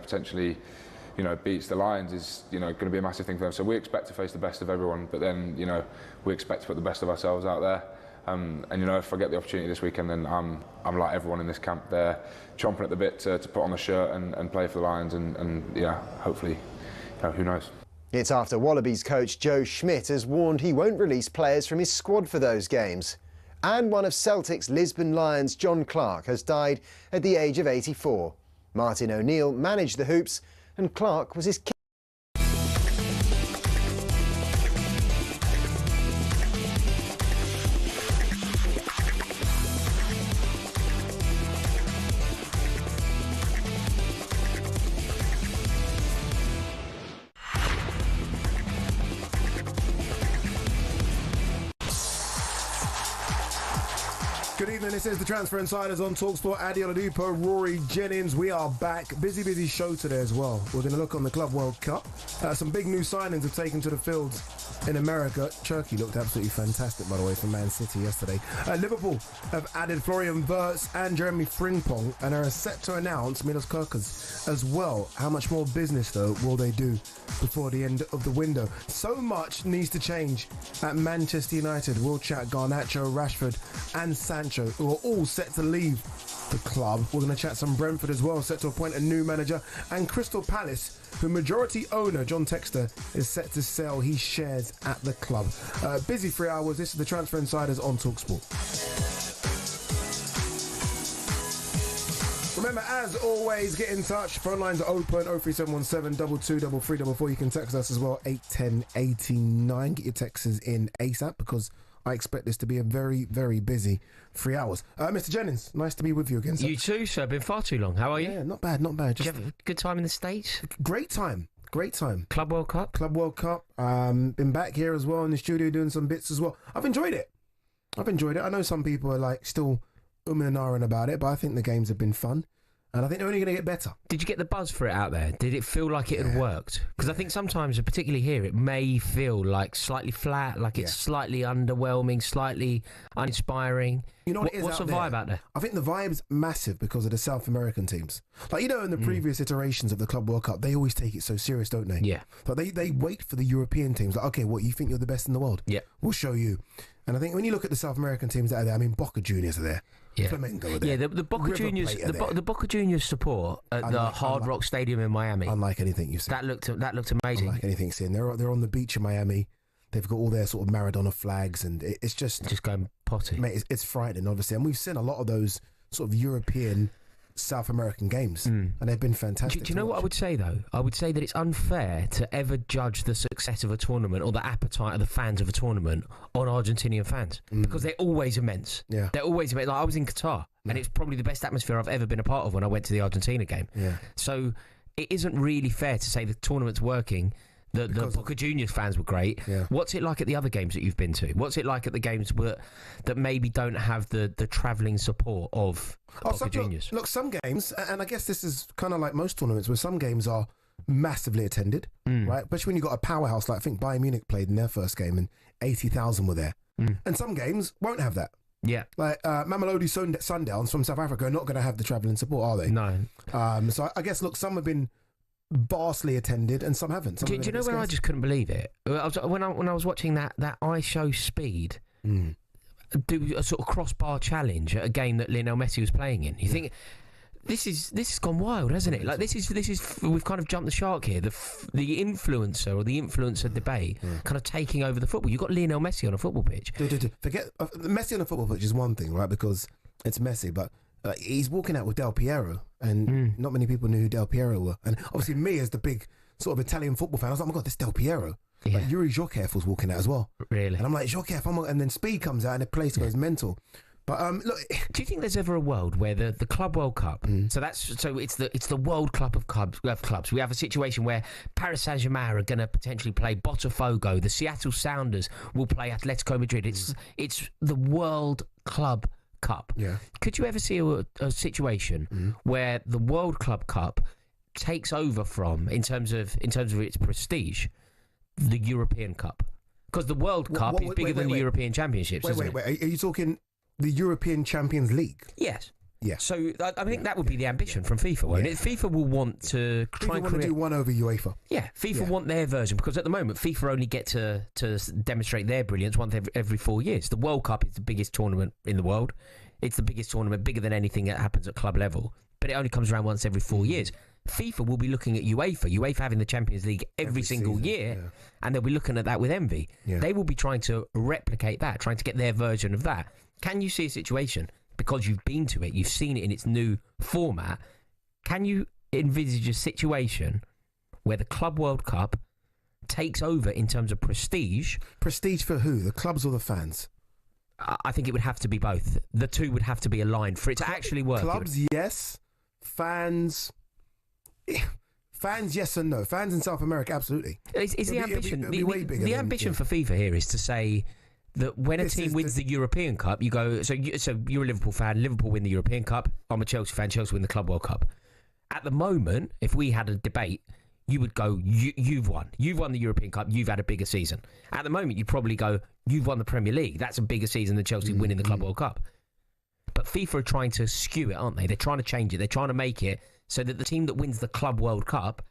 potentially, beats the Lions is, going to be a massive thing for them. So we expect to face the best of everyone, but then, we expect to put the best of ourselves out there. And if I get the opportunity this weekend, then I'm like everyone in this camp. They're chomping at the bit to put on the shirt and play for the Lions, and hopefully, who knows. It's after Wallabies coach Joe Schmidt has warned he won't release players from his squad for those games. And one of Celtic's Lisbon Lions, John Clark, has died at the age of 84. Martin O'Neill managed the Hoops, and Clark was his Good evening, this is the Transfer Insiders on talkSPORT. Adi Oladipo, Rory, Jennings, we are back. Busy show today as well. We're going to look on the Club World Cup. Some big new signings have taken to the fields in America. Turkey looked absolutely fantastic, by the way, for Man City yesterday. Liverpool have added Florian Wirtz and Jeremy Frimpong and are set to announce Milos Kerkez as well. How much more business, though, will they do before the end of the window? So much needs to change at Manchester United. We'll chat Garnacho, Rashford and Sancho, who are all set to leave the club. We're going to chat some Brentford as well, set to appoint a new manager, and Crystal Palace, who majority owner John Textor is set to sell his shares at the club. Busy 3 hours. This is the Transfer Insiders on talkSPORT. Remember, as always, get in touch. Phone lines are open, 03717 223344. You can text us as well, 81089. Get your texts in ASAP, because I expect this to be a very, very busy 3 hours. Mr. Jennings, nice to be with you again, sir. You too, sir. Been far too long. How are you? Yeah, not bad. Did you have a good time in the States? Great time. Club World Cup? Club World Cup. Been back here as well in the studio doing some bits as well. I've enjoyed it. I know some people are like still umming and ahhing about it, but I think the games have been fun. And I think they're only going to get better. Did you get the buzz for it out there? Did it feel like it had worked? Because I think sometimes, particularly here, it may feel like slightly flat, like it's slightly underwhelming, slightly uninspiring. You know what's the vibe out there? I think the vibe's massive because of the South American teams. Like, in the previous iterations of the Club World Cup, they always take it so serious, don't they? Yeah. But they wait for the European teams. Like, okay, what, you think you're the best in the world? Yeah. We'll show you. And I think when you look at the South American teams that are there, I mean, Boca Juniors are there. Yeah. Flamengo are there. Yeah, the Boca Juniors, the Boca Juniors support at the Hard Rock Stadium in Miami. Unlike anything you've seen. That looked amazing. Unlike anything you've seen. They're on the beach in Miami. They've got all their sort of Maradona flags, and it's just going potty. Mate, it's frightening, obviously. And we've seen a lot of those sort of European South American games, and they've been fantastic. Do you know what I would say, though? I would say that it's unfair to ever judge the success of a tournament or the appetite of the fans of a tournament on Argentinian fans, because they're always immense. Yeah. They're always immense. Like, I was in Qatar, and it's probably the best atmosphere I've ever been a part of when I went to the Argentina game. Yeah. So it isn't really fair to say the tournament's working. The Boca Juniors fans were great. Yeah. What's it like at the other games that you've been to? What's it like at the games that maybe don't have the travelling support of Boca Juniors? Look, some games, and I guess this is kind of like most tournaments, where some games are massively attended, right? Especially when you've got a powerhouse, like I think Bayern Munich played in their first game and 80,000 were there. And some games won't have that. Yeah. Like Mamelodi Sundowns from South Africa are not going to have the travelling support, are they? No. So I guess, look, some have been vastly attended and some haven't. Do you know where I just couldn't believe it? When I was watching that iShow Speed do a sort of crossbar challenge at a game that Lionel Messi was playing in. You think this has gone wild, hasn't it? Like this is we've kind of jumped the shark here. The influencer or the influencer debate kind of taking over the football. You've got Lionel Messi on a football pitch. Forget Messi on a football pitch is one thing, right? Because it's Messi, but he's walking out with Del Piero, and not many people knew who Del Piero were. And obviously, me as the big sort of Italian football fan, I was like, oh my God, this Del Piero. Yeah. Like Yuri Jokev was walking out as well. Really? And I'm like, Jokev, and then Speed comes out and the place goes mental. But look, do you think there's ever a world where the Club World Cup? So it's the World Cup of clubs. We have a situation where Paris Saint-Germain are going to potentially play Botafogo. The Seattle Sounders will play Atletico Madrid. It's the World Club Cup. Yeah. Could you ever see a situation where the World Club Cup takes over from, in terms of its prestige, the European Cup? Because the World Cup is bigger than the European Championships. Wait. Are you talking the European Champions League? Yes. Yeah. So I think that would be the ambition from FIFA, won't it? FIFA will want to try and want to do one over UEFA. Yeah, FIFA want their version, because at the moment FIFA only get to demonstrate their brilliance once every 4 years. The World Cup is the biggest tournament in the world. It's the biggest tournament, bigger than anything that happens at club level, but it only comes around once every 4 years. FIFA will be looking at UEFA having the Champions League every single year, and they'll be looking at that with envy. Yeah. They will be trying to replicate that, trying to get their version of that. Can you see a situation, because you've been to it, you've seen it in its new format, can you envisage a situation where the Club World Cup takes over in terms of prestige? Prestige for who? The clubs or the fans? I think it would have to be both. The two would have to be aligned for it to actually work. Clubs, yes. Fans, yes and no. Fans in South America, absolutely. Is the ambition? The ambition for FIFA here is to say that when a team wins the European Cup, you go. So you're a Liverpool fan. Liverpool win the European Cup. I'm a Chelsea fan. Chelsea win the Club World Cup. At the moment, if we had a debate, you would go, you've won. You've won the European Cup. You've had a bigger season. At the moment, you'd probably go, you've won the Premier League. That's a bigger season than Chelsea winning the Club World Cup. But FIFA are trying to skew it, aren't they? They're trying to change it. They're trying to make it so that the team that wins the Club World Cup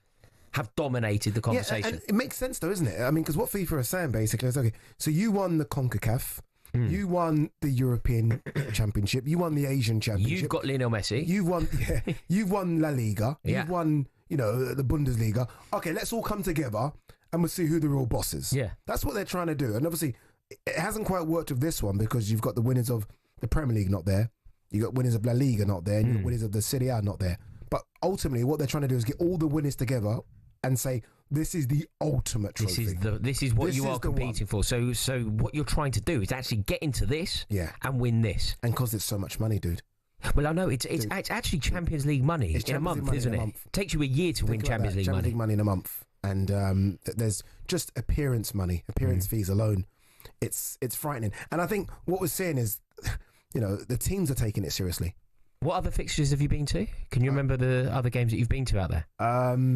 have dominated the conversation. Yeah, and it makes sense though, isn't it? I mean, because what FIFA are saying basically is, okay, so you won the CONCACAF, you won the European Championship, you won the Asian Championship. You've got Lionel Messi. You've won La Liga, you've won, the Bundesliga. Okay, let's all come together and we'll see who the real boss is. Yeah. That's what they're trying to do. And obviously, it hasn't quite worked with this one, because you've got the winners of the Premier League not there, you've got winners of La Liga not there, and you've got winners of the Serie A not there. But ultimately, what they're trying to do is get all the winners together and say, this is the ultimate trophy. This is what you are competing for. So what you're trying to do is actually get into this and win this. And because it's so much money, dude. Well, I know it's actually Champions League money in a month, isn't it? It takes you a year to win Champions League money in a month. And there's just appearance fees alone. It's frightening. And I think what we're seeing is, the teams are taking it seriously. What other fixtures have you been to? Can you remember the other games that you've been to out there?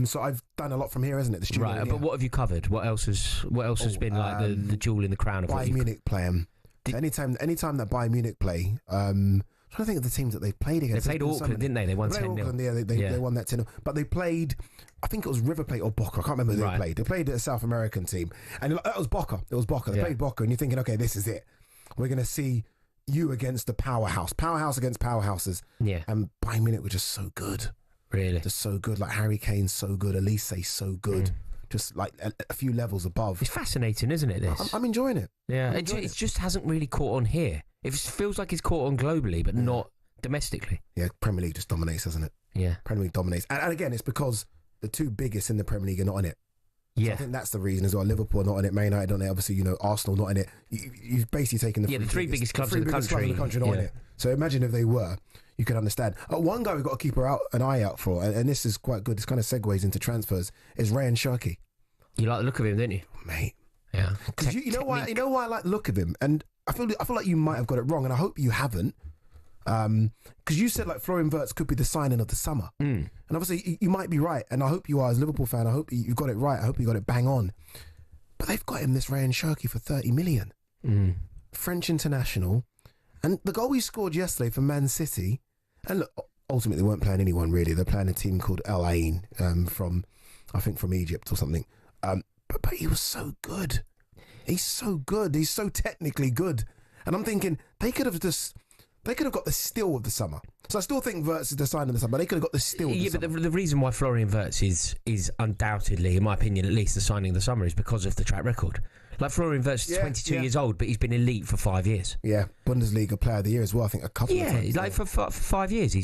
So I've done a lot from here, isn't it? The studio, right, but what have you covered? What else has been like the jewel in the crown of Bayern Munich play them? Anytime that Bayern Munich play, I'm trying to think of the teams that they've played against. They played Auckland, didn't they? They won 10-0. Yeah, they won that 10-0. But they played, I think it was River Plate or Boca. I can't remember who they played. They played a South American team. And that was Boca. It was Boca. They played Boca, and you're thinking, okay, this is it. We're going to see you against the powerhouse against powerhouses. Yeah. And Bayern Munich were just so good. Really? Just so good. Like Harry Kane's so good. Elise so good. Just like a few levels above. It's fascinating, isn't it, this? I'm enjoying it. Yeah. It just hasn't really caught on here. It feels like it's caught on globally, but not domestically. Yeah, Premier League just dominates, doesn't it? Yeah. Premier League dominates. And again, it's because the two biggest in the Premier League are not in it. Yeah, so I think that's the reason as well. Liverpool not in it, Man United not in it. Obviously, Arsenal not in it. You've basically taken the three biggest clubs in the country not in it. So imagine if they were, you could understand. One guy we've got to keep an eye out for, and this is quite good. This kind of segues into transfers. Is Ryan Cherki. You like the look of him, didn't you, mate? Yeah. Because you know why? You know why I like the look of him, and I feel like you might have got it wrong, and I hope you haven't. Because you said like Florian Wirtz could be the signing of the summer, and obviously you might be right, and I hope you are as a Liverpool fan. I hope you got it right. I hope you got it bang on. But they've got him this Ryan Cherki for 30 million, French international, and the goal he scored yesterday for Man City. And look, ultimately they weren't playing anyone really. They're playing a team called Al Ain from Egypt or something. But he was so good. He's so good. He's so technically good, and I'm thinking they could have got the steal of the summer. So I still think Wirtz is the sign of the summer, but they could have got the steal of the summer. But the reason why Florian Wirtz is undoubtedly, in my opinion at least, the signing of the summer is because of the track record. Like Florian Wirtz is 22 years old, but he's been elite for 5 years. Yeah, Bundesliga Player of the Year as well, I think a couple of times. Yeah, like for 5 years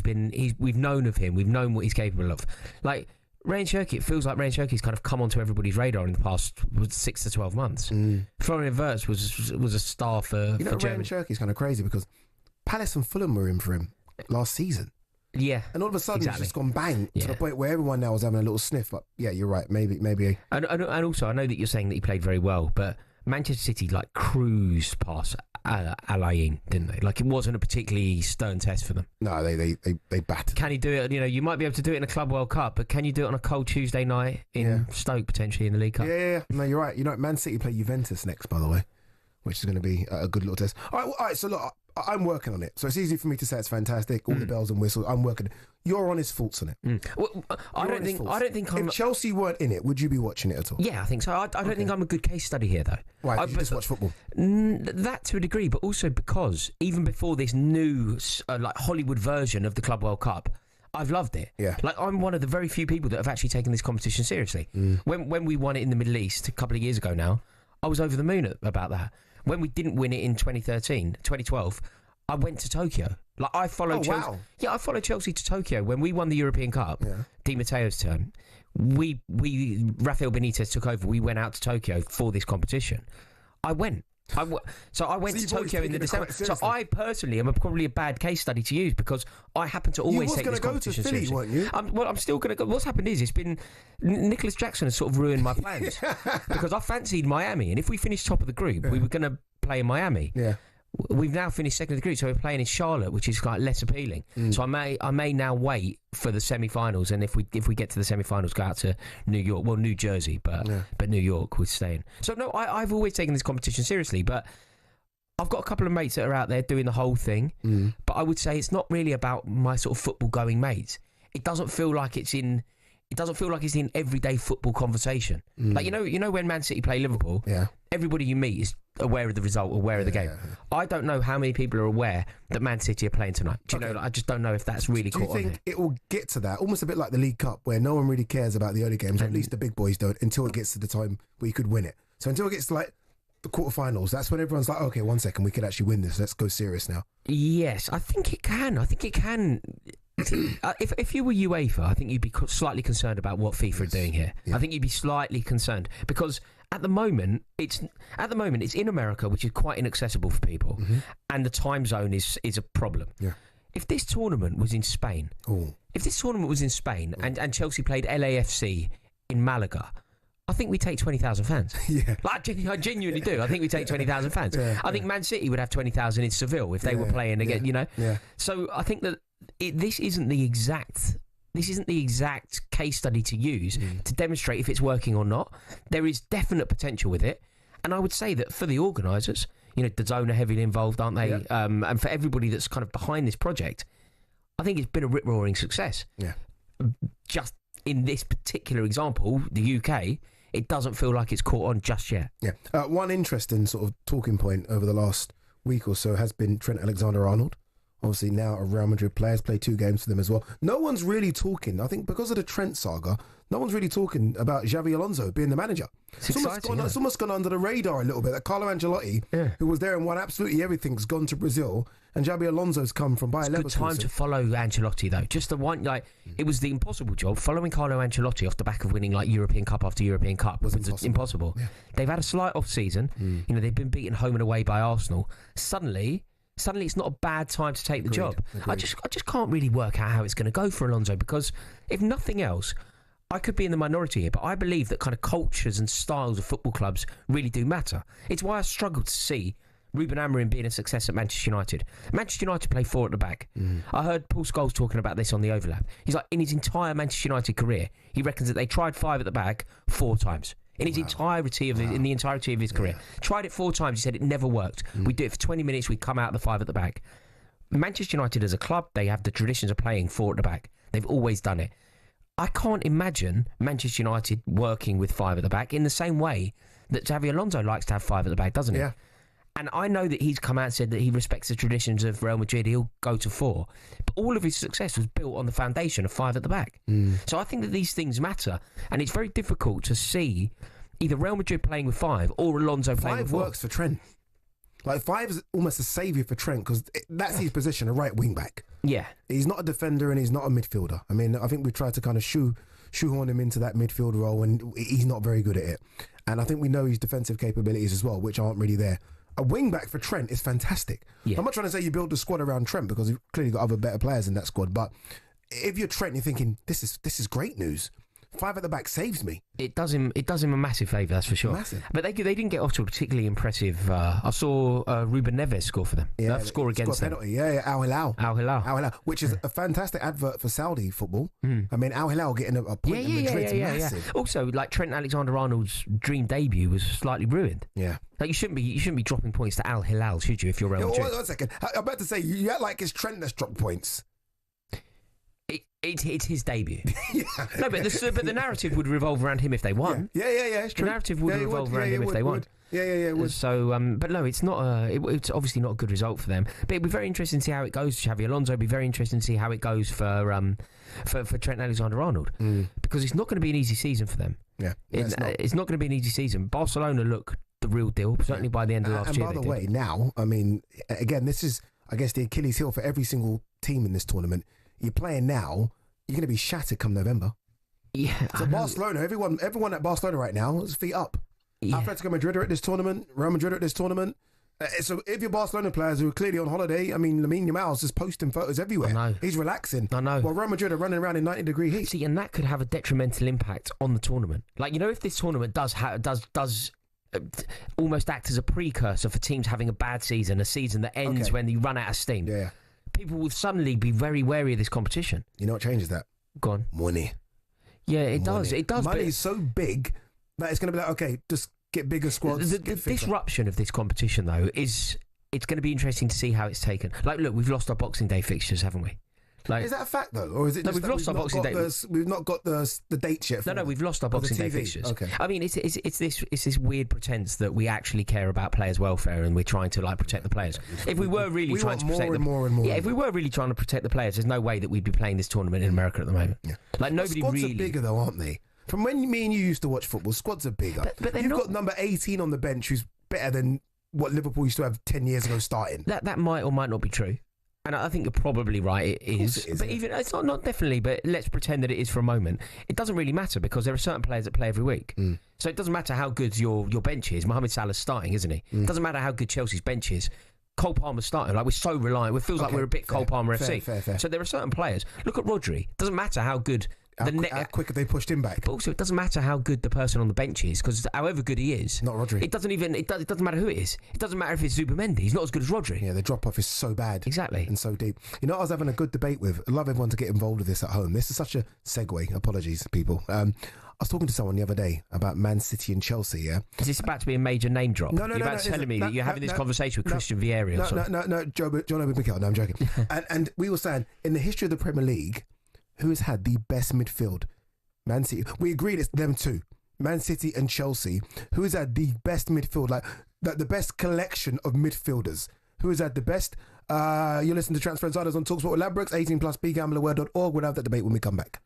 we've known of him, we've known what he's capable of. Like Ryan Cherki, it feels like Ryan Cherki's kind of come onto everybody's radar in the past 6 to 12 months. Florian Wirtz was a star for Ryan Cherki's kind of crazy because Palace and Fulham were in for him last season. Yeah. And all of a sudden it's just gone bang to the point where everyone now was having a little sniff. But yeah, you're right. Maybe. And also, I know that you're saying that he played very well, but Manchester City like cruised past Al Ain, didn't they? Like it wasn't a particularly stern test for them. No, they battered. Can he do it? You might be able to do it in a Club World Cup, but can you do it on a cold Tuesday night in Stoke potentially in the League Cup? Yeah. No, you're right. Man City play Juventus next, by the way, which is going to be a good little test. All right. So look, I'm working on it, so it's easy for me to say it's fantastic. All the bells and whistles. I'm working. You're on his faults on it. Well, I don't think I'm. If Chelsea weren't in it, would you be watching it at all? Yeah, I think so. I don't think I'm a good case study here, though. Right, you just watch football. That to a degree, but also because even before this new like Hollywood version of the Club World Cup, I've loved it. Yeah. Like, I'm one of the very few people that have actually taken this competition seriously. When we won it in the Middle East a couple of years ago now, I was over the moon about that. When we didn't win it in 2012, I went to Tokyo. Like, I followed Chelsea. Wow. Yeah, I followed Chelsea to Tokyo when we won the European Cup. Yeah. Di Matteo's term. Rafael Benitez took over. We went out to Tokyo for this competition. I went to Tokyo in the December. So I personally am probably a bad case study to use because I happen to always take this competition seriously. You was going to go to Philly, weren't you? I'm still going to go. What's happened is it's been Nicholas Jackson has sort of ruined my plans because I fancied Miami, and if we finished top of the group, we were going to play in Miami. Yeah. We've now finished second of the group, so we're playing in Charlotte, which is like less appealing. So I may now wait for the semi-finals, and if we get to the semi-finals, go out to New York, well, New Jersey, but New York we're staying. So no, I've always taken this competition seriously, but I've got a couple of mates that are out there doing the whole thing. But I would say it's not really about my sort of football-going mates. It doesn't feel like it's in everyday football conversation. Like, you know when Man City play Liverpool, everybody you meet is aware of the result, aware of the game. I don't know how many people are aware that Man City are playing tonight. Do you know? Like, I just don't know if that's really caught on. Do you think it will get to that, almost a bit like the League Cup, where no one really cares about the early games, or at least the big boys don't, until it gets to the time where you could win it? So until it gets to like the quarterfinals, that's when everyone's like, okay, 1 second, we could actually win this. Let's go serious now. Yes, I think it can. If you were UEFA, I think you'd be slightly concerned about what FIFA are doing here. I think you'd be slightly concerned because at the moment it's in America, which is quite inaccessible for people, and the time zone is a problem. If this tournament was in Spain, and Chelsea played LAFC in Malaga, I think we take 20,000 fans. Like, I genuinely do. I think we take 20,000 fans. I think Man City would have 20,000 in Seville if they were playing again. You know. So I think that this isn't the exact case study to use to demonstrate if it's working or not. There is definite potential with it, and I would say that for the organisers, DAZN are heavily involved, aren't they? And for everybody that's kind of behind this project, I think it's been a rip-roaring success. Just in this particular example, the UK, it doesn't feel like it's caught on just yet. One interesting sort of talking point over the last week or so has been Trent Alexander-Arnold. Obviously now a Real Madrid player, has played 2 games for them as well. No one's really talking, I think because of the Trent saga, no one's really talking about Xabi Alonso being the manager. It's almost gone under the radar a little bit. That Carlo Ancelotti, who was there and won absolutely everything, has gone to Brazil, and Xabi Alonso's come from Bayer Leverkusen. It's a good time to follow Ancelotti, though. Just the one, it was the impossible job. Following Carlo Ancelotti off the back of winning European Cup after European Cup was impossible. They've had a slight off-season. They've been beaten home and away by Arsenal. Suddenly it's not a bad time to take the job. I just can't really work out how it's going to go for Alonso, because if nothing else, I could be in the minority here, but I believe that kind of cultures and styles of football clubs really do matter. It's why I struggle to see Ruben Amorim being a success at Manchester United. Manchester United play 4 at the back. I heard Paul Scholes talking about this on the overlap. He's like, in his entire Manchester United career, he reckons that they tried 5 at the back 4 times. In his entirety of in the entirety of his career. Tried it 4 times, he said it never worked. We'd do it for 20 minutes, we'd come out the 5 at the back. Manchester United as a club, they have the traditions of playing 4 at the back. They've always done it. I can't imagine Manchester United working with 5 at the back in the same way that Xabi Alonso likes to have 5 at the back, doesn't he? And I know that he's come out and said that he respects the traditions of Real Madrid, he'll go to 4. But all of his success was built on the foundation of 5 at the back. So I think that these things matter, and it's very difficult to see either Real Madrid playing with 5 or Alonso playing with 4. 5 works for Trent. Like, 5 is almost a saviour for Trent, because that's his position, a right wing back. He's not a defender and he's not a midfielder. I mean, I think we've tried to kind of shoehorn him into that midfield role, and he's not very good at it. And I think we know his defensive capabilities as well, which aren't really there. A wing back for Trent is fantastic. I'm not trying to say you build the squad around Trent, because you've clearly got other better players in that squad. But if you're Trent, you're thinking, this is great news. 5 at the back saves me. It does him a massive favour, that's for sure. Massive. But they didn't get off to a particularly impressive. I saw Ruben Neves score for them. Score against them. Penalty. Yeah, Al Hilal. Al Hilal, which is a fantastic advert for Saudi football. I mean, Al Hilal getting a point in Madrid's massive. Also, like Trent Alexander-Arnold's dream debut was slightly ruined. Yeah. Like you shouldn't be dropping points to Al Hilal, should you? If you're Real Madrid. One second. I'm about to say you act like it's Trent that's dropped points. It's his debut. No, but the narrative would revolve around him if they won. Yeah. It's true. The narrative would revolve around him if they won. Yeah, it would. So, but no, it's not. It's obviously not a good result for them. But it'd be very interesting to see how it goes for Xabi Alonso. It'd be very interesting to see how it goes for Trent Alexander-Arnold because it's not going to be an easy season for them. Yeah, it's not going to be an easy season. Barcelona look the real deal, certainly by the end of last year. And by the way, now, I mean, again, this is, I guess, the Achilles heel for every single team in this tournament. You're playing now, you're going to be shattered come November. Yeah. So Barcelona, everyone at Barcelona right now is feet up. Yeah. Atletico Madrid are at this tournament, Real Madrid are at this tournament. So if your Barcelona players who are clearly on holiday, I mean, Lamine Yamal's just posting photos everywhere. I know. He's relaxing. I know. Well, Real Madrid are running around in 90-degree heat. See, and that could have a detrimental impact on the tournament. Like, you know, if this tournament does almost act as a precursor for teams having a bad season, a season that ends when you run out of steam. Yeah. People will suddenly be very wary of this competition. You know what changes that? Go on. Money. Yeah, it does. It does. Money is so big that it's going to be like, okay, just get bigger squads. The disruption of this competition, though, it's going to be interesting to see how it's taken. Like, look, we've lost our Boxing Day fixtures, haven't we? Like, is that a fact though, or is it? No, just we've lost our Boxing Day. We've not got the dates yet. No, we've lost our Boxing Day fixtures. Okay. I mean, it's this weird pretense that we actually care about players' welfare and we're trying to like protect the players. If we were really trying to protect them, more and more. Yeah, if we were really trying to protect the players, there's no way that we'd be playing this tournament in America at the moment. Yeah. Like nobody squads really. Are bigger though, aren't they? From when me and you used to watch football, squads are bigger. But you've got number 18 on the bench who's better than what Liverpool used to have 10 years ago starting. That might or might not be true. And I think you're probably right, it is. But even it's not definitely, but let's pretend that it is for a moment. It doesn't really matter because there are certain players that play every week. So it doesn't matter how good your bench is. Mohamed Salah's starting, isn't he? It doesn't matter how good Chelsea's bench is. Cole Palmer's starting. Like, we're so reliant. It feels like we're a bit Cole Palmer FC. Fair. So there are certain players. Look at Rodri. It doesn't matter how good... How quick have they pushed him back? But also, it doesn't matter how good the person on the bench is, because however good he is, not Rodri. It doesn't matter who it is. It doesn't matter if it's Zubimendi. He's not as good as Rodri. Yeah, the drop off is so bad, exactly, and so deep. You know, I was having a good debate with. I love everyone to get involved with this at home. This is such a segue. Apologies, people. I was talking to someone the other day about Man City and Chelsea. Yeah, is this about to be a major name drop? No. You're about telling me that you're having this conversation with Christian Vieri or something? No, John Obi Mikel. No, I'm joking. and we were saying in the history of the Premier League, who has had the best midfield? Man City. We agreed it's them two. Man City and Chelsea. Who has had the best midfield? Like the best collection of midfielders. Who has had the best? You listen to Transfer Insiders on talkSPORT with Ladbrokes. 18+, begambleaware.org. We'll have that debate when we come back.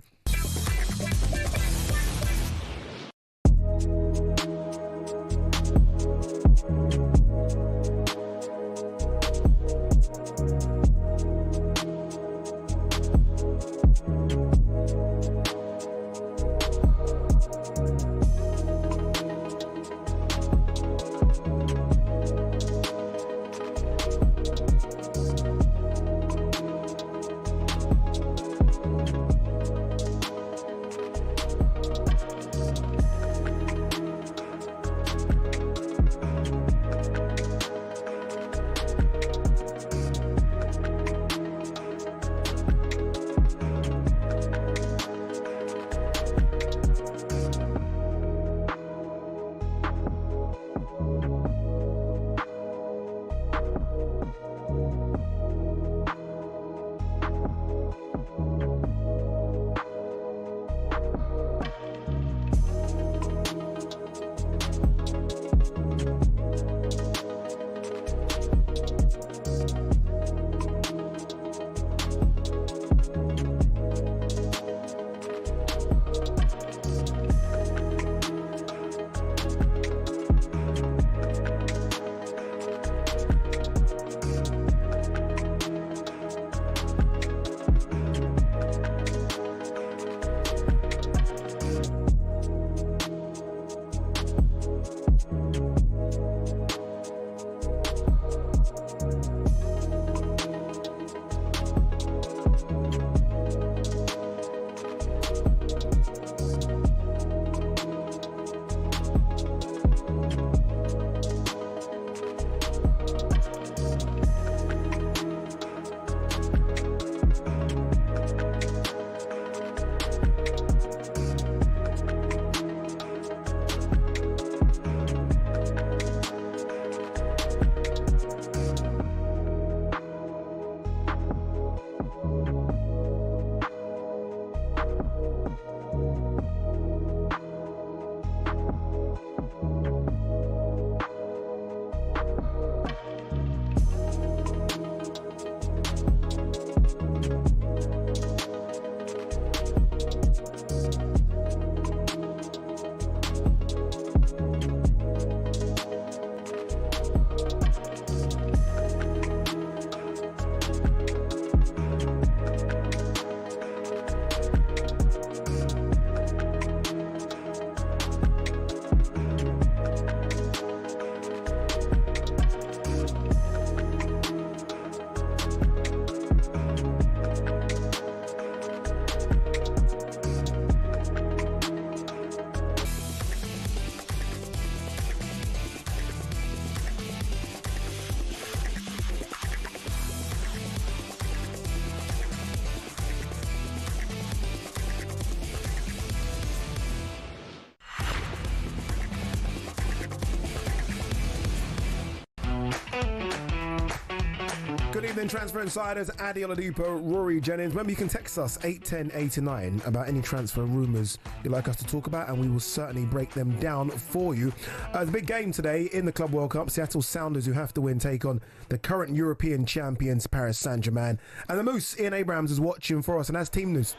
Good evening, Transfer Insiders. Adi Oladipo, Rory, Jennings. Remember, you can text us 81089 about any transfer rumours you'd like us to talk about, and we will certainly break them down for you. The big game today in the Club World Cup. Seattle Sounders, who have to win, take on the current European champions, Paris Saint-Germain. And the Moose, Ian Abrahams, is watching for us, and that's team news.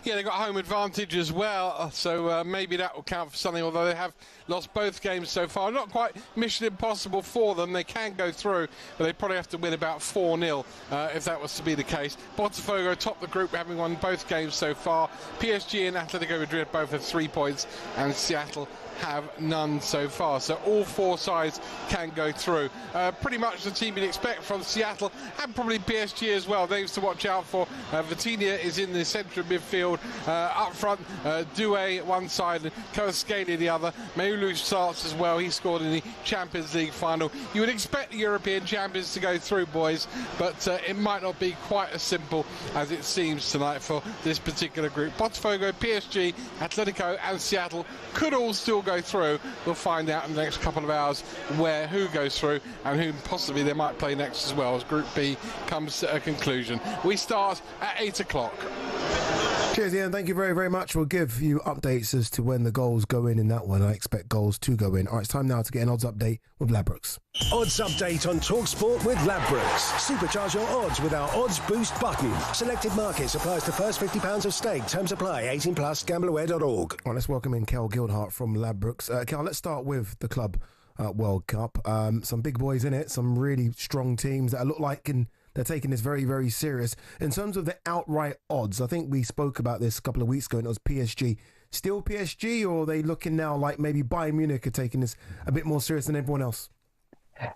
Yeah, they've got home advantage as well, so maybe that will count for something, although they have lost both games so far. Not quite mission impossible for them. They can go through, but they probably have to win about 4-0 if that was to be the case. Botafogo top the group, having won both games so far. PSG and Atletico Madrid both have 3 points, and Seattle have none so far, so all four sides can go through. Pretty much the team you'd expect from Seattle, and probably PSG as well. Names to watch out for. Vitinha is in the centre of midfield. Up front, Doué one side and Kvaratskhelia the other. Meulu starts as well. He scored in the Champions League final. You would expect the European champions to go through, boys, but it might not be quite as simple as it seems tonight for this particular group. Botafogo, PSG, Atletico and Seattle could all still go through. We'll find out in the next couple of hours who goes through and who possibly they might play next as well, as Group B comes to a conclusion. We start at 8 o'clock. Cheers, Ian. Thank you very, very much. We'll give you updates as to when the goals go in that one. I expect goals to go in. All right, it's time now to get an odds update with Ladbrokes. Odds update on talkSPORT with Ladbrokes. Supercharge your odds with our Odds Boost button. Selected markets applies to first £50 of stake. Terms apply. 18+. Gambleaware.org. All right, let's welcome in Kel Guildhart from Ladbrokes. Kel, let's start with the Club World Cup. Some big boys in it. Some really strong teams that look like they're taking this very, very serious. In terms of the outright odds, I think we spoke about this a couple of weeks ago, and it was PSG. Still PSG, or are they looking now like maybe Bayern Munich are taking this a bit more serious than everyone else?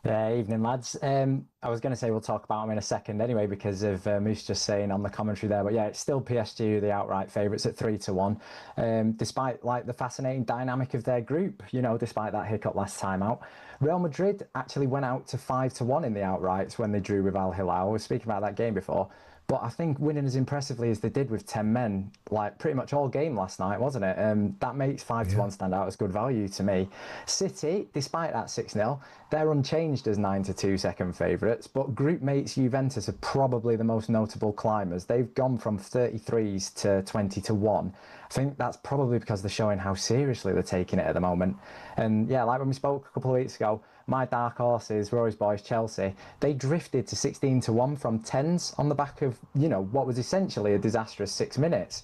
Evening, lads. I was going to say we'll talk about them in a second anyway, because of Moose just saying on the commentary there. But yeah, it's still PSG, the outright favourites at 3-1. Despite like the fascinating dynamic of their group, despite that hiccup last time out. Real Madrid actually went out to 5-1 in the outrights when they drew with Al Hilal. We were speaking about that game before. But I think winning as impressively as they did with 10 men, like pretty much all game last night, wasn't it? That makes 5-1 stand out as good value to me. City, despite that 6-0, they're unchanged as 9-2 second favourites, but group mates Juventus are probably the most notable climbers. They've gone from 33s to 20-1. I think that's probably because they're showing how seriously they're taking it at the moment. And yeah, like when we spoke a couple of weeks ago, my dark horses, Rory's boys, Chelsea, they drifted to 16-1 from 10s on the back of, what was essentially a disastrous 6 minutes.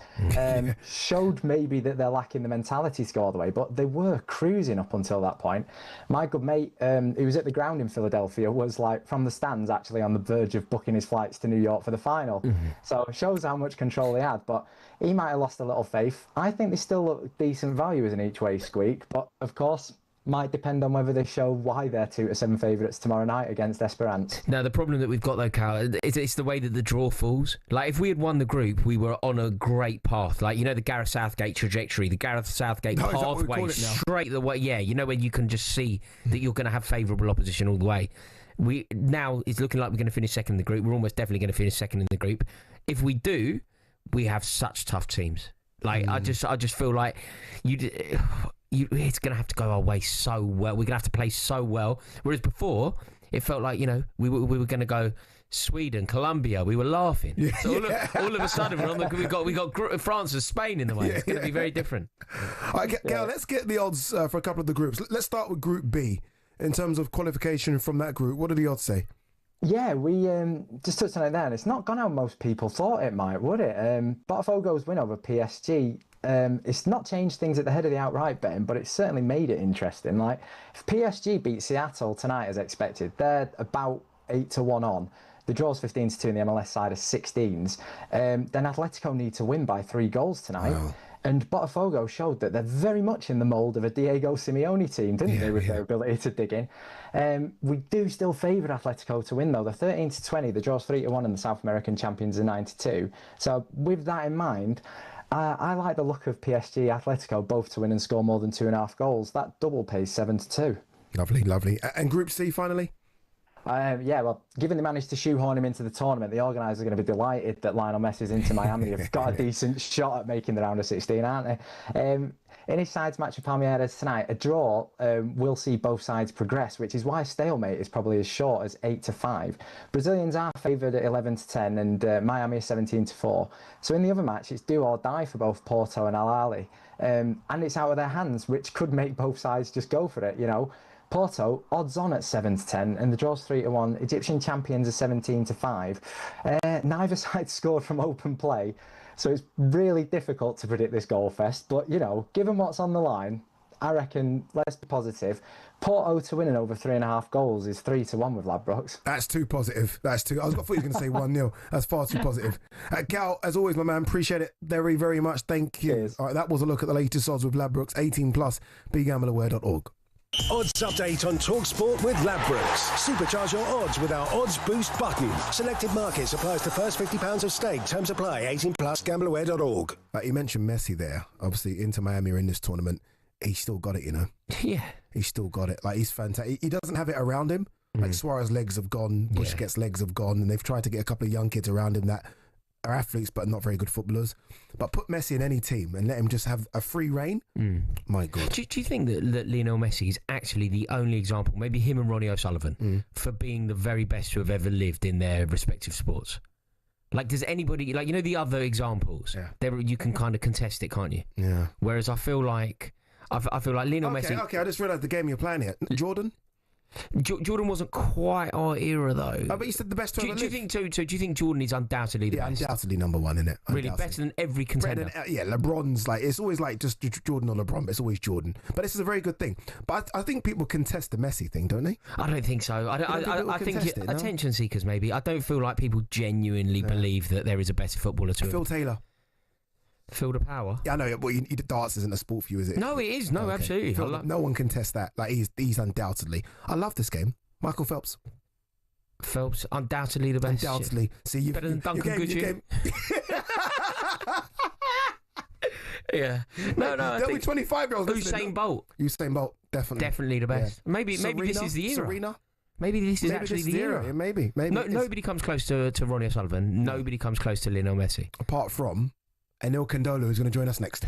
Showed maybe that they're lacking the mentality to go all the way, but they were cruising up until that point. My good mate, who was at the ground in Philadelphia, was like from the stands actually on the verge of booking his flights to New York for the final. So it shows how much control they had, but he might have lost a little faith. I think they still look decent value as an each-way squeak, but of course, might depend on whether they show why they're 2-7 favourites tomorrow night against Esperance. Now, the problem that we've got, though, Cal, it's the way that the draw falls. Like, if we had won the group, we were on a great path. Like, the Gareth Southgate trajectory, the Gareth Southgate pathway straight the way. Yeah, when you can just see that you're going to have favourable opposition all the way. Now it's looking like we're going to finish second in the group. We're almost definitely going to finish second in the group. If we do, we have such tough teams. Like, I just feel like it's going to have to go our way so well. We're going to have to play so well. Whereas before, it felt like, we were going to go Sweden, Colombia. We were laughing. Yeah, so all of a sudden, we got France and Spain in the way. It's going to be very different. All right, Gail, let's get the odds for a couple of the groups. Let's start with Group B. In terms of qualification from that group, what are the odds say? Yeah, we just touched on it there, and it's not gone how most people thought it might, would it? Botafogo's win over PSG, it's not changed things at the head of the outright betting, but it's certainly made it interesting. Like, if PSG beat Seattle tonight as expected, they're about 8-1 on. The draw's 15-2 in the MLS side of 16s. Then Atletico need to win by 3 goals tonight. Wow. And Botafogo showed that they're very much in the mould of a Diego Simeone team, didn't they, with their ability to dig in. We do still favour Atletico to win, though. They're 13-20. The draw's 3-1 and the South American champions are 9-2. So with that in mind, I like the look of PSG, Atletico, both to win and score more than 2.5 goals. That double pays 7-2. Lovely, lovely. And Group C, finally? Yeah, well, given they managed to shoehorn him into the tournament, the organisers are going to be delighted that Lionel Messi's Inter Miami have got a decent shot at making the round of 16, aren't they? In his side's match with Palmeiras tonight, a draw will see both sides progress, which is why stalemate is probably as short as 8-5. Brazilians are favoured at 11-10 and Miami is 17-4. So in the other match, it's do or die for both Porto and Al Ahly. And it's out of their hands, which could make both sides just go for it, you know. Porto, odds on at 7-10, and the draw's 3-1. Egyptian champions are 17-5. Neither side scored from open play, so it's really difficult to predict this goal fest. But, you know, given what's on the line, I reckon, let's be positive. Porto to win in over 3.5 goals is 3-1 with Ladbrokes. That's too positive. That's too. I thought you were going to say 1-0. That's far too positive. Gal, as always, my man, appreciate it very, very much. Thank you. Cheers. All right, that was a look at the latest odds with Ladbrokes. 18+. BeGambleAware.org. Odds update on talkSPORT with Ladbrokes. Supercharge your odds with our odds boost button. Selected markets applies to first £50 of stake. Terms apply. 18+. GambleAware.org. You mentioned Messi there. Obviously, Inter Miami are in this tournament. He's still got it, you know. Yeah. He's still got it. Like, he's fantastic. He doesn't have it around him. Like, Suarez's legs have gone. Busquets' legs have gone. And they've tried to get a couple of young kids around him that are athletes but not very good footballers. But put Messi in any team and let him just have a free reign. My God. Do you think that Lionel Messi is actually the only example, maybe him and Ronnie O'Sullivan, for being the very best to have ever lived in their respective sports? Like, does anybody, like, you know, the other examples, you can kind of contest it, can't you? Yeah. Whereas I feel like Lionel Messi... Okay, I just realised the game you're playing here. Jordan? Jordan wasn't quite our era, though. Oh, but you said the best to ever do you think so? Do you think Jordan is undoubtedly the best? Undoubtedly number one, innit? Really, better than every contender. LeBron's like, it's always like just Jordan or LeBron, but it's always Jordan. But this is a very good thing. But I think people contest the Messi thing, don't they? I don't think so. I think attention seekers, maybe. I don't feel like people genuinely believe that there is a better footballer to Phil Taylor. Feel the power. Yeah, I know, but darts isn't a sport for you, is it? No, it is. No, absolutely. No one contests that. Like, he's undoubtedly. I love this game. Michael Phelps. Phelps, undoubtedly the best. Undoubtedly. See, you better than Duncan Goodyear. Yeah. No. There'll be 25-year-olds. Usain Bolt. Usain Bolt, definitely. Definitely the best. Yeah. Maybe this is the era. Serena. Maybe this is actually the era. Yeah, maybe. Nobody comes close to Ronnie O'Sullivan. Nobody comes close to Lionel Messi. Apart from Anil Kandolu, who's going to join us next.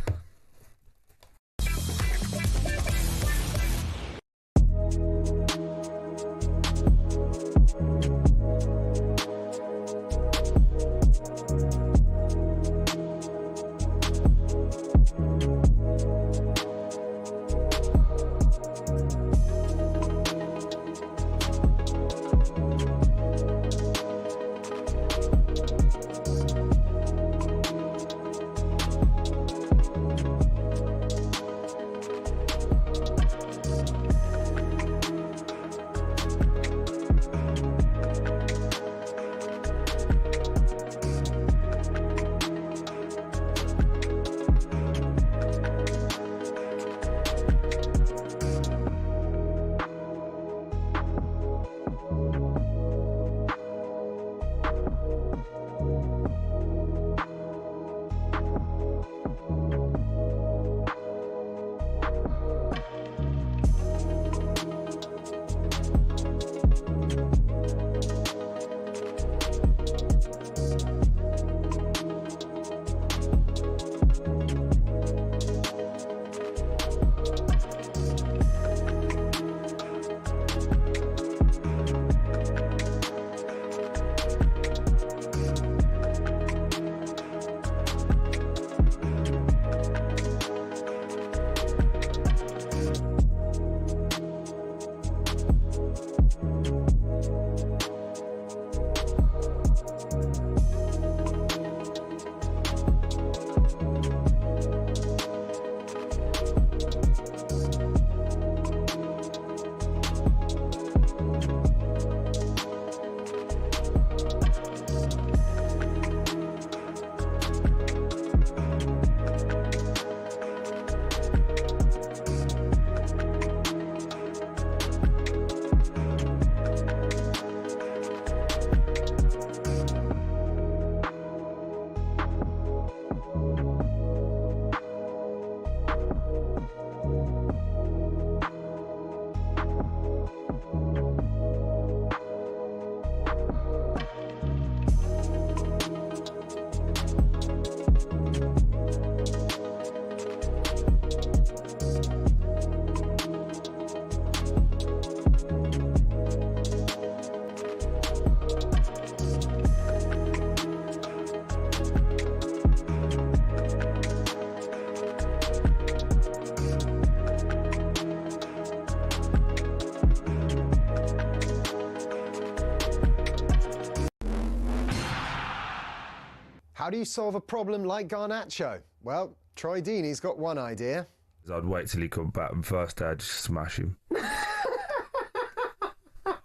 How do you solve a problem like Garnacho? Well, Troy Deeney's got one idea. I'd wait till he come back and first day I'd just smash him.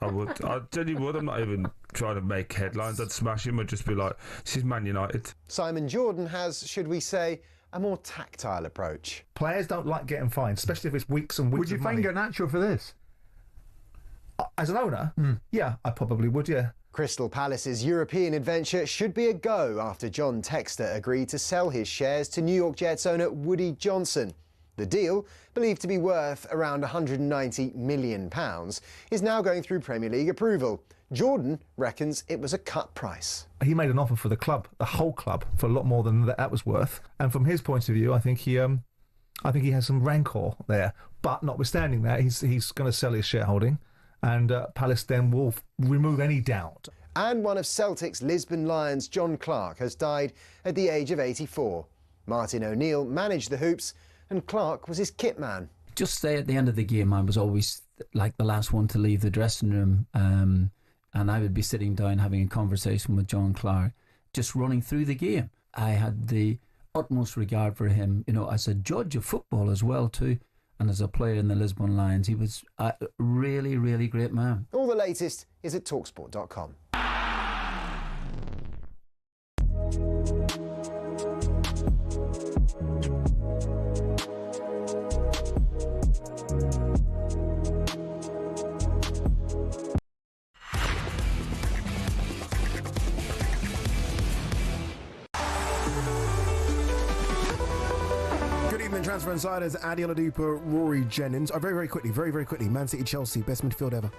I would. I genuinely would. I'm not even trying to make headlines. I'd smash him. I'd just be like, this is Man United. Simon Jordan has, should we say, a more tactile approach. Players don't like getting fined, especially if it's weeks and weeks. Would you fine Garnacho for this? As an owner? Yeah, I probably would, yeah. Crystal Palace's European adventure should be a go after John Textor agreed to sell his shares to New York Jets owner Woody Johnson. The deal, believed to be worth around £190 million, is now going through Premier League approval. Jordan reckons it was a cut price. He made an offer for the club, the whole club, for a lot more than that was worth. And from his point of view, I think he has some rancour there. But notwithstanding that, he's going to sell his shareholding, and Palace then will remove any doubt. And one of Celtic's Lisbon Lions, John Clark, has died at the age of 84. Martin O'Neill managed the Hoops, and Clark was his kit man. Just say at the end of the game, I was always like the last one to leave the dressing room, and I would be sitting down having a conversation with John Clark, just running through the game. I had the utmost regard for him, as a judge of football as well too, and as a player in the Lisbon Lions. He was a really, really great man. All the latest is at talksport.com. Transfer Insiders, Adi Oladipo, Rory, Jennings. Very quickly. Man City, Chelsea, best midfield ever.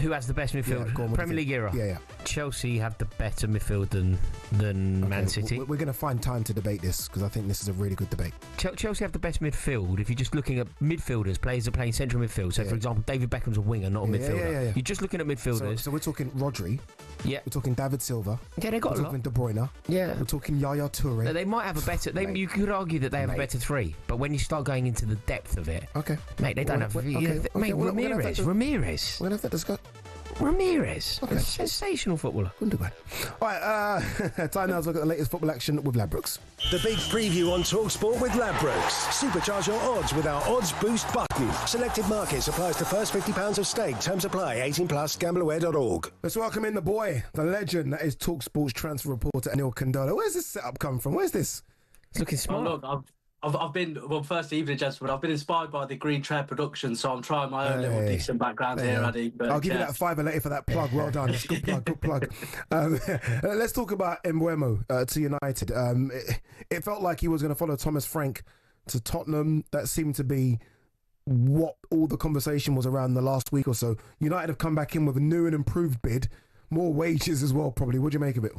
Who has the best midfield? Go on, Premier League era? Yeah. Chelsea have the better midfield than Man City. We're going to find time to debate this because I think this is a really good debate. Chelsea have the best midfield if you're just looking at midfielders, players that play in central midfield. So, for example, David Beckham's a winger, not a midfielder. Yeah. You're just looking at midfielders. So we're talking Rodri. Yeah. We're talking David Silva. Yeah, they got we're a lot. talking De Bruyne. Yeah. We're talking Yaya Toure. They might have a better... you could argue that they have a better three, but when you start going into the depth of it... Okay. Mate, they don't have... Ramirez. We're going to have that discussion. Ramirez, a sensational footballer. All right, time now to look at the latest football action with Ladbrokes. The big preview on talkSPORT with Ladbrokes. Supercharge your odds with our odds boost button. Selected markets applies to first £50 of stake. Terms apply. 18 plus. Gambleaware.org. Let's welcome in the boy, the legend that is talkSPORT's transfer reporter Anil Kandala. Where's this setup come from? Where's this? It's looking smart. Look, I've been, first evening, gentlemen, I've been inspired by the Green Chair production, so I'm trying my own little decent background here, Addy. But, I'll give you that $5 later for that plug. Well done. Good plug. Let's talk about Mbeumo to United. It felt like he was going to follow Thomas Frank to Tottenham. That seemed to be what all the conversation was around the last week or so. United have come back in with a new and improved bid, more wages as well, probably. What do you make of it?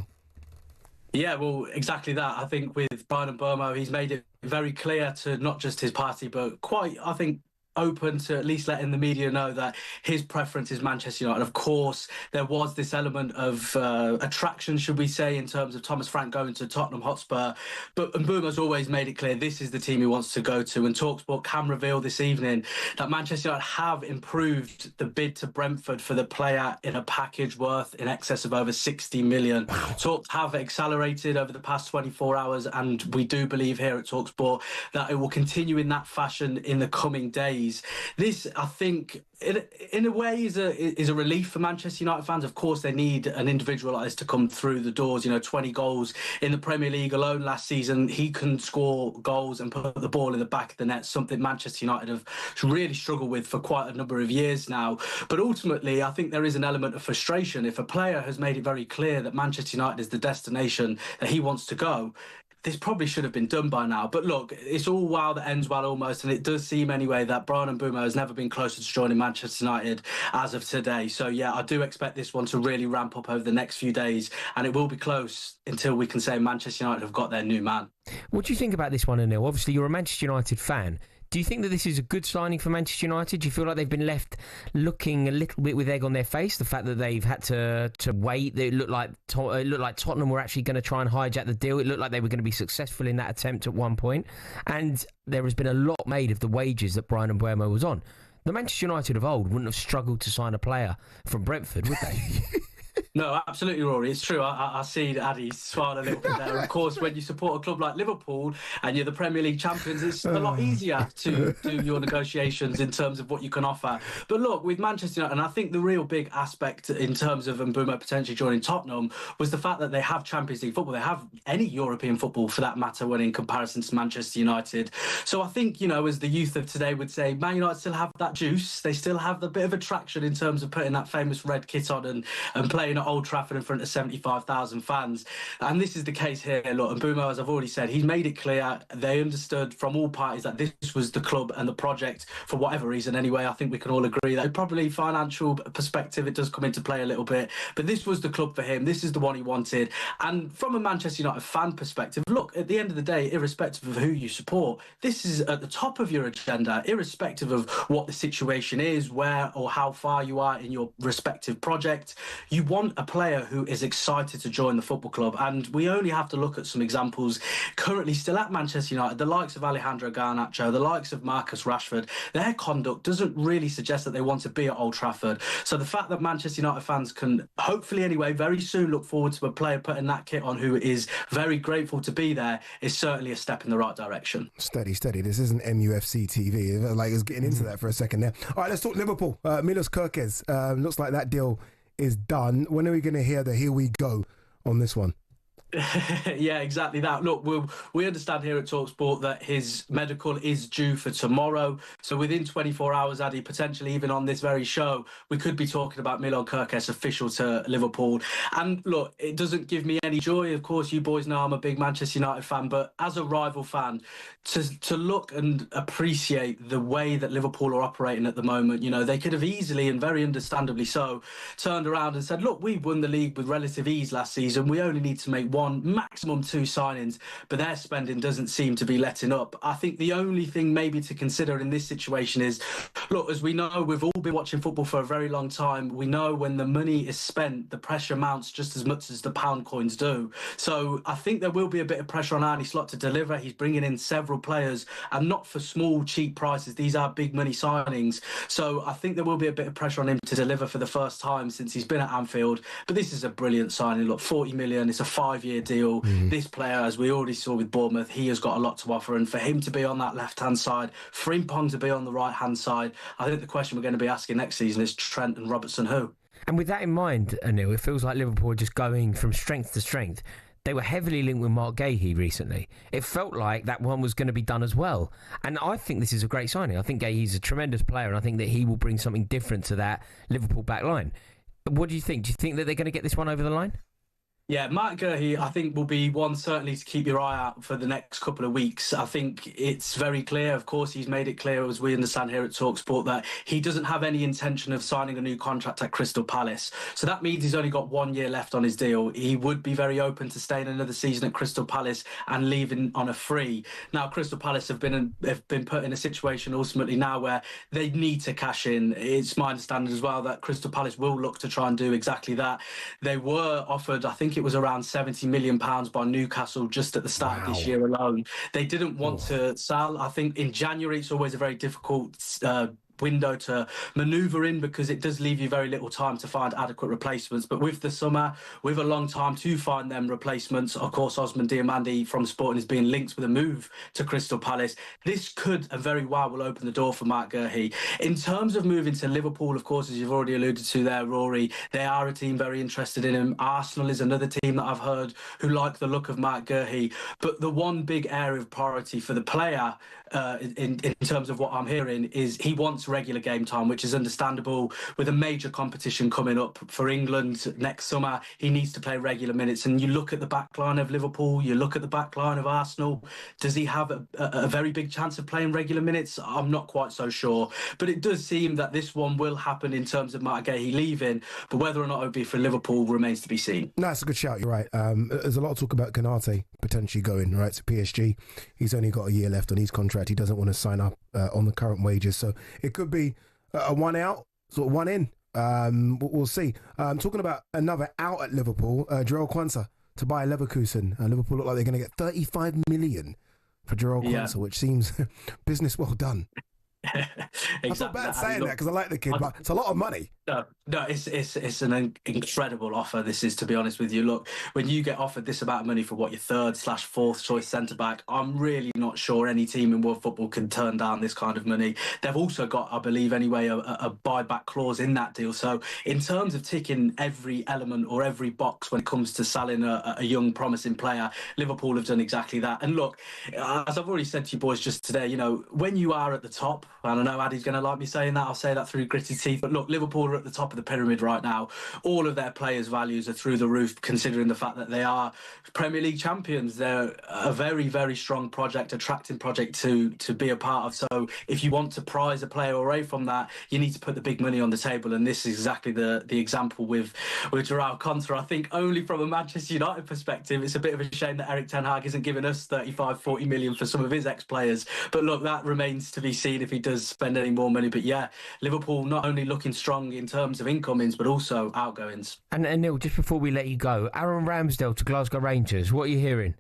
Yeah, well, exactly that. I think with Brian Mbeumo, he's made it very clear to not just his party, but quite, I think, open to at least letting the media know that his preference is Manchester United. Of course, there was this element of attraction, should we say, in terms of Thomas Frank going to Tottenham Hotspur. But Mbeumo's always made it clear this is the team he wants to go to. And talkSPORT can reveal this evening that Manchester United have improved the bid to Brentford for the player in a package worth in excess of over 60 million. Talks have accelerated over the past 24 hours, and we do believe here at talkSPORT that it will continue in that fashion in the coming days. This, I think, in a way, is a relief for Manchester United fans. Of course, they need an individual like this to come through the doors. 20 goals in the Premier League alone last season. He can score goals and put the ball in the back of the net, something Manchester United have really struggled with for quite a number of years now. But ultimately, I think there is an element of frustration. If a player has made it very clear that Manchester United is the destination that he wants to go, this probably should have been done by now. But look, it's all well that ends well almost, and it does seem anyway that Brian Mbeumo has never been closer to joining Manchester United as of today. So yeah, I do expect this one to really ramp up over the next few days, and it will be close until we can say Manchester United have got their new man. What do you think about this one, Anil? Obviously, you're a Manchester United fan. Do you think that this is a good signing for Manchester United? Do you feel like they've been left looking a little bit with egg on their face? The fact that they've had to wait. It looked like Tottenham were actually going to try and hijack the deal. It looked like they were going to be successful in that attempt at one point. And there has been a lot made of the wages that Brian Mbeumo was on. The Manchester United of old wouldn't have struggled to sign a player from Brentford, would they? No, absolutely, Rory. It's true. I see Addy smile a little bit there. Of course, when you support a club like Liverpool and you're the Premier League champions, it's a lot easier to do your negotiations in terms of what you can offer. But look, with Manchester United, and I think the real big aspect in terms of Mbeumo potentially joining Tottenham was the fact that they have Champions League football. They have any European football, for that matter, when in comparison to Manchester United. So I think, as the youth of today would say, Man United still have that juice. They still have the bit of attraction in terms of putting that famous red kit on and playing at Old Trafford in front of 75,000 fans. And this is the case here. Look, Mbeumo, as I've already said, he's made it clear. They understood from all parties that this was the club and the project for whatever reason. Anyway, I think we can all agree that probably financial perspective, it does come into play a little bit. But this was the club for him. This is the one he wanted. And from a Manchester United fan perspective, look, at the end of the day, irrespective of who you support, this is at the top of your agenda, irrespective of what the situation is, where or how far you are in your respective project. You want a player who is excited to join the football club. And we only have to look at some examples currently still at Manchester United, the likes of Alejandro Garnacho, the likes of Marcus Rashford. Their conduct doesn't really suggest that they want to be at Old Trafford. So the fact that Manchester United fans can hopefully anyway very soon look forward to a player putting that kit on who is very grateful to be there is certainly a step in the right direction. Steady. This isn't MUFC TV. Like, it's getting into that for a second there. All right, let's talk Liverpool. Milos Kerkez. Looks like that deal is done. When are we going to hear the here we go on this one? Yeah, exactly that. Look, we understand here at talkSPORT that his medical is due for tomorrow. So within 24 hours, Addy, potentially even on this very show, we could be talking about Milos Kerkez official to Liverpool. And look, it doesn't give me any joy. Of course, you boys know I'm a big Manchester United fan, but as a rival fan, to look and appreciate the way that Liverpool are operating at the moment, they could have easily and very understandably so turned around and said, look, we won the league with relative ease last season. We only need to make one, maximum two signings, but their spending doesn't seem to be letting up. I think the only thing maybe to consider in this situation is, look, as we know, we've all been watching football for a very long time. We know when the money is spent, the pressure mounts just as much as the pound coins do. So I think there will be a bit of pressure on Arne Slot to deliver. He's bringing in several players, and not for small, cheap prices. These are big money signings. So I think there will be a bit of pressure on him to deliver for the first time since he's been at Anfield. But this is a brilliant signing. Look, 40 million, it's a 5-year deal. This player, as we already saw with Bournemouth, he has got a lot to offer. And for him to be on that left-hand side, Frimpong to be on the right-hand side, I think the question we're going to be asking next season is Trent and Robertson who? And with that in mind, Anil, it feels like Liverpool are just going from strength to strength. They were heavily linked with Mark Gahey recently. It felt like that one was going to be done as well. And I think this is a great signing. I think Gahey's a tremendous player, and I think that he will bring something different to that Liverpool back line. What do you think? Do you think that they're going to get this one over the line? Yeah, Mark Gahey, I think, will be one certainly to keep your eye out for the next couple of weeks. I think it's very clear, of course, he's made it clear, as we understand here at talkSPORT, that he doesn't have any intention of signing a new contract at Crystal Palace. So that means he's only got 1 year left on his deal. He would be very open to staying another season at Crystal Palace and leaving on a free. Now, Crystal Palace have been put in a situation ultimately now where they need to cash in. It's my understanding as well that Crystal Palace will look to try and do exactly that. They were offered, I think it was around £70 million by Newcastle just at the start of this year alone. They didn't want to sell. I think in January it's always a very difficult window to manoeuvre in because it does leave you very little time to find adequate replacements. But with the summer, with a long time to find them replacements, of course, Osman Diomande from Sporting is being linked with a move to Crystal Palace. This could and very well will open the door for Mark Gahey. In terms of moving to Liverpool, of course, as you've already alluded to there, Rory, they are a team very interested in him. Arsenal is another team that I've heard who like the look of Mark Gahey. But the one big area of priority for the player in terms of what I'm hearing is he wants regular game time, which is understandable. With a major competition coming up for England next summer, he needs to play regular minutes. And you look at the back line of Liverpool, you look at the back line of Arsenal, does he have a very big chance of playing regular minutes? I'm not quite so sure. But it does seem that this one will happen in terms of Mark Gahey leaving, but whether or not it would be for Liverpool remains to be seen. No, that's a good shout, you're right. There's a lot of talk about Garnacho potentially going right to PSG. He's only got a year left on his contract. He doesn't want to sign up on the current wages, so it could be a one out, sort of one in. We'll see. Talking about another out at Liverpool, Jarell Quansah to buy Leverkusen. Liverpool look like they're going to get 35 million for Jarell Quansah, which seems business well done. I feel bad saying that because I like the kid, but it's a lot of money. No, it's an incredible offer. This is, to be honest with you. Look, when you get offered this amount of money for what your 3rd/4th choice centre back, I'm really not sure any team in world football can turn down this kind of money. They've also got, I believe anyway, a buyback clause in that deal. So in terms of ticking every element or every box when it comes to selling a young promising player, Liverpool have done exactly that. And look, as I've already said to you boys just today, when you are at the top, and I know Addy's going to like me saying that, I'll say that through gritty teeth, but look, Liverpool are at the top of the pyramid right now. All of their players' values are through the roof, considering the fact that they are Premier League champions. They're a very, very strong project, attracting project to be a part of. So if you want to prize a player away from that, you need to put the big money on the table, and this is exactly the example with João Contra. I think only from a Manchester United perspective, it's a bit of a shame that Erik ten Hag isn't giving us 35-40 million for some of his ex-players, but look, that remains to be seen if he does spend any more money. But yeah, Liverpool not only looking strong in terms of incomings, but also outgoings. And Neil, just before we let you go, Aaron Ramsdale to Glasgow Rangers, what are you hearing?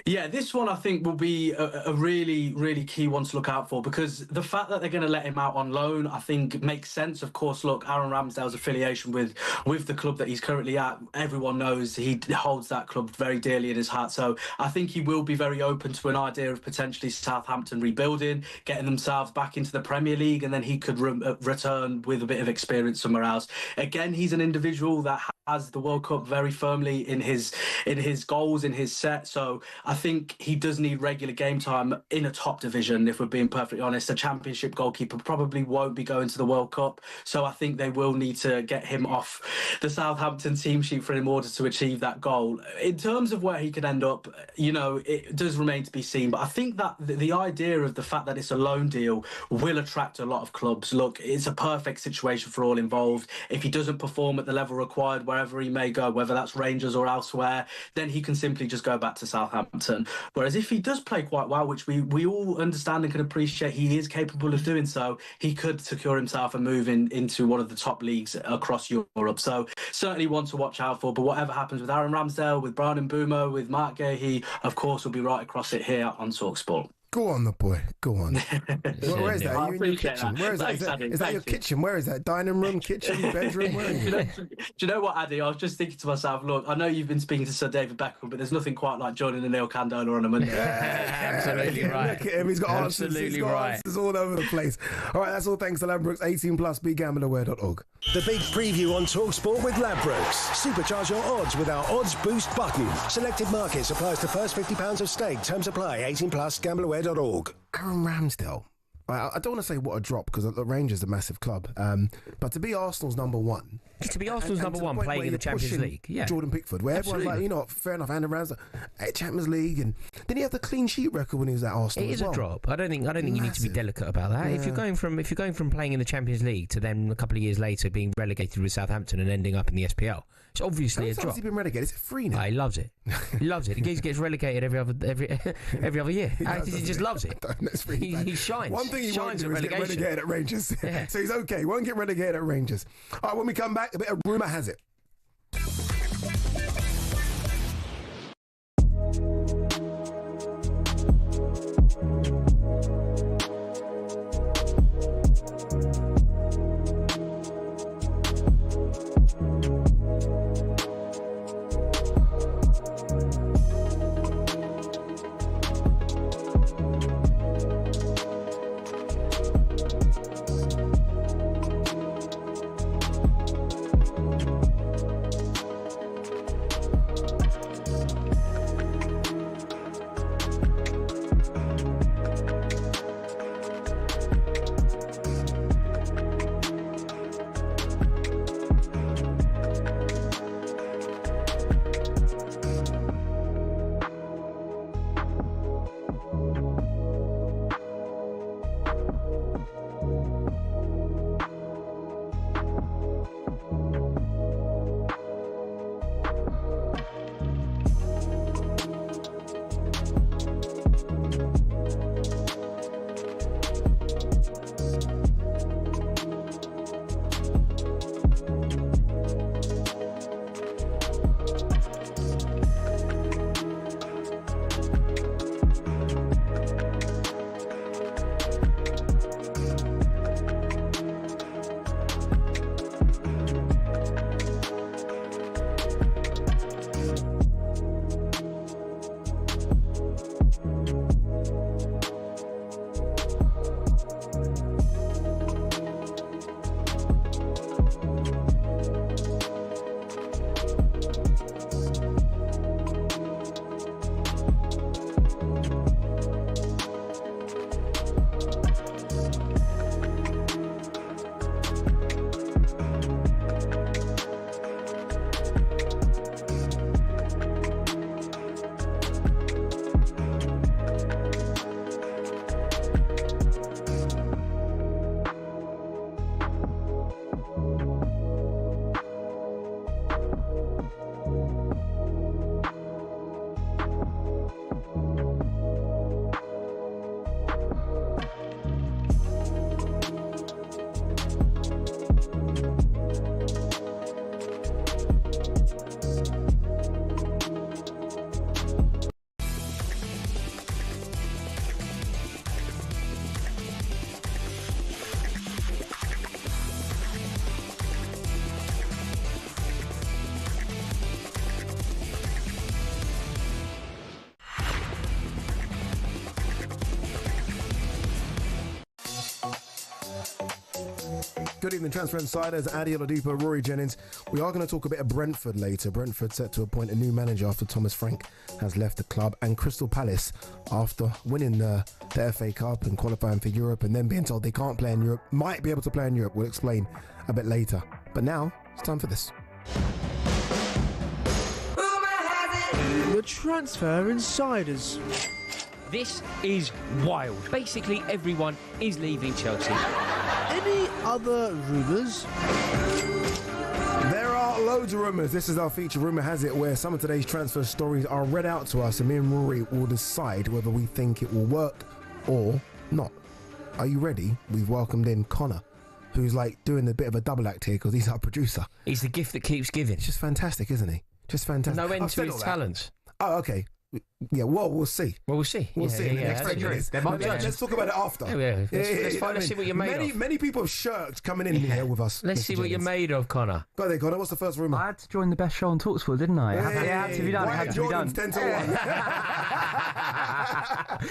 Yeah, this one I think will be a really, really key one to look out for, because the fact that they're going to let him out on loan, I think makes sense. Of course, look, Aaron Ramsdale's affiliation with the club that he's currently at, everyone knows he holds that club very dearly in his heart. So I think he will be very open to an idea of potentially Southampton rebuilding, getting themselves back into the Premier League, and then he could return with a bit of experience somewhere else. Again, he's an individual that has the World Cup very firmly in his goals, in his set. So I think he does need regular game time in a top division, if we're being perfectly honest. A championship goalkeeper probably won't be going to the World Cup. So I think they will need to get him off the Southampton team sheet for him in order to achieve that goal. In terms of where he could end up, it does remain to be seen. But I think that the idea of the fact that it's a loan deal will attract a lot of clubs. Look, it's a perfect situation for all involved. If he doesn't perform at the level required wherever he may go, whether that's Rangers or elsewhere, then he can simply just go back to Southampton. Whereas if he does play quite well, which we all understand and can appreciate he is capable of doing so, he could secure himself a move into one of the top leagues across Europe. So certainly one to watch out for. But whatever happens with Aaron Ramsdale, with Brian Mbeumo, with Mark Gay, he of course will be right across it here on talkSPORT. Go on, the boy. Go on. Where is that? Are you in your kitchen? Where is that? Is that your kitchen? Where is that? Dining room, kitchen, bedroom? Where is it? Do you know what, Addy? I was just thinking to myself, look, I know you've been speaking to Sir David Beckham, but there's nothing quite like joining the Neil Candola on a Monday. Absolutely right. Look at him. He's got answers. He's got answers all over the place. All right, that's all thanks to Ladbrokes. 18+, begambleaware.org. The big preview on talkSPORT with Ladbrokes. Supercharge your odds with our odds boost button. Selected markets applies to first £50 of stake. Terms apply. 18+, gambleaware.org. Aaron Ramsdale. I don't want to say what a drop, because the Rangers are a massive club. But to be Arsenal's number one. To be Arsenal's number one playing in the Champions League. Yeah. Jordan Pickford, where everyone's like, fair enough, Aaron Ramsdale, Champions League. And did he have the clean sheet record when he was at Arsenal? It is a drop. I don't think you need to be delicate about that. Yeah. If you're going from playing in the Champions League to then a couple of years later being relegated with Southampton and ending up in the SPL, it's obviously a drop. Has he been relegated? Is it free now? He loves it. He loves it. He gets relegated every other year. He just loves it. He shines. One thing he won't do is get relegated at Rangers. Yeah. So he's okay. He won't get relegated at Rangers. All right, when we come back, a bit of rumour has it. Good evening, Transfer Insiders. Adi Oladipo, Rory Jennings. We are going to talk a bit of Brentford later. Brentford set to appoint a new manager after Thomas Frank has left the club, and Crystal Palace after winning the FA Cup and qualifying for Europe and then being told they can't play in Europe, might be able to play in Europe. We'll explain a bit later. But now, it's time for this. The Transfer Insiders. This is wild. Basically, everyone is leaving Chelsea. Any other rumours? There are loads of rumours. This is our feature, Rumour Has It, where some of today's transfer stories are read out to us, and me and Rory will decide whether we think it will work or not. Are you ready? We've welcomed in Connor, who's like doing a bit of a double act here because he's our producer. He's the gift that keeps giving. It's just fantastic, isn't he? Just fantastic. No end to his talents. Oh, okay. Yeah, well, we'll see. We'll see. We'll see in the next 10 minutes. Let's talk about it after. Let's see what you're made of. Many people have shirked coming in here with us. Let's see what you're made of, Connor. Go there, Connor. What's the first rumour? I had to join the best show on talkSPORT, didn't I? It had to be done. White Jordan's 10 to 1.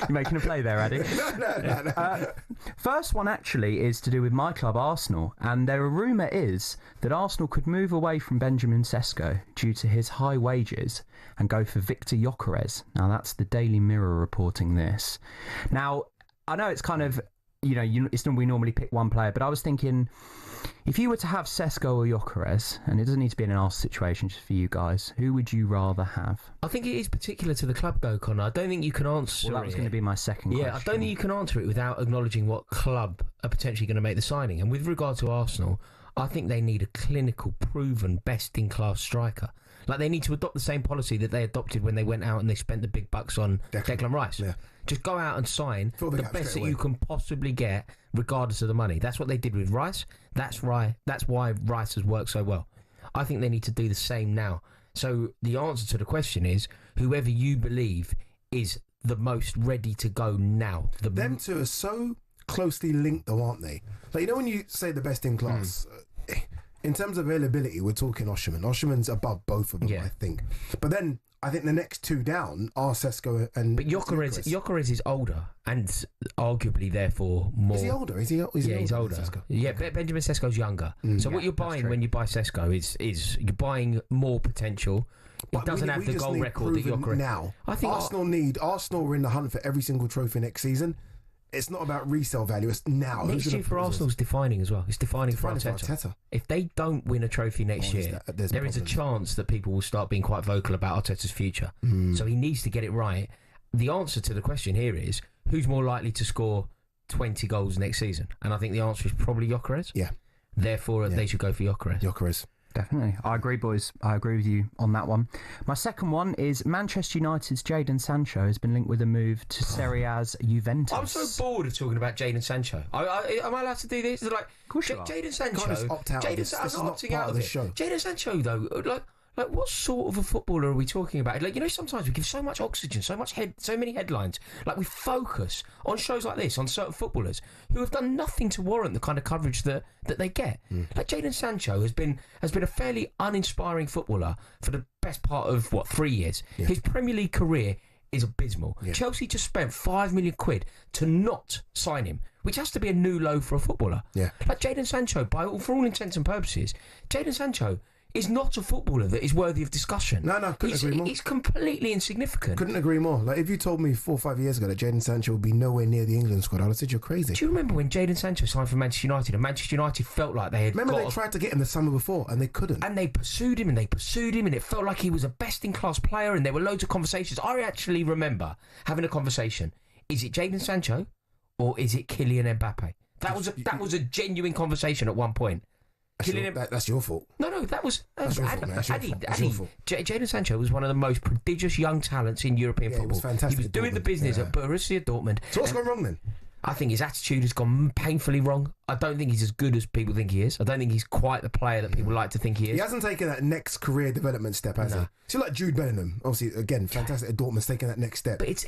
You're making a play there, Addy. No. First one actually is to do with my club, Arsenal, and a rumour is that Arsenal could move away from Benjamin Sesko due to his high wages and go for Victor Gyökeres. Now, that's the Daily Mirror reporting this. Now, I know it's kind of, we normally pick one player, but I was thinking, if you were to have Sesko or Gyökeres, and it doesn't need to be in an Arsenal situation, just for you guys, who would you rather have? I think it is particular to the club, though, Connor. I don't think you can answer it. Well, that was going to be my second question. Yeah, I don't think you can answer it without acknowledging what club are potentially going to make the signing. And with regard to Arsenal, I think they need a clinical, proven, best-in-class striker. Like, they need to adopt the same policy that they adopted when they went out and they spent the big bucks on Declan Rice. Yeah. Just go out and sign the best that you can possibly get, regardless of the money. That's what they did with Rice. That's why Rice has worked so well. I think they need to do the same now. So the answer to the question is, whoever you believe is the most ready to go now. Them two are so closely linked, though, aren't they? Like, when you say the best in class... In terms of availability, we're talking Osherman. Osherman's above both of them, I think. But then I think the next two down are Sesko and... But Gyökeres is older and arguably, therefore, more... Is he older? He's older. Yeah, Benjamin Sesko's younger. So what you're buying when you buy Sesko is you're buying more potential. It doesn't have the goal record that Gyökeres... Now, I think Arsenal are in the hunt for every single trophy next season. It's not about resale value, it's now. Next year for Arsenal's defining as well. It's defining for Arteta. If they don't win a trophy next year, there is a chance that people will start being quite vocal about Arteta's future. So he needs to get it right. The answer to the question here is, who's more likely to score 20 goals next season? And I think the answer is probably Gyökeres. Yeah. Therefore, they should go for Gyökeres. Gyökeres. Definitely. I agree, boys. I agree with you on that one. My second one is Manchester United's Jadon Sancho has been linked with a move to Serie A's Juventus. I'm so bored of talking about Jadon Sancho. Am I allowed to do this? Like, Jadon Sancho. Can't just opt out of this. This is not part of the show. Jadon Sancho, though, like, what sort of a footballer are we talking about? Like, sometimes we give so much oxygen, so many headlines. Like, we focus on shows like this on certain footballers who have done nothing to warrant the kind of coverage that they get. Like, Jadon Sancho has been a fairly uninspiring footballer for the best part of 3 years. Yeah. His Premier League career is abysmal. Yeah. Chelsea just spent £5 million to not sign him, which has to be a new low for a footballer. Yeah. Like, Jadon Sancho, for all intents and purposes, Jadon Sancho is not a footballer that is worthy of discussion. No, couldn't agree more. He's completely insignificant. Couldn't agree more. Like, if you told me 4 or 5 years ago that Jadon Sancho would be nowhere near the England squad, I'd have said you're crazy. Do you remember when Jadon Sancho signed for Manchester United and Manchester United felt like they had they tried to get him the summer before and they couldn't. And they pursued him and it felt like he was a best-in-class player and there were loads of conversations. I actually remember having a conversation. Is it Jadon Sancho or is it Kylian Mbappe? That was a genuine conversation at one point. That's your fault. No, that was... That's your fault, man. That's your fault. Jadon Sancho was one of the most prodigious young talents in European football. He was fantastic. He was doing the business at Borussia Dortmund. So what's gone wrong then? I think his attitude has gone painfully wrong. I don't think he's as good as people think he is. I don't think he's quite the player that people like to think he is. He hasn't taken that next career development step, has he? So like Jude Bellingham, obviously, again, fantastic at Dortmund's taking that next step. But it's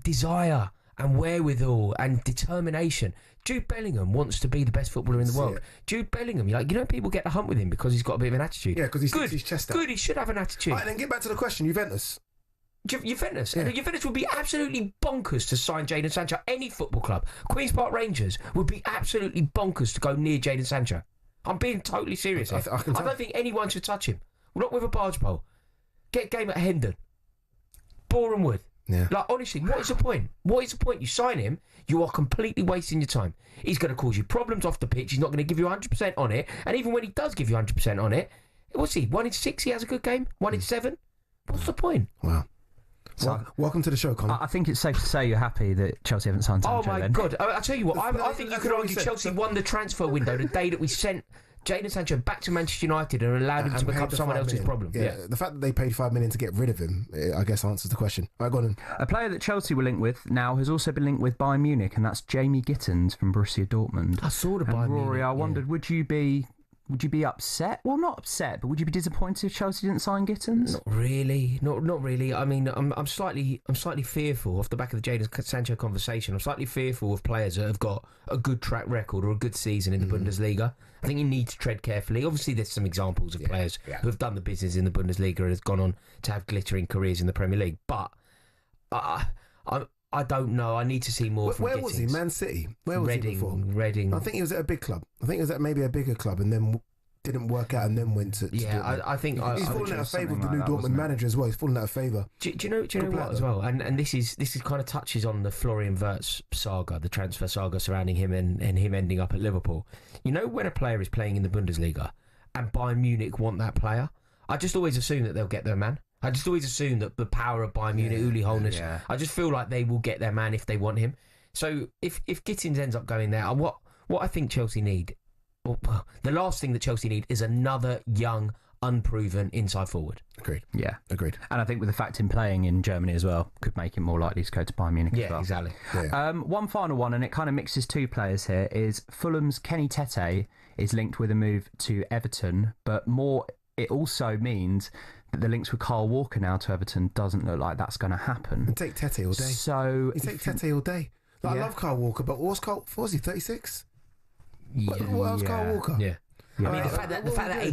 desire and wherewithal and determination. Jude Bellingham wants to be the best footballer in the world. Jude Bellingham, people get the hump with him because he's got a bit of an attitude. Yeah, because he sticks his chest out. Good, he should have an attitude. Right, then get back to the question, Juventus. Juventus. Yeah. Juventus would be absolutely bonkers to sign Jadon Sancho. Any football club. Queen's Park Rangers would be absolutely bonkers to go near Jadon Sancho. I'm being totally serious here. I don't think anyone should touch him. Not with a barge pole. Get a game at Hendon. Boreham Wood. Yeah. Like, honestly, what is the point? What is the point? You sign him, you are completely wasting your time. He's going to cause you problems off the pitch. He's not going to give you 100% on it. And even when he does give you 100% on it, what's he? 1 in 6 he has a good game? 1 in 7? What's the point? Wow. So, welcome to the show, Colin. I think it's safe to say you're happy that Chelsea haven't signed Sancho. Oh my God! I tell you what, I think you could argue Chelsea won the transfer window the day that we sent Jadon Sancho back to Manchester United and allowed him to become someone else's problem. Yeah. The fact that they paid $5 million to get rid of him, I guess, answers the question. All right, go on. A player that Chelsea were linked with now has also been linked with Bayern Munich, and that's Jamie Gittins from Borussia Dortmund. I saw the Bayern Munich. Rory, I wondered, would you be upset? Well, not upset, but would you be disappointed if Chelsea didn't sign Gittins? Not really. Not really. I mean, I'm slightly fearful off the back of the Jadon Sancho conversation. I'm slightly fearful of players that have got a good track record or a good season in the Bundesliga. I think you need to tread carefully. Obviously, there's some examples of players who have done the business in the Bundesliga and have gone on to have glittering careers in the Premier League. But I don't know. I need to see more from Gittins. Where was he? Man City? Where was he before? Reading. I think he was at a big club. I think he was at maybe a bigger club and then didn't work out and then went to Dortmund. I think he's fallen out of favour with the new Dortmund manager as well. He's fallen out of favour. Do you know what as well? And this is kind of touches on the Florian Wirtz saga, the transfer saga surrounding him and him ending up at Liverpool. You know, when a player is playing in the Bundesliga and Bayern Munich want that player, I just always assume that they'll get their man. I just always assume that the power of Bayern Munich, Uli Hoeneß, I just feel like they will get their man if they want him. So if Gittins ends up going there, what I think Chelsea need, the last thing that Chelsea need is another young, unproven inside forward. Agreed. Yeah. Agreed. And I think with the fact him playing in Germany as well could make him more likely to go to Bayern Munich as well. Exactly. Yeah. One final one, and it kind of mixes two players here, is Fulham's Kenny Tete is linked with a move to Everton, but it also means that the links with Kyle Walker now to Everton doesn't look like that's going to happen. And take Tete all day. So you take Tete all day. Like, I love Kyle Walker, but what was he, 36? What else Kyle Walker? Yeah. I mean, the fact that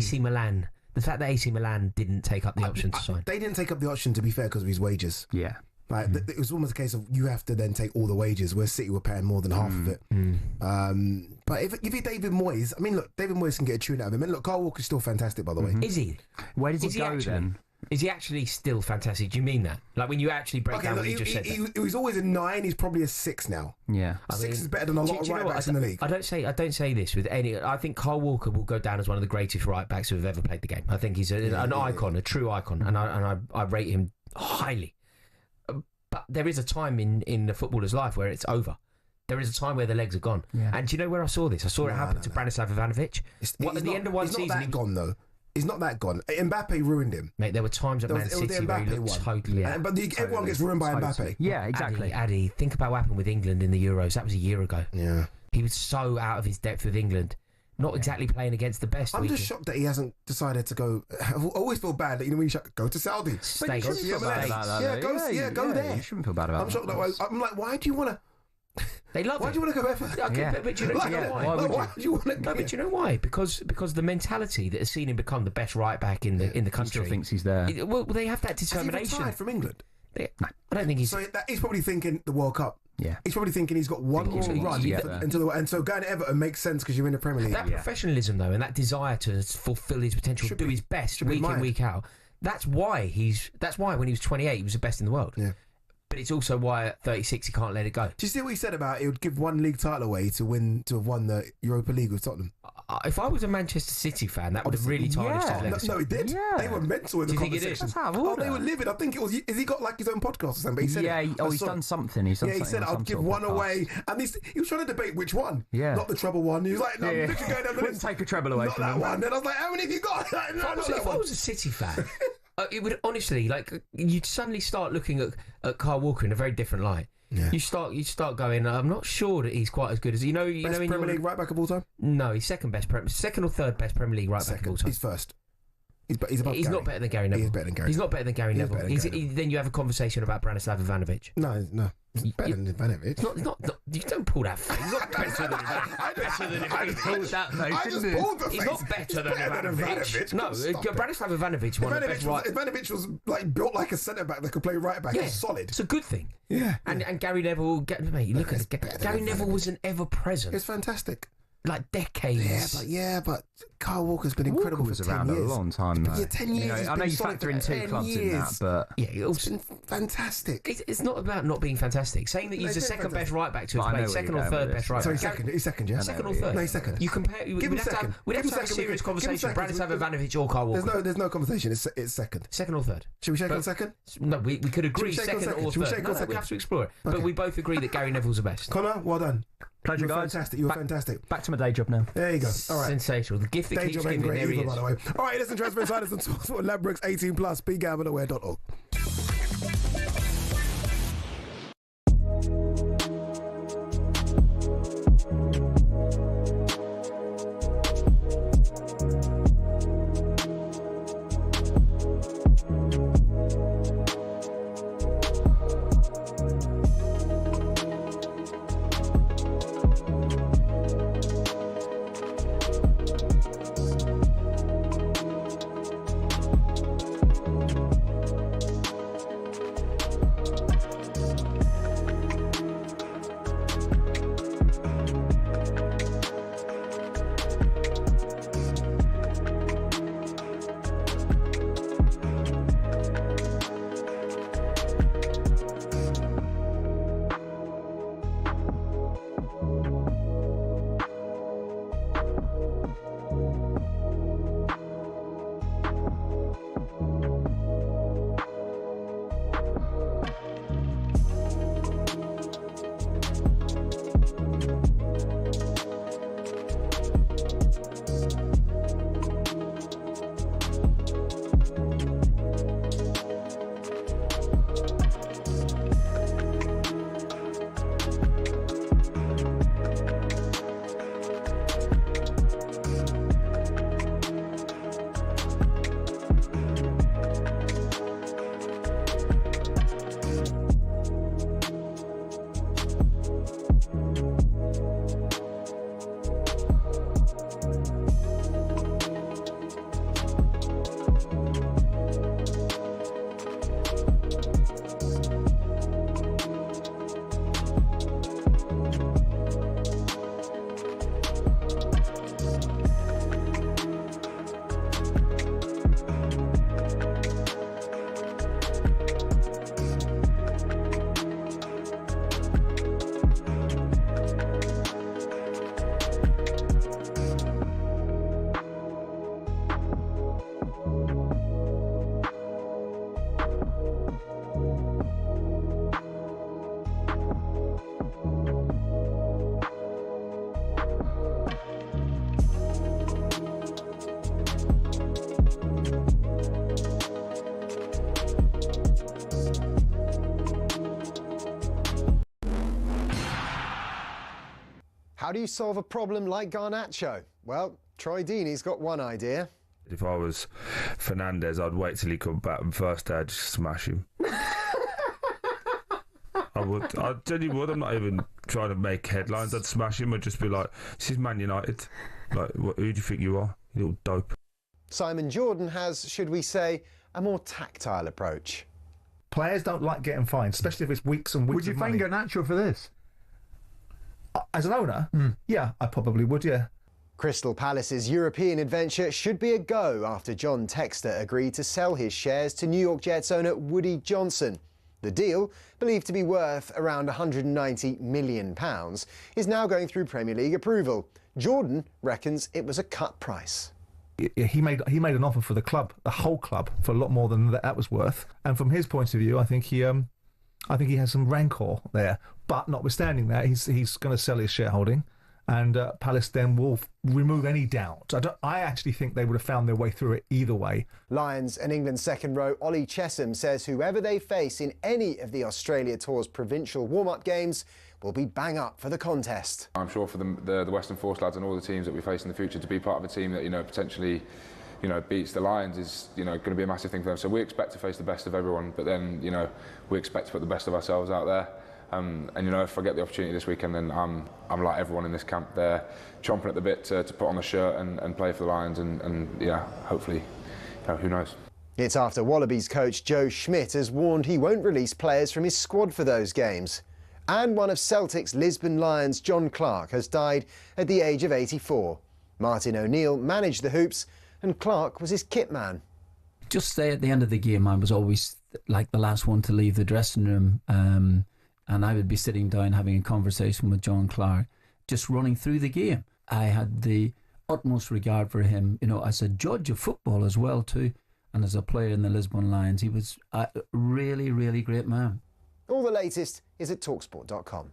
AC Milan didn't take up the option to sign. They didn't take up the option, to be fair, because of his wages. Yeah. Like, it was almost a case of you have to then take all the wages, where City were paying more than half of it. But if you're David Moyes, I mean, look, David Moyes can get a tune out of him. And look, Kyle Walker's still fantastic, by the way. Is he? Where does he go then? Is he actually still fantastic? Do you mean that? Like, when you actually break down what you just said? He was always a 9. He's probably a 6 now. Yeah, 6 is better than a lot of right backs in the league. I don't say this with any. I think Kyle Walker will go down as one of the greatest right backs who have ever played the game. I think he's an icon, a true icon, and I rate him highly. But there is a time in the footballer's life where it's over. There is a time where the legs are gone. Yeah. And do you know where I saw this? I saw it happen to Branislav Ivanovic. At the end of one season, he's not that gone though. He's not that gone. Mbappe ruined him. Mate, there were times at Man City where he looked totally out. But everyone gets ruined by Mbappe. Yeah, exactly. Addy, think about what happened with England in the Euros. That was a year ago. Yeah. He was so out of his depth with England. Not exactly playing against the best. I'm just shocked that he hasn't decided to go. I always feel bad that, when you go to Saudi. Stay. Go there. You shouldn't feel bad about that. I'm shocked that. I'm like, why do you want to? They love Why do you want to go ever? But do you know why? Why do you want to go? No, but do you know why? Because the mentality that has seen him become the best right back in the country. He still thinks he's there. Well, they have that determination. Has he retired from England? No, I don't think he's. So he's probably thinking the World Cup. Yeah, he's probably thinking he's got one more run and so going to Everton makes sense because you're in the Premier League. That professionalism though, and that desire to fulfil his potential, do his best week in, week out. That's why when he was 28, he was the best in the world. Yeah. But it's also why at 36 he can't let it go. Do you see what he said about it would give one league title away to have won the Europa League with Tottenham? If I was a Manchester City fan, that would have really tarnished his legacy. No, it did. Yeah. They were mental in the conversation. They were livid. I think it was. Has he got like his own podcast or something? But he said he's done something. He said I'd give one away, and he was trying to debate which one. Yeah, not the treble one. He was like, no, I'm literally going down the list. Wouldn't take a treble away from that one. And I was like, how many have you got? If I was a City fan. It would honestly, you'd suddenly start looking at Kyle Walker in a very different light. Yeah. You start going, I'm not sure that he's quite as good as best Premier League right back of all time. No, he's second or third best Premier League right back of all time. He's first. He's not better than Gary Neville. He is better than Gary. He's not better than Gary Neville. Then you have a conversation about Branislav Ivanovic. No. Better than Ivanovic. Not, you don't pull that face. He's not better than Ivanovic. I just pulled the face. He's not better than Ivanovic. No, Branislav Ivanovic won the best right. Ivanovic was like built like a centre back that could play right back. Yeah, He's solid. It's a good thing. Yeah. And Gary Neville, mate, look at it. Gary Neville was an ever present. It's fantastic. Like decades. But Kyle Walker's been incredible Walker was for 10 around years. a long time, though. Yeah, 10 years. I know you factor in 2 clubs in that, but it's been fantastic. It's not about not being fantastic. Saying that he's the second best right back to have played, second or third best right back. Sorry, he's second, yeah. Second or third? No, he's second. You compare. We'd have to have a serious conversation. Branislav Ivanovic or Kyle Walker. There's no conversation. It's second. Second or third? Should we shake on second? No, we could agree second or third. We have to explore it. But we both agree that Gary Neville's the best. Connor, well done. Pleasure, guys. Fantastic. You were fantastic. Back to my day job now. There you go. All right. Sensational. The gift that day keeps job ain't giving. great There he either, is. by the way. All right, listen, Transfer Insiders on talkSPORT. Ladbrokes 18+. BeGambleAware.org. How do you solve a problem like Garnacho? Well, Troy Deeney's got one idea. If I was Fernandez, I'd wait till he come back and first day I'd just smash him. I would. I genuinely would. I'm not even trying to make headlines. I'd smash him. I'd just be like, this is Man United. Like, who do you think you are? You little dope. Simon Jordan has, should we say, a more tactile approach. Players don't like getting fined, especially if it's weeks and weeks Would you of fine money. Garnacho for this? As an owner? Yeah, I probably would, yeah. Crystal Palace's European adventure should be a go after John Textor agreed to sell his shares to New York Jets owner Woody Johnson. The deal, believed to be worth around £190 million, is now going through Premier League approval. Jordan reckons it was a cut price. He made an offer for the club, the whole club, for a lot more than that was worth. And from his point of view, I think he has some rancour there. But notwithstanding that, he's going to sell his shareholding, and Palace then will remove any doubt. I actually think they would have found their way through it either way. Lions and England's second row Ollie Chesham says whoever they face in any of the Australia Tour's provincial warm-up games will be bang up for the contest. I'm sure for the Western Force lads and all the teams that we face in the future to be part of a team that potentially beats the Lions is going to be a massive thing for them. So we expect to face the best of everyone, but then we expect to put the best of ourselves out there. And if I get the opportunity this weekend, then I'm like everyone in this camp. They're chomping at the bit to put on the shirt and play for the Lions, and hopefully, who knows. It's after Wallabies coach Joe Schmidt has warned he won't release players from his squad for those games. And one of Celtic's Lisbon Lions, John Clark, has died at the age of 84. Martin O'Neill managed the Hoops, and Clark was his kit man. Just there at the end of the game, I was always like the last one to leave the dressing room, and I would be sitting down having a conversation with John Clark, just running through the game. I had the utmost regard for him, as a judge of football as well too, and as a player in the Lisbon Lions. He was a really, really great man. All the latest is at talksport.com.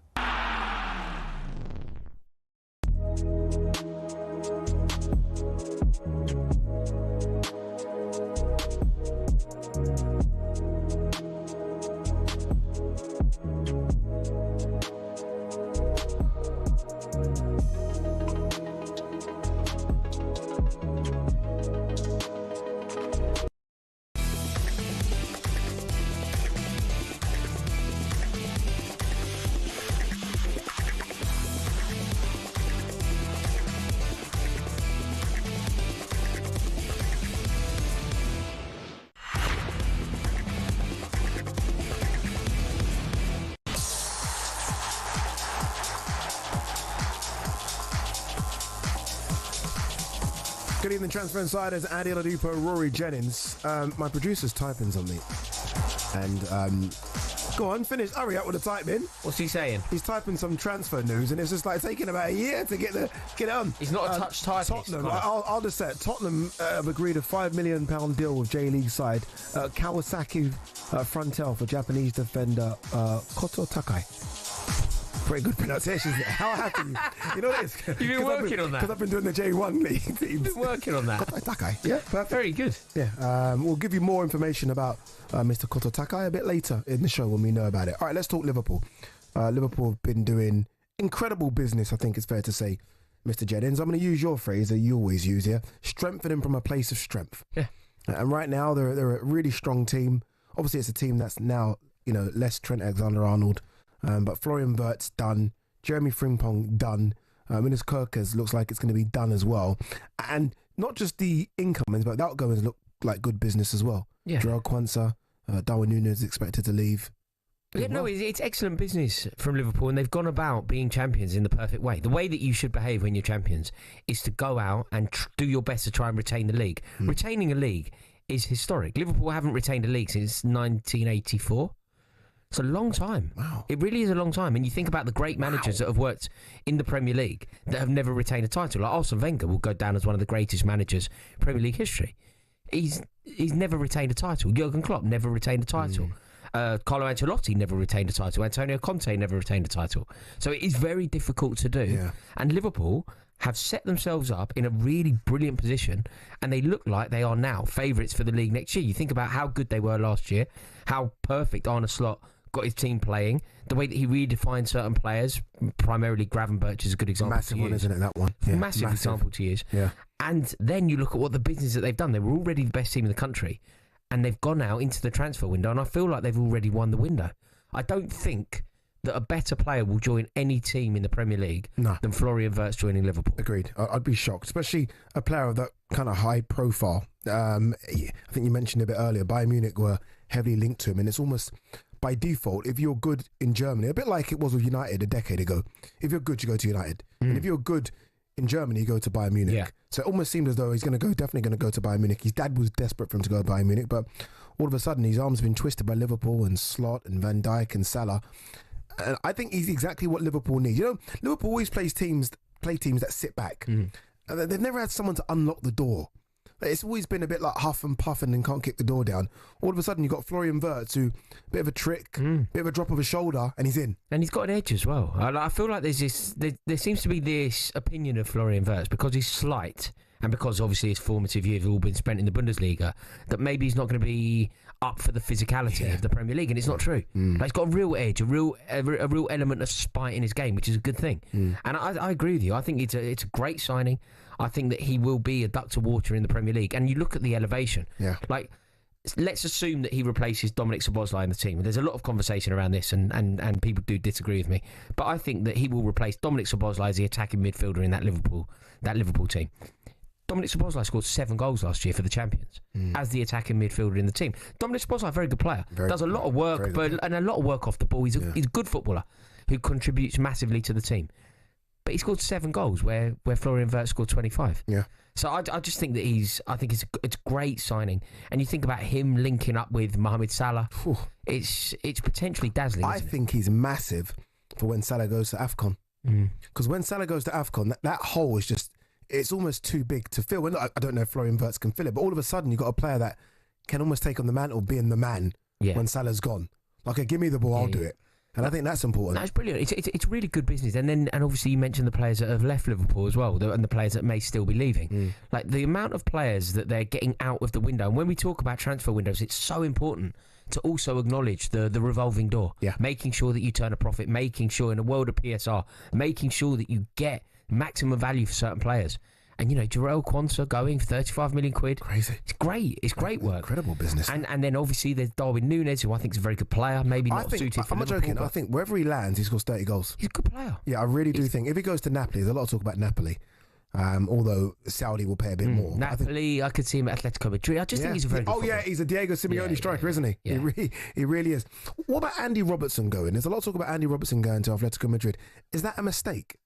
Good evening, Transfer Insiders. Adi Oladipo, Rory, Jennings. My producer's typing something. And go on, finish. Hurry up with the typing. What's he saying? He's typing some transfer news, and it's just like taking about a year to get it on. He's not a touch typist. Tottenham. I'll just say it. Tottenham have agreed a £5 million deal with J-League side Kawasaki Frontale for Japanese defender Koto Takai. Pretty good pronunciation. How happy you know this? You've been working on that because I've been doing the J1 league teams. You've been working on that. Takai. Yeah, perfect. Very good. Yeah, we'll give you more information about Mr. Koto Takai a bit later in the show when we know about it. All right, let's talk Liverpool. Liverpool have been doing incredible business, I think it's fair to say, Mr. Jennings. I'm going to use your phrase that you always use here: strengthening from a place of strength. Yeah. And right now they're a really strong team. Obviously, it's a team that's now less Trent Alexander-Arnold, but Florian Wirtz done. Jeremy Frimpong done. Minas Kirkers looks like it's going to be done as well. And not just the incomings, but the outgoings look like good business as well. Yeah. Joao Quansah, Darwin Núñez is expected to leave. Yeah, no, it's excellent business from Liverpool, and they've gone about being champions in the perfect way. The way that you should behave when you're champions is to go out and do your best to try and retain the league. Retaining a league is historic. Liverpool haven't retained a league since 1984. It's a long time. Wow. It really is a long time. And you think about the great managers that have worked in the Premier League that have never retained a title. Like Arsene Wenger will go down as one of the greatest managers in Premier League history. He's never retained a title. Jurgen Klopp never retained a title. Carlo Ancelotti never retained a title. Antonio Conte never retained a title. So it is very difficult to do. Yeah. And Liverpool have set themselves up in a really brilliant position, and they look like they are now favourites for the league next year. You think about how good they were last year, how perfect Arne Slot got his team playing, the way that he redefined certain players, primarily Gravenberch is a good example Massive to one, use. isn't it, that one? Yeah, massive example to use. Yeah. And then you look at what the business that they've done. They were already the best team in the country, and they've gone out into the transfer window, and I feel like they've already won the window. I don't think that a better player will join any team in the Premier League than Florian Wirtz joining Liverpool. Agreed. I'd be shocked, especially a player of that kind of high profile. I think you mentioned a bit earlier, Bayern Munich were heavily linked to him, and it's almost by default, if you're good in Germany, a bit like it was with United a decade ago, if you're good, you go to United. And if you're good in Germany, you go to Bayern Munich. Yeah. So it almost seemed as though he's definitely going to go to Bayern Munich. His dad was desperate for him to go to Bayern Munich, but all of a sudden his arm's been twisted by Liverpool and Slot and Van Dijk and Salah. And I think he's exactly what Liverpool needs. Liverpool always play teams that sit back. And they've never had someone to unlock the door. It's always been a bit like huff and puff and then can't kick the door down. All of a sudden, you've got Florian Wirtz, who, bit of a trick, bit of a drop of a shoulder, and he's in. And he's got an edge as well. I feel like there seems to be this opinion of Florian Wirtz, because he's slight, and because obviously his formative years have all been spent in the Bundesliga, that maybe he's not going to be up for the physicality of the Premier League, and it's not true. Like, he's got a real edge, a real element of spite in his game, which is a good thing. And I agree with you. I think it's a great signing. I think that he will be a duck to water in the Premier League. And you look at the elevation. Yeah. Like, let's assume that he replaces Dominic Szoboszlai in the team. There's a lot of conversation around this, and people do disagree with me. But I think that he will replace Dominic Szoboszlai as the attacking midfielder in that Liverpool team. Dominic Szoboszlai scored 7 goals last year for the champions as the attacking midfielder in the team. Dominic Szoboszlai, a very good player, does a lot of work, and a lot of work off the ball. He's a good footballer who contributes massively to the team. But he scored 7 goals where Florian Wirtz scored 25. Yeah. So I just think that I think it's a great signing. And you think about him linking up with Mohamed Salah, it's potentially dazzling. I think he's massive for when Salah goes to AFCON. Because when Salah goes to AFCON, that hole is just, it's almost too big to fill. And I don't know if Florian Wirtz can fill it, but all of a sudden you've got a player that can almost take on the mantle being the man when Salah's gone. Like, give me the ball, I'll do it. And I think that's important. That's brilliant. It's really good business. And obviously you mentioned the players that have left Liverpool as well, and the players that may still be leaving. Like the amount of players that they're getting out of the window. And when we talk about transfer windows, it's so important to also acknowledge the revolving door. Yeah. Making sure that you turn a profit, making sure in a world of PSR, making sure that you get maximum value for certain players. And, Jarrell Quansah going for 35 million quid. Crazy. It's great. It's great work. Incredible business. And then obviously there's Darwin Núñez, who I think is a very good player. Maybe not suited for I'm not joking. I think wherever he lands, he scores 30 goals. He's a good player. Yeah, I really do think. If he goes to Napoli, there's a lot of talk about Napoli. Although Saudi will pay a bit more. Napoli, I could see him at Atletico Madrid. I just think he's a very good footballer. He's a Diego Simeone striker, isn't he? Yeah. He really is. What about Andy Robertson going? There's a lot of talk about Andy Robertson going to Atletico Madrid. Is that a mistake?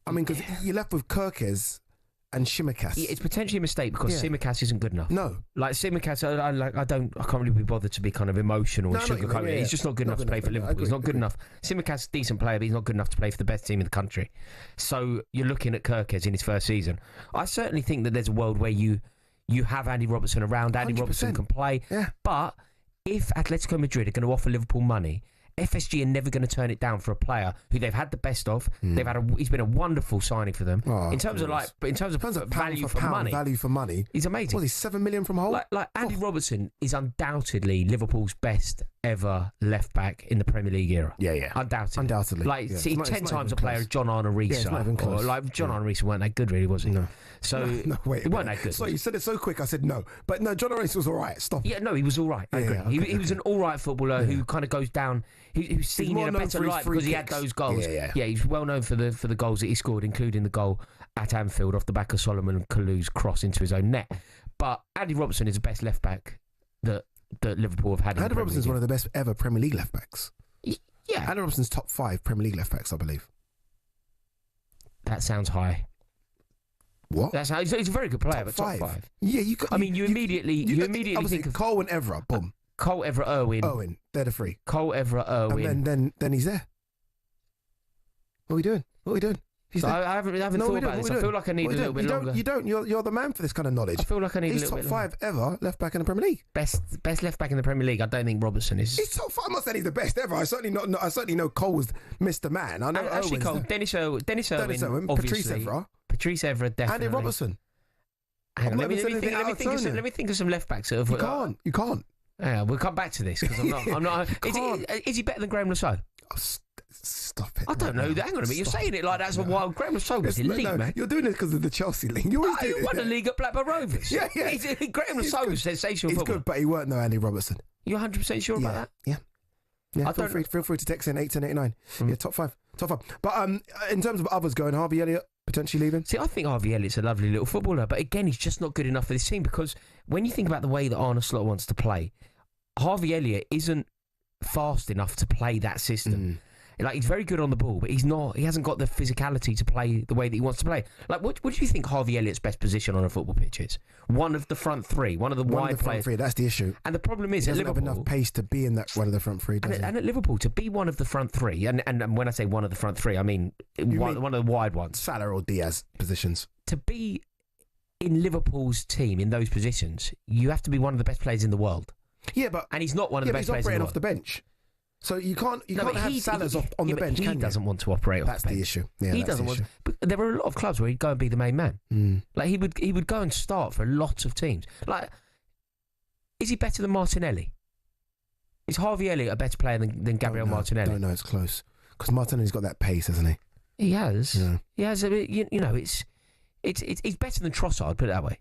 I mean, because you're left with Kirkes and Tsimikas. It's potentially a mistake because Tsimikas isn't good enough. No, like Tsimikas, I can't really be bothered to be kind of emotional and sugarcoating. He's just not good enough to play for Liverpool. He's not good enough. Tsimikas is a decent player, but he's not good enough to play for the best team in the country. So you're looking at Kirkes in his first season. I certainly think that there's a world where you have Andy Robertson around. Andy 100%. Robertson can play, but if Atletico Madrid are going to offer Liverpool money, FSG are never going to turn it down for a player who they've had the best of. He's been a wonderful signing for them. In terms of value for money, he's amazing. What, he's 7 million from Hull? Like Andy Robertson is undoubtedly Liverpool's best ever left back in the Premier League era. Yeah. Undoubtedly. Like he's 10 times a player as John Arne Riise. It's not even close. Like John Arne Riise weren't that good, really, was he? No. So wait, he weren't that good. So you said it so quick. I said no, but no. John Arne Riise was all right. Stop. Yeah, no, he was all right. I agree. He was an all right footballer who kind of goes down. Who's seen in a better light because he had those goals. Yeah, he's well known for the goals that he scored, including the goal at Anfield off the back of Solomon Kalou's cross into his own net. But Andy Robertson is the best left back that Liverpool have had. Andy Robertson's one of the best ever Premier League left backs. Yeah, Andy Robertson's top 5 Premier League left backs, I believe. That sounds high. What? He's a very good player, but top 5. Yeah, you immediately think of Cole and Evra. Boom. Cole, Evra, Irwin. They're the 3. Cole, Evra, Irwin. And then he's there. What are we doing? He's there. I haven't thought about this. I feel like I need a little bit longer. You don't. You're the man for this kind of knowledge. I feel like I need a little bit bit longer. He's top 5 ever left back in the Premier League. Best left back in the Premier League. I don't think Robertson is. He's top 5. I'm not saying he's the best ever. I certainly know Cole was Mr. Man. I know actually Cole. Dennis Irwin, Patrice Evra. Patrice Evra, definitely. Andy Robertson. Hang on, let me think of some left backs that have. You can't. Yeah, we'll come back to this because I'm not. Is he better than Graham Lassalle? Oh, stop it. I don't know. Hang on a minute. You're saying it like that's a wild. Graham Lassalle was elite, man. You're doing it because of the Chelsea link. You always do it. He won a league at Blackburn Rovers. Yeah. Graham Lassalle was sensational. He's good, but he weren't no Andy Robertson. You're 100% sure about that? Yeah. Feel free to text in 81089. Yeah, top 5. But in terms of others going, Harvey Elliott potentially leaving. See, I think Harvey Elliott's a lovely little footballer, but again, he's just not good enough for this team because when you think about the way that Arne Slot wants to play, Harvey Elliott isn't fast enough to play that system. Like, he's very good on the ball, but he hasn't got the physicality to play the way that he wants to play. Like, what do you think Harvey Elliott's best position on a football pitch is? One of the front 3, one of the wide players. That's the issue. And the problem is, he at doesn't Liverpool, have enough pace to be in that one of the front 3. And at Liverpool, to be one of the front 3, and when I say one of the front 3, I mean one of the wide ones. Salah or Diaz positions. To be in Liverpool's team in those positions, you have to be one of the best players in the world. Yeah, and he's not one of the best players in the world. He's operating off the bench. So you can't have Salah's on the bench, can you? He doesn't want to operate off the bench. That's the issue. Yeah, he doesn't want. But there are a lot of clubs where he'd go and be the main man. Like he would go and start for lots of teams. Like, is he better than Martinelli? Is Harvey Elliott a better player than Gabriel Martinelli? I don't know. It's close because Martinelli's got that pace, hasn't he? He has. Yeah. He has. You know, it's better than Trossard. Put it that way.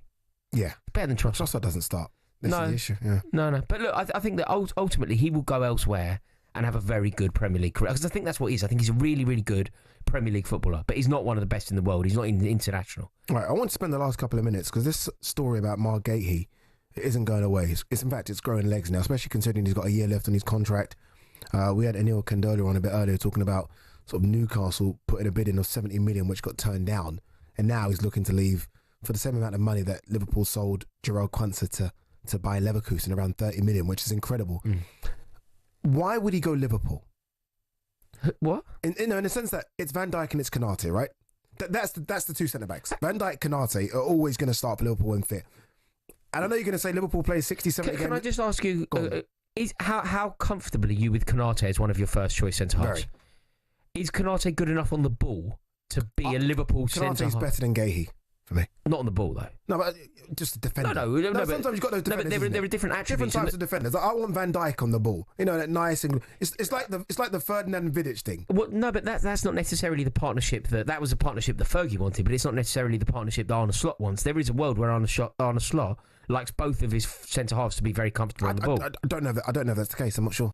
Yeah, better than Trossard. Trossard doesn't start. This is the issue. Yeah. No. But look, I think that ultimately he will go elsewhere and have a very good Premier League career. Because I think that's what he is. I think he's a really, really good Premier League footballer. But he's not one of the best in the world. He's not international. Right, I want to spend the last couple of minutes because this story about Mark Gahey isn't going away. It's in fact, it's growing legs now, especially considering he's got a year left on his contract. We had Anil Kandola on a bit earlier talking about sort of Newcastle putting a bid in of 70 million, which got turned down. And now he's looking to leave for the same amount of money that Liverpool sold Jarell Quansah to buy Leverkusen, around 30 million, which is incredible. Why would he go Liverpool? What? In the sense that it's Van Dijk and it's Konate, right? That's the two centre-backs. Van Dijk, Konate are always going to start for Liverpool when fit. And I know you're going to say Liverpool plays 60, 70 games. Can I just ask you, how comfortable are you with Konate as one of your first choice centre-halves? Is Konate good enough on the ball to be a Liverpool centre-half? Konate's better than Gahey for me. Not on the ball, though. No, but just a defender. No, sometimes you've got those defenders. No, but there are different attributes. Different types of defenders. Like, I want Van Dijk on the ball. You know, that nice and it's like the Ferdinand Vidic thing. Well, no, but that's not necessarily the partnership that was a partnership that Fergie wanted. But it's not necessarily the partnership that Arne Slot wants. There is a world where Arne Slot likes both of his centre halves to be very comfortable on the ball. I don't know if that's the case. I'm not sure.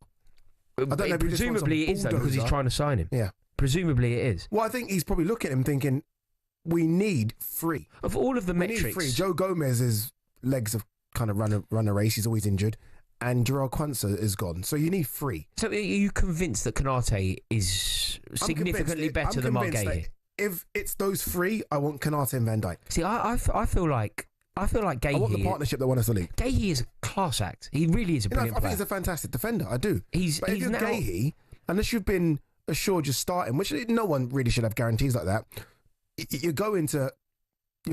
I don't know. Presumably it is though, because he's trying to sign him. Yeah. Presumably it is. Well, I think he's probably looking at him thinking, we need three. Of all of the metrics. We need three. Joe Gomez's legs have kind of run a race. He's always injured. And Jarell Quansah is gone. So you need three. So are you convinced that Konate is significantly better than Mark Gahey? If it's those three, I want Konate and Van Dijk. See, I feel like Gahey... I want the partnership that won us the league. Gahey is a class act. He really is a brilliant player. I think he's a fantastic defender. I do. But if you're now... Gahey, unless you've been assured you're starting, which no one really should have guarantees like that, you're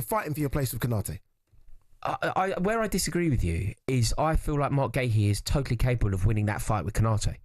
fighting for your place with Konate. Where I disagree with you is I feel like Mark Gahey is totally capable of winning that fight with Konate.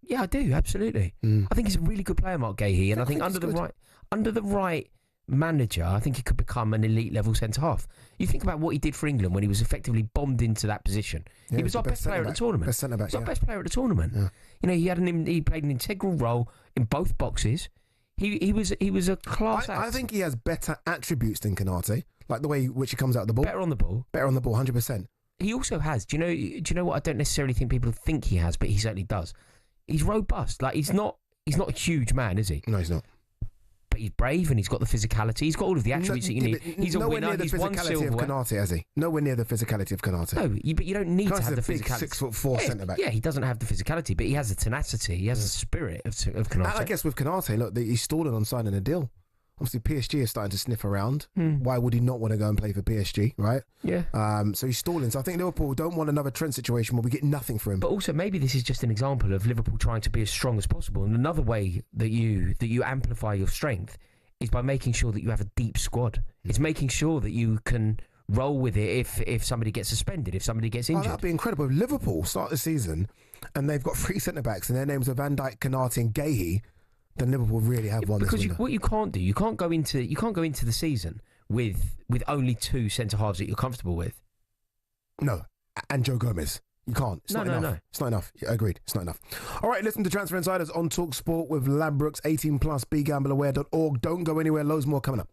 Yeah, I do, absolutely. I think he's a really good player, Mark Gahey, and I think under the right manager, I think he could become an elite level centre half. You think about what he did for England when he was effectively bombed into that position. Yeah, he was our best player at the tournament. Best centre back. He was our best player at the tournament. Yeah. You know, he played an integral role in both boxes. He was a class act. I think he has better attributes than Konate, like the way which he comes out of the ball. Better on the ball, 100%. He also has. Do you know what? I don't necessarily think people think he has, but he certainly does. He's robust. Like he's not a huge man, is he? No, he's not. But he's brave and he's got the physicality. He's got all of the attributes that you need. He's a winner. He's won silverware. Nowhere near the physicality of Konate, has he? Nowhere near the physicality of Konate. No, but you don't need to have the big physicality. 6'4" centre back. Yeah, he doesn't have the physicality, but he has the tenacity. He has the spirit of Konate. And I guess with Konate, look, he's stalling on signing a deal. Obviously, PSG is starting to sniff around. Why would he not want to go and play for PSG, right? Yeah. So he's stalling. So I think Liverpool don't want another Trent situation where we get nothing for him. But also, maybe this is just an example of Liverpool trying to be as strong as possible. And another way that you amplify your strength is by making sure that you have a deep squad. It's making sure that you can roll with it if somebody gets suspended, if somebody gets injured. That'd be incredible. If Liverpool start the season and they've got three centre-backs and their names are Van Dijk, Konate and Gahey, then Liverpool really have won this window. What you can't do, you can't go into the season with only two centre-halves that you're comfortable with. No, and Joe Gomez. You can't. It's not enough. No. It's not enough. Yeah, agreed. It's not enough. All right, listen to Transfer Insiders on talkSPORT with Ladbrokes, 18+, begambleaware.org. Don't go anywhere. Loads more coming up.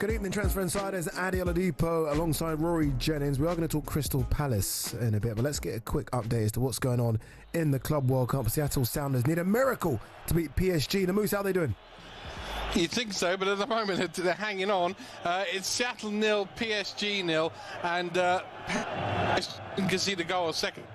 Good evening, Transfer Insiders. Adi Oladipo alongside Rory Jennings. We are going to talk Crystal Palace in a bit, but let's get a quick update as to what's going on in the Club World Cup. Seattle Sounders need a miracle to beat PSG. The Moose, how are they doing? You'd think so, but at the moment they're hanging on. It's Seattle 0, PSG 0, and you can see the goal a second.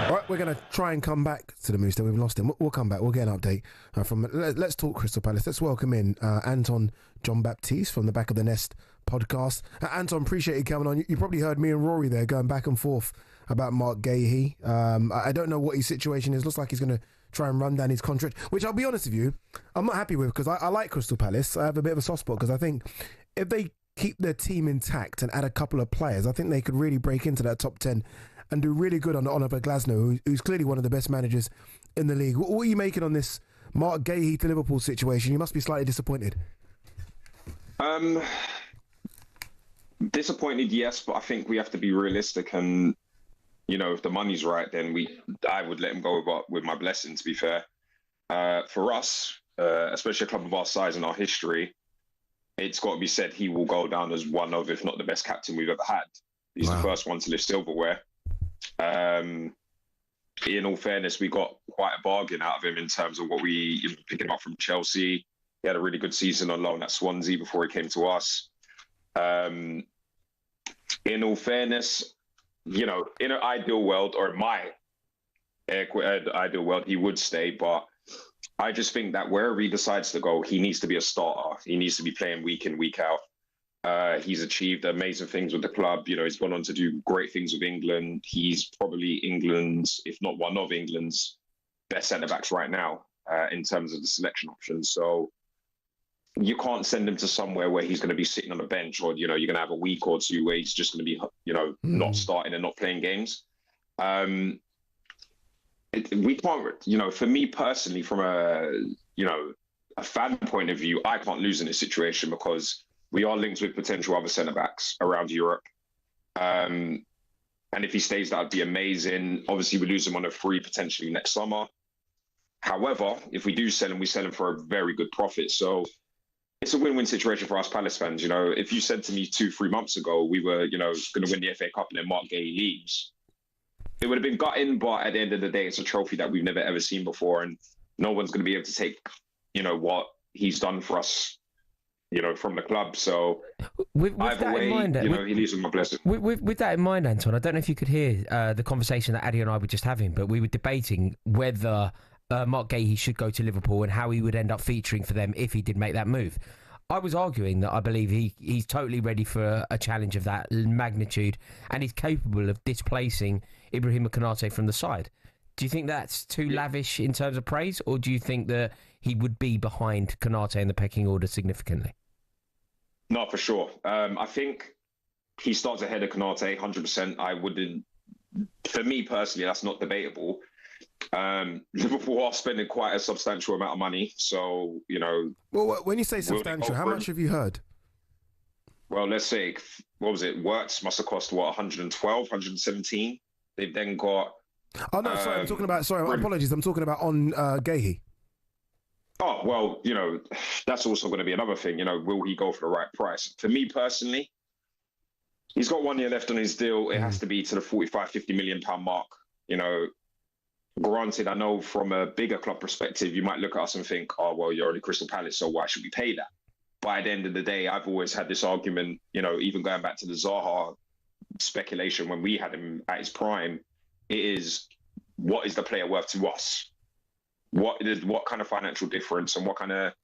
All right, we're going to try and come back to the Moose. Then we've lost him. We'll come back. We'll get an update from. Let's talk Crystal Palace. Let's welcome in Anton John Baptiste from the Back of the Nest podcast. Anton, appreciate you coming on. You probably heard me and Rory there going back and forth about Mark Gahey. I don't know what his situation is. Looks like he's going to try and run down his contract, which I'll be honest with you, I'm not happy with, because I like Crystal Palace. I have a bit of a soft spot because I think if they keep their team intact and add a couple of players, I think they could really break into that top 10 and do really good under Oliver Glasgow, who's clearly one of the best managers in the league. What are you making on this Mark Gahey to Liverpool situation? You must be slightly disappointed. Disappointed, yes, but I think we have to be realistic, and if the money's right, then I would let him go with my blessing, to be fair. For us, especially a club of our size and our history, it's got to be said he will go down as one of, if not the best captain we've ever had. He's the first one to lift silverware. In all fairness, we got quite a bargain out of him in terms of what we picked him up from Chelsea. He had a really good season on loan at Swansea before he came to us. In all fairness, in an ideal world, or in my ideal world, he would stay. But I just think that wherever he decides to go, he needs to be a starter. He needs to be playing week in, week out. He's achieved amazing things with the club. He's gone on to do great things with England. He's probably England's, if not one of England's, best centre-backs right now in terms of the selection options. So you can't send him to somewhere where he's going to be sitting on the bench, or, you're going to have a week or two where he's just going to be, not starting and not playing games. We can't, for me personally, from a fan point of view, I can't lose in this situation because we are linked with potential other centre-backs around Europe. And if he stays, that would be amazing. Obviously, we lose him on a free potentially next summer. However, if we do sell him, we sell him for a very good profit. So it's a win-win situation for us Palace fans. If you said to me 2-3 months ago we were, going to win the FA Cup and then Mark Gahey leaves, it would have been gutting. But at the end of the day, it's a trophy that we've never ever seen before, and no one's going to be able to take, what he's done for us, from the club. So with either that way, in mind, he leaves with my blessing. With that in mind, Anton, I don't know if you could hear the conversation that Addy and I were just having, but we were debating whether Mark Gahey should go to Liverpool and how he would end up featuring for them if he did make that move. I was arguing that I believe he's totally ready for a challenge of that magnitude, and he's capable of displacing Ibrahima Konate from the side. Do you think that's too lavish in terms of praise, or do you think that he would be behind Konate in the pecking order significantly? No, for sure. I think he starts ahead of Konate, 100%. I wouldn't. For me personally, that's not debatable. Liverpool are spending quite a substantial amount of money, so Well, when you say substantial, how much have you heard? Well, let's say, what was it? Wirtz must have cost 112, 117. They've then got. Oh no, sorry, I'm talking about. Sorry, apologies. I'm talking about on Gahey. Oh well, that's also going to be another thing. Will he go for the right price? For me personally, he's got 1 year left on his deal. It has to be to the 45-50 million pound mark. Granted, I know from a bigger club perspective, you might look at us and think, oh, well, you're only Crystal Palace, so why should we pay that? But at the end of the day, I've always had this argument, even going back to the Zaha speculation when we had him at his prime, it is, what is the player worth to us? What kind of financial difference and what kind of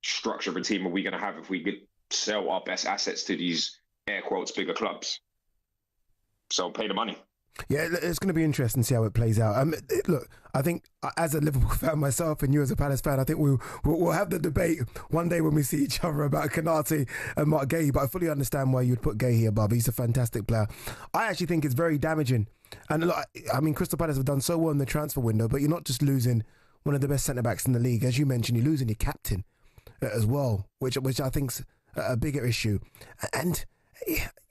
structure of a team are we going to have if we could sell our best assets to these, air quotes, bigger clubs? So pay the money. Yeah, it's going to be interesting to see how it plays out. Look, I think as a Liverpool fan myself and you as a Palace fan, I think we'll have the debate one day when we see each other about Konate and Mark Gahey, but I fully understand why you'd put Gahey above. He's a fantastic player. I actually think it's very damaging. And look, Crystal Palace have done so well in the transfer window, but you're not just losing one of the best centre-backs in the league. As you mentioned, you're losing your captain as well, which I think's a bigger issue. And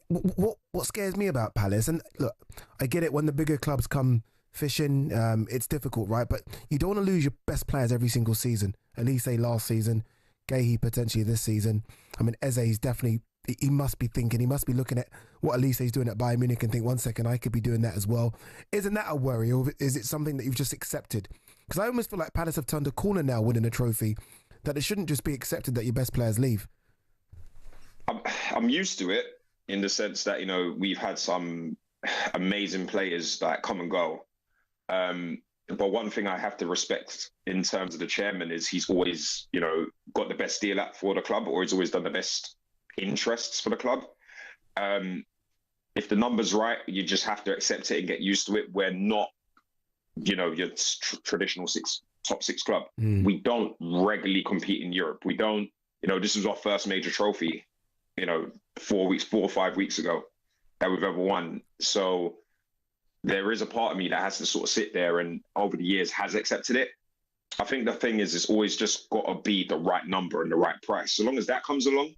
what scares me about Palace, and look, I get it when the bigger clubs come fishing. It's difficult, right? But you don't want to lose your best players every single season. Elise last season, Gahey potentially this season. I mean, Eze's definitely, he must be thinking, he must be looking at what Elise's doing at Bayern Munich and think, 1 second, I could be doing that as well. Isn't that a worry, or is it something that you've just accepted? Because I almost feel like Palace have turned a corner now winning a trophy, that it shouldn't just be accepted that your best players leave. I'm used to it in the sense that, we've had some amazing players that come and go. But one thing I have to respect in terms of the chairman is he's always, got the best deal out for the club, or he's always done the best interests for the club. If the number's right, you just have to accept it and get used to it. We're not, your traditional top six club. We don't regularly compete in Europe. We don't, this was our first major trophy, 4 or 5 weeks ago that we've ever won. So there is a part of me that has to sort of sit there and over the years has accepted it. I think the thing is, it's always just got to be the right number and the right price. So long as that comes along,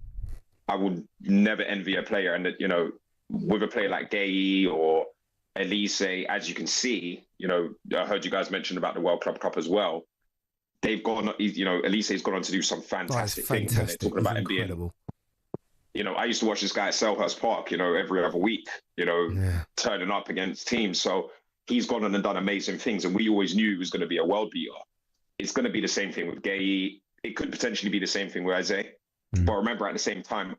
I would never envy a player. And that, with a player like Gahey or Elise, as you can see, I heard you guys mention about the World Club Cup as well. They've gone, Elise's gone on to do some fantastic things. And they're talking about him being, I used to watch this guy at Selhurst Park, every other week, turning up against teams. So he's gone on and done amazing things. And we always knew he was going to be a world beater. It's going to be the same thing with Gahey. It could potentially be the same thing with Eze. But remember, at the same time,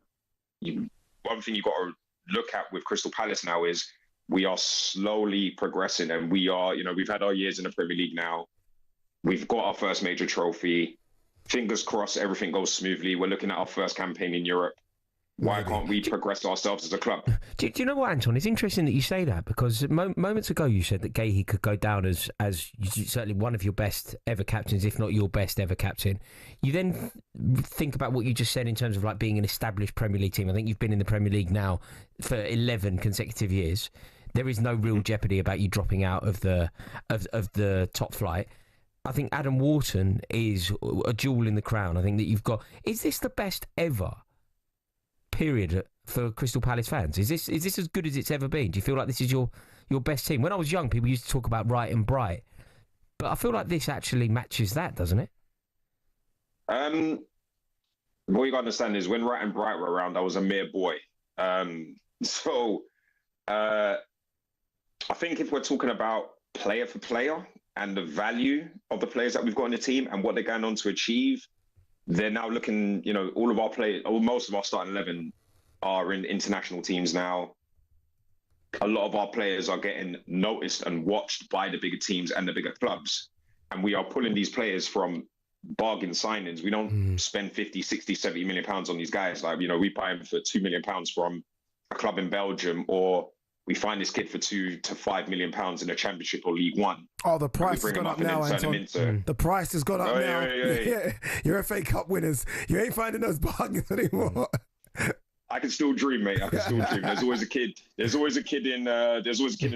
one thing you've got to look at with Crystal Palace now is we are slowly progressing, and we are, we've had our years in the Premier League now. We've got our first major trophy. Fingers crossed, everything goes smoothly. We're looking at our first campaign in Europe. Why can't we progress ourselves as a club? Do you know what, Anton? It's interesting that you say that, because moments ago you said that Gahey could go down as certainly one of your best ever captains, if not your best ever captain. You then think about what you just said in terms of like being an established Premier League team. I think you've been in the Premier League now for 11 consecutive years. There is no real jeopardy about you dropping out of the top flight. I think Adam Wharton is a jewel in the crown. I think that you've got. Is this the best ever period for Crystal Palace fans? Is this as good as it's ever been? Do you feel like this is your best team? When I was young, people used to talk about Wright and Bright, but I feel like this actually matches that, doesn't it? What you got to understand is when Wright and Bright were around, I was a mere boy. So I think if we're talking about player for player and the value of the players that we've got in the team and what they're going on to achieve, they're now looking, all of our players, or most of our starting 11 are in international teams now. A lot of our players are getting noticed and watched by the bigger teams and the bigger clubs. And we are pulling these players from bargain signings. We don't spend 50, 60, 70 million pounds on these guys. Like, we buy them for 2 million pounds from a club in Belgium, or we find this kid for 2 to 5 million pounds in the Championship or League One. Oh, the price has gone up now, Anton. The price has gone up now. Yeah. Your FA Cup winners. You ain't finding those bargains anymore. I can still dream, mate. I can still dream. There's always a kid. There's always a kid in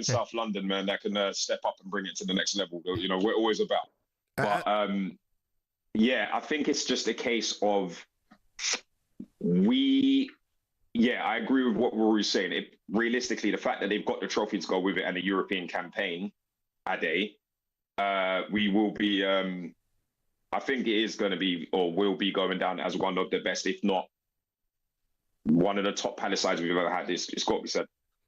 South London, man, that can step up and bring it to the next level. We're always about. But I think it's just a case of I agree with what Rory's saying. Realistically, the fact that they've got the trophy to go with it and a European campaign, we will be, I think it is going to be, or will be going down as one of the best, if not one of the top Palace sides we've ever had. It's got to be said.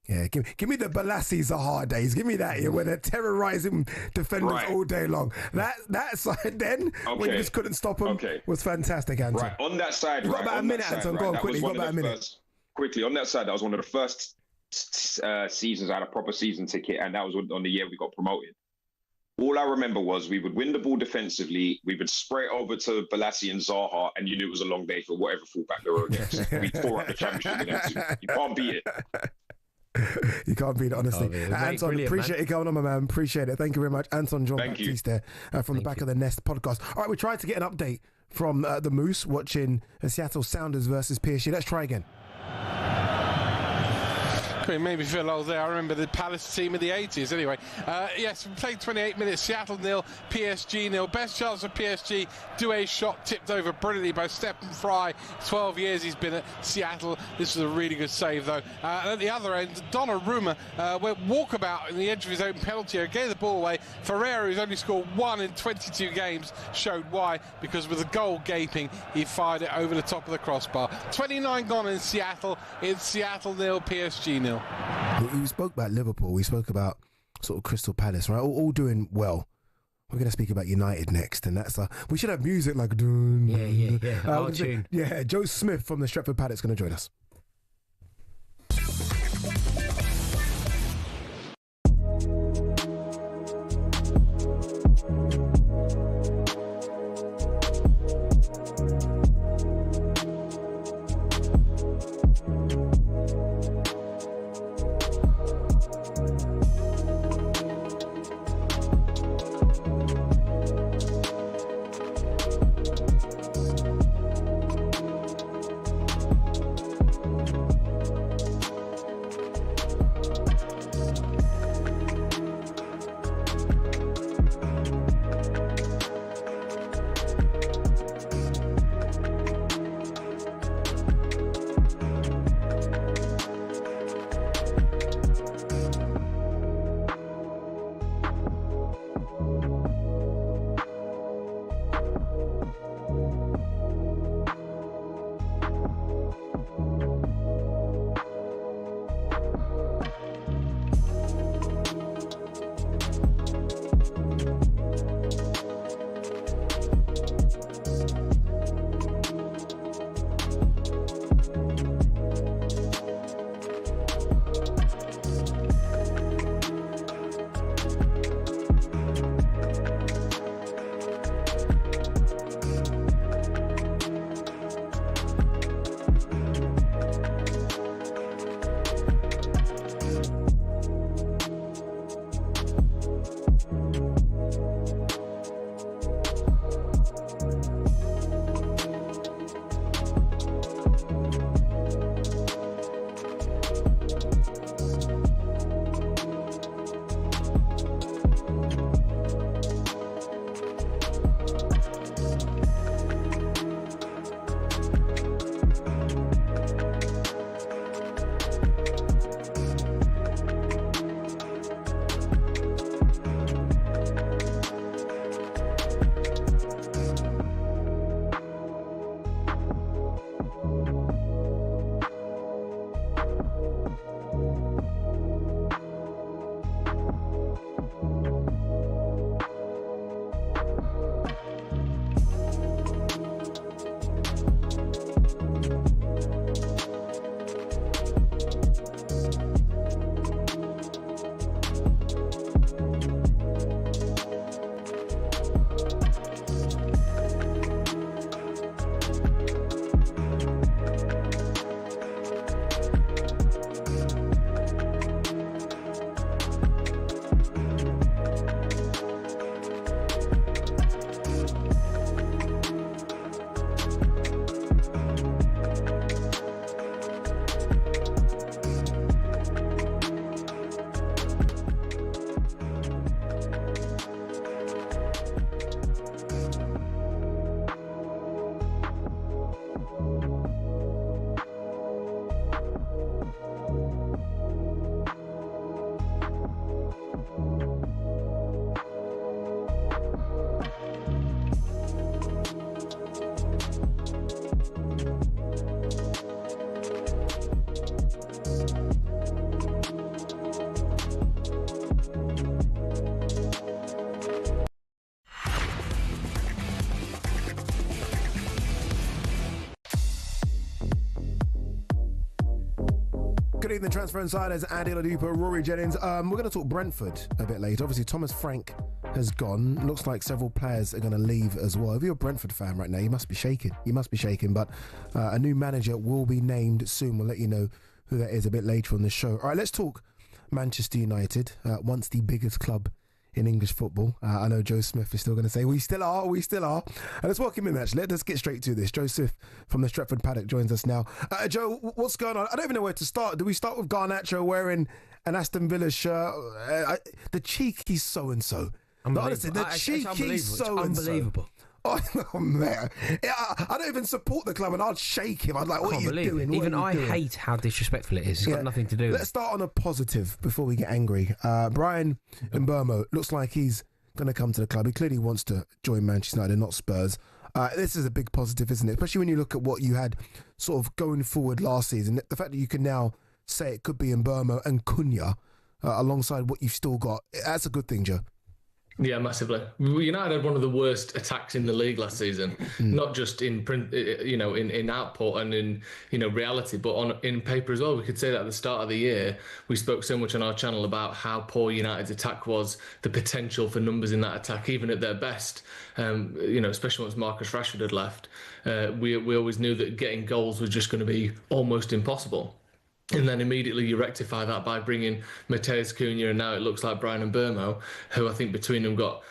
Yeah, give me the Balassi Zaha days. Give me that, where they're terrorising defenders all day long. That side then, when you just couldn't stop them, was fantastic, Anton. Right, on that side, You've got about a minute, Anton. Go on, quickly. You've got about a minute. Quickly, on that side, that was one of the first seasons I had a proper season ticket, and that was on the year we got promoted. All I remember was we would win the ball defensively, we would spray it over to Balassi and Zaha, and you knew it was a long day for whatever fullback they were against. We tore up the Championship with them two. You can't beat it. You can't beat it, honestly. Anton, appreciate it going on, my man. Appreciate it. Thank you very much. Anton John Baptiste there from the Back of the Nest podcast. All right, we tried to get an update from the Moose watching Seattle Sounders versus PSG. Let's try again. It made me feel old there. I remember the Palace team of the 80s. Anyway, yes, we played 28 minutes. Seattle 0, PSG 0. Best chance for PSG. Doué's shot tipped over brilliantly by Stephen Fry. 12 years he's been at Seattle. This was a really good save, though. And at the other end, Donnarumma went walkabout in the edge of his own penalty area, gave the ball away. Ferreira, who's only scored 1 in 22 games, showed why, because with the goal gaping, he fired it over the top of the crossbar. 29 gone in Seattle. It's Seattle 0, PSG 0. We spoke about Liverpool. We spoke about sort of Crystal Palace, right? All doing well. We're going to speak about United next, and that's we should have music like Yeah. Joe Smith from the Stretford Paddock's going to join us. Good evening, Transfer Insiders. Andy Oladipo, Rory Jennings. We're going to talk Brentford a bit later. Obviously, Thomas Frank has gone. Looks like several players are going to leave as well. If you're a Brentford fan right now, you must be shaking. But a new manager will be named soon. We'll let you know who that is a bit later on the show. All right, let's talk Manchester United. Once the biggest club in English football. I know Joe Smith is still going to say, we still are. And let's welcome him, actually. Let's get straight to this. Joe Smith from the Stretford Paddock joins us now. Joe, what's going on? I don't even know where to start. Do we start with Garnacho wearing an Aston Villa shirt? The cheeky so-and-so. Honestly, the cheeky so-and-so. Unbelievable. Oh, man. I don't even support the club, and I'd shake him. I'd like, what are you doing? Even I hate how disrespectful it is. It's got nothing to do with it. Let's start on a positive before we get angry. Brian Mbeumo looks like he's going to come to the club. He clearly wants to join Manchester United, not Spurs. This is a big positive, isn't it? Especially when you look at what you had sort of going forward last season. The fact that you can now say it could be Mbeumo and Cunha alongside what you've still got, that's a good thing, Joe. Yeah, massively. United had one of the worst attacks in the league last season, not just in print, in output and in reality, but in paper as well. We could say that at the start of the year, we spoke so much on our channel about how poor United's attack was, the potential for numbers in that attack, even at their best. Especially once Marcus Rashford had left, we always knew that getting goals was just going to be almost impossible. And then immediately you rectify that by bringing Matheus Cunha, and now it looks like Brian Mbeumo, who I think between them got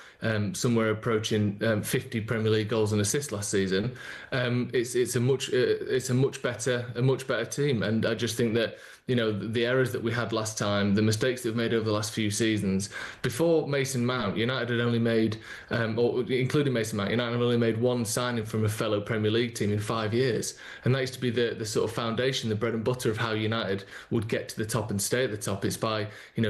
somewhere approaching 50 Premier League goals and assists last season. It's a much better team, and I just think that the errors that we had last time, the mistakes that we've made over the last few seasons. Before Mason Mount, United had only made, including Mason Mount, United had only made one signing from a fellow Premier League team in 5 years. And that used to be the sort of foundation, the bread and butter of how United would get to the top and stay at the top. It's by,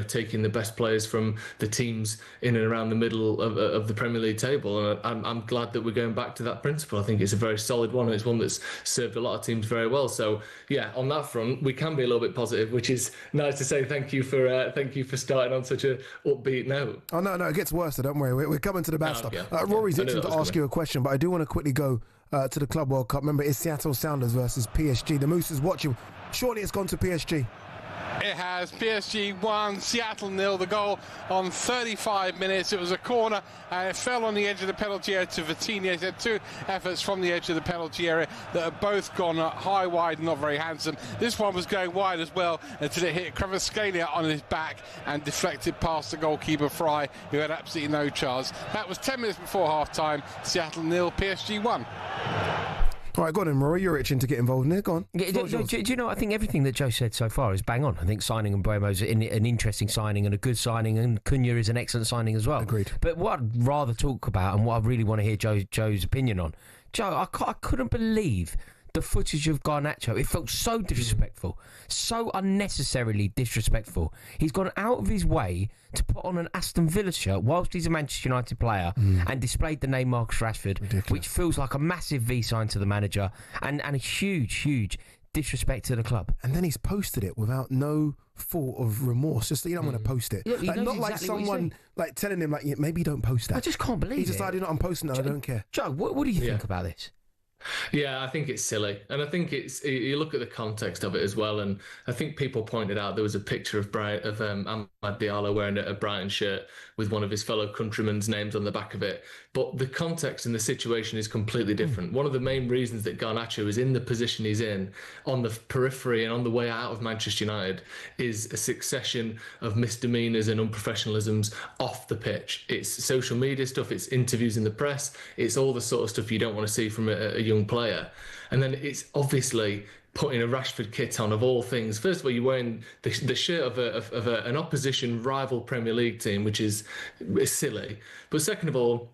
taking the best players from the teams in and around the middle of the Premier League table. And I'm glad that we're going back to that principle. I think it's a very solid one, and it's one that's served a lot of teams very well. So, yeah, on that front, we can be a little bit positive, which is nice to say. Thank you for starting on such a upbeat note. Oh no, it gets worse. So don't worry, we're coming to the bad stuff. Rory's itching to ask you a question, but I do want to quickly go to the Club World Cup. Remember, it's Seattle Sounders versus PSG. The Moose is watching. Surely it's gone to PSG. It has. PSG 1, Seattle 0. The goal on 35 minutes. It was a corner and it fell on the edge of the penalty area to Vitinha. He had two efforts from the edge of the penalty area that have both gone high, wide, not very handsome. This one was going wide as well until it hit Kvaratskhelia on his back and deflected past the goalkeeper Fry, who had absolutely no chance. That was 10 minutes before half-time. Seattle 0, PSG 1. All right, go on then, Rory. You're itching to get involved in there. Go on. Do you know, I think everything that Joe said so far is bang on. I think signing Mbeumo's an interesting signing and a good signing, and Cunha is an excellent signing as well. Agreed. But what I'd rather talk about, and what I really want to hear Joe's opinion on, Joe, I couldn't believe the footage of Garnacho. It felt so disrespectful, so unnecessarily disrespectful. He's gone out of his way to put on an Aston Villa shirt whilst he's a Manchester United player and displayed the name Marcus Rashford. Ridiculous. Which feels like a massive V sign to the manager and a huge disrespect to the club. And then he's posted it without no thought of remorse. Just, I'm going to post it. Yeah, not like someone telling him, maybe don't post that. I just can't believe it. He decided, I'm posting that, I don't care. Joe, what do you think about this? Yeah, I think it's silly. And I think you look at the context of it as well. And I think people pointed out there was a picture of Amad Diallo wearing a Brighton shirt with one of his fellow countrymen's names on the back of it. But the context and the situation is completely different. One of the main reasons that Garnacho is in the position he's in, on the periphery and on the way out of Manchester United, is a succession of misdemeanours and unprofessionalisms off the pitch. It's social media stuff, it's interviews in the press, it's all the sort of stuff you don't want to see from a young player. And then it's obviously putting a Rashford kit on, of all things. First of all, you're wearing the shirt of an opposition rival Premier League team, which is silly. But second of all,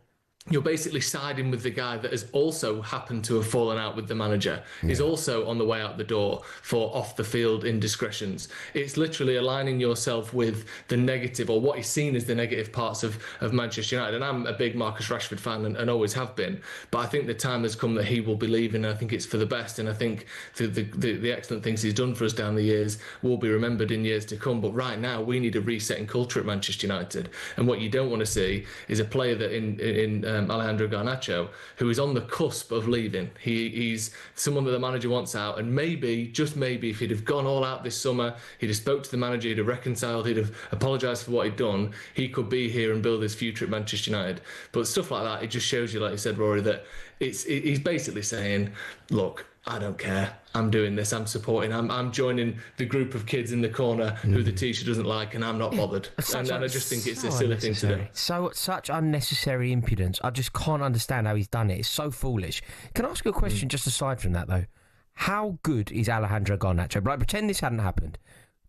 you're basically siding with the guy that has also happened to have fallen out with the manager. He's also on the way out the door for off-the-field indiscretions. It's literally aligning yourself with the negative, or what is seen as the negative parts of Manchester United. And I'm a big Marcus Rashford fan and always have been. But I think the time has come that he will be leaving, and I think it's for the best. And I think the excellent things he's done for us down the years will be remembered in years to come. But right now, we need a resetting culture at Manchester United. And what you don't want to see is a player that in Alejandro Garnacho, who is on the cusp of leaving. He's someone that the manager wants out, and maybe, just maybe, if he'd have gone all out this summer, he'd have spoke to the manager, he'd have reconciled, he'd have apologised for what he'd done, he could be here and build his future at Manchester United. But stuff like that, it just shows you, like you said, Rory, that he's basically saying, look, I don't care. I'm doing this. I'm supporting. I'm joining the group of kids in the corner who the teacher doesn't like, and I'm not bothered. And I just think it's a silly thing to do. Such unnecessary impudence. I just can't understand how he's done it. It's so foolish. Can I ask you a question just aside from that, though? How good is Alejandro Garnacho? Right, pretend this hadn't happened.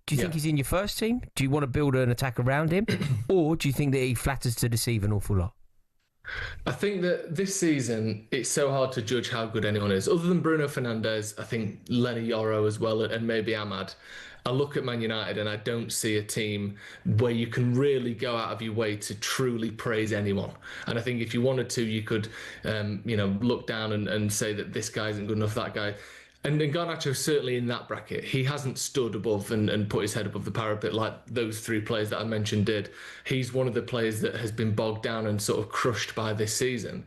Do you think he's in your first team? Do you want to build an attack around him? Or do you think that he flatters to deceive an awful lot? I think that this season, it's so hard to judge how good anyone is. Other than Bruno Fernandes, I think Lenny Yoro as well, and maybe Ahmad. I look at Man United and I don't see a team where you can really go out of your way to truly praise anyone. And I think if you wanted to, you could, look down and say that this guy isn't good enough, that guy. And then Garnacho's certainly in that bracket. He hasn't stood above and put his head above the parapet like those three players that I mentioned did. He's one of the players that has been bogged down and sort of crushed by this season.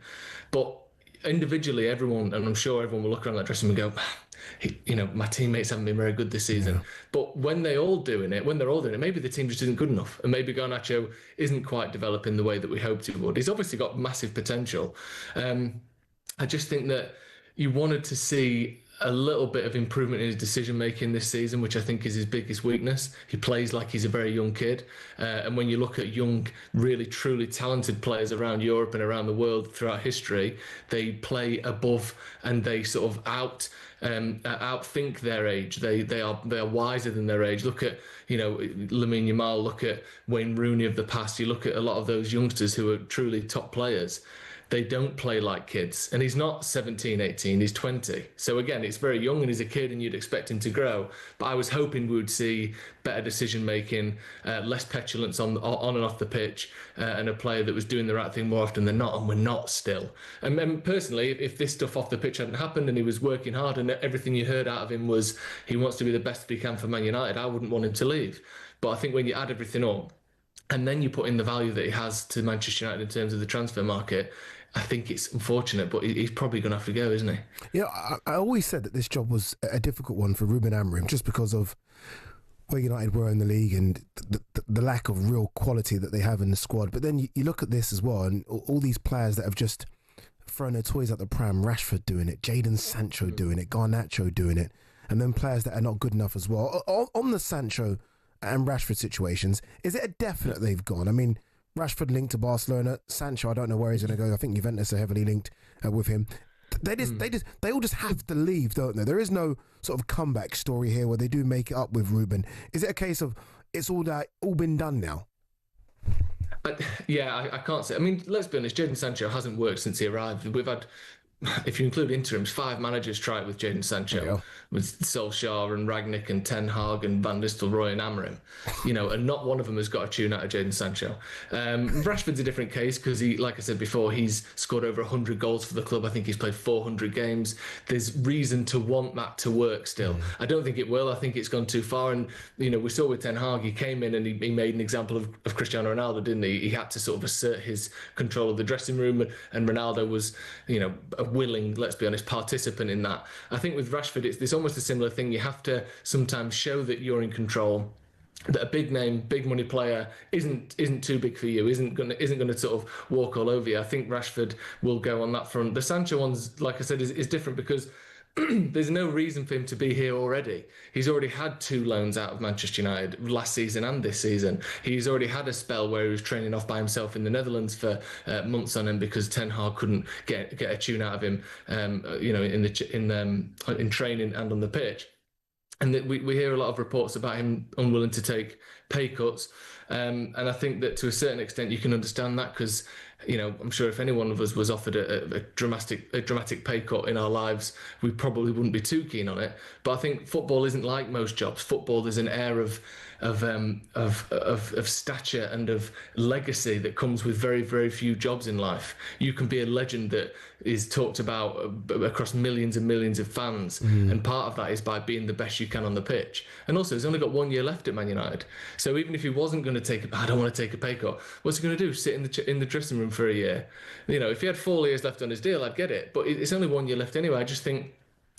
But individually, everyone, and I'm sure everyone will look around that dressing room and go, my teammates haven't been very good this season. Yeah. But when they're all doing it, maybe the team just isn't good enough. And maybe Garnacho isn't quite developing the way that we hoped he would. He's obviously got massive potential. I just think that you wanted to see a little bit of improvement in his decision making this season, which I think is his biggest weakness. He plays like he's a very young kid, and when you look at young, really truly talented players around Europe and around the world throughout history, they play above and they sort of outthink their age. They are wiser than their age. Look at Lamine Yamal. Look at Wayne Rooney of the past. You look at a lot of those youngsters who are truly top players. They don't play like kids. And he's not 17, 18, he's 20. So again, it's very young and he's a kid and you'd expect him to grow. But I was hoping we would see better decision-making, less petulance on and off the pitch, and a player that was doing the right thing more often than not, and we're not still. And personally, if this stuff off the pitch hadn't happened and he was working hard and everything you heard out of him was he wants to be the best that he can for Man United, I wouldn't want him to leave. But I think when you add everything up, and then you put in the value that he has to Manchester United in terms of the transfer market, I think it's unfortunate, but he's probably going to have to go, isn't he? Yeah, I always said that this job was a difficult one for Ruben Amorim just because of where United were in the league and the lack of real quality that they have in the squad. But then you look at this as well, and all these players that have just thrown their toys out the pram, Rashford doing it, Jadon Sancho doing it, Garnacho doing it, and then players that are not good enough as well. On the Sancho and Rashford situations, is it a definite they've gone? I mean, Rashford linked to Barcelona. Sancho, I don't know where he's going to go. I think Juventus are heavily linked with him. They all just have to leave, don't they? There is no sort of comeback story here where they do make it up with Ruben. Is it a case of it's all been done now? I can't say. I mean, let's be honest. Jadon Sancho hasn't worked since he arrived. We've had, if you include interims, 5 managers try it with Jadon Sancho, with Solskjaer and Ragnick and Ten Hag and Van Nistelrooy and Amorim, and not one of them has got a tune out of Jadon Sancho. Rashford's a different case because he, like I said before, he's scored over 100 goals for the club. I think he's played 400 games. There's reason to want that to work still. I don't think it will. I think it's gone too far. And, we saw with Ten Hag, he came in and he made an example of Cristiano Ronaldo, didn't he? He had to sort of assert his control of the dressing room, and Ronaldo was, a willing, let's be honest, participant in that. I think with Rashford, it's almost a similar thing. You have to sometimes show that you're in control, that a big name, big money player isn't too big for you, isn't going to sort of walk all over you. I think Rashford will go on that front. The Sancho one's, like I said, is different because there's no reason for him to be here already. He's already had 2 loans out of Manchester United last season and this season. He's already had a spell where he was training off by himself in the Netherlands for months on end because Ten Hag couldn't get a tune out of him, in training and on the pitch. And we hear a lot of reports about him unwilling to take pay cuts. And I think that to a certain extent you can understand that because, I'm sure if any one of us was offered a dramatic pay cut in our lives, we probably wouldn't be too keen on it. But I think football isn't like most jobs. Football, there's an air of stature and of legacy that comes with very, very few jobs in life. You can be a legend that is talked about across millions and millions of fans, and part of that is by being the best you can on the pitch. And also, he's only got 1 year left at Man United. So even if he wasn't going to I don't want to take a pay cut, what's he going to do? Sit in the dressing room for a year? If he had 4 years left on his deal, I'd get it. But it's only 1 year left anyway. I just think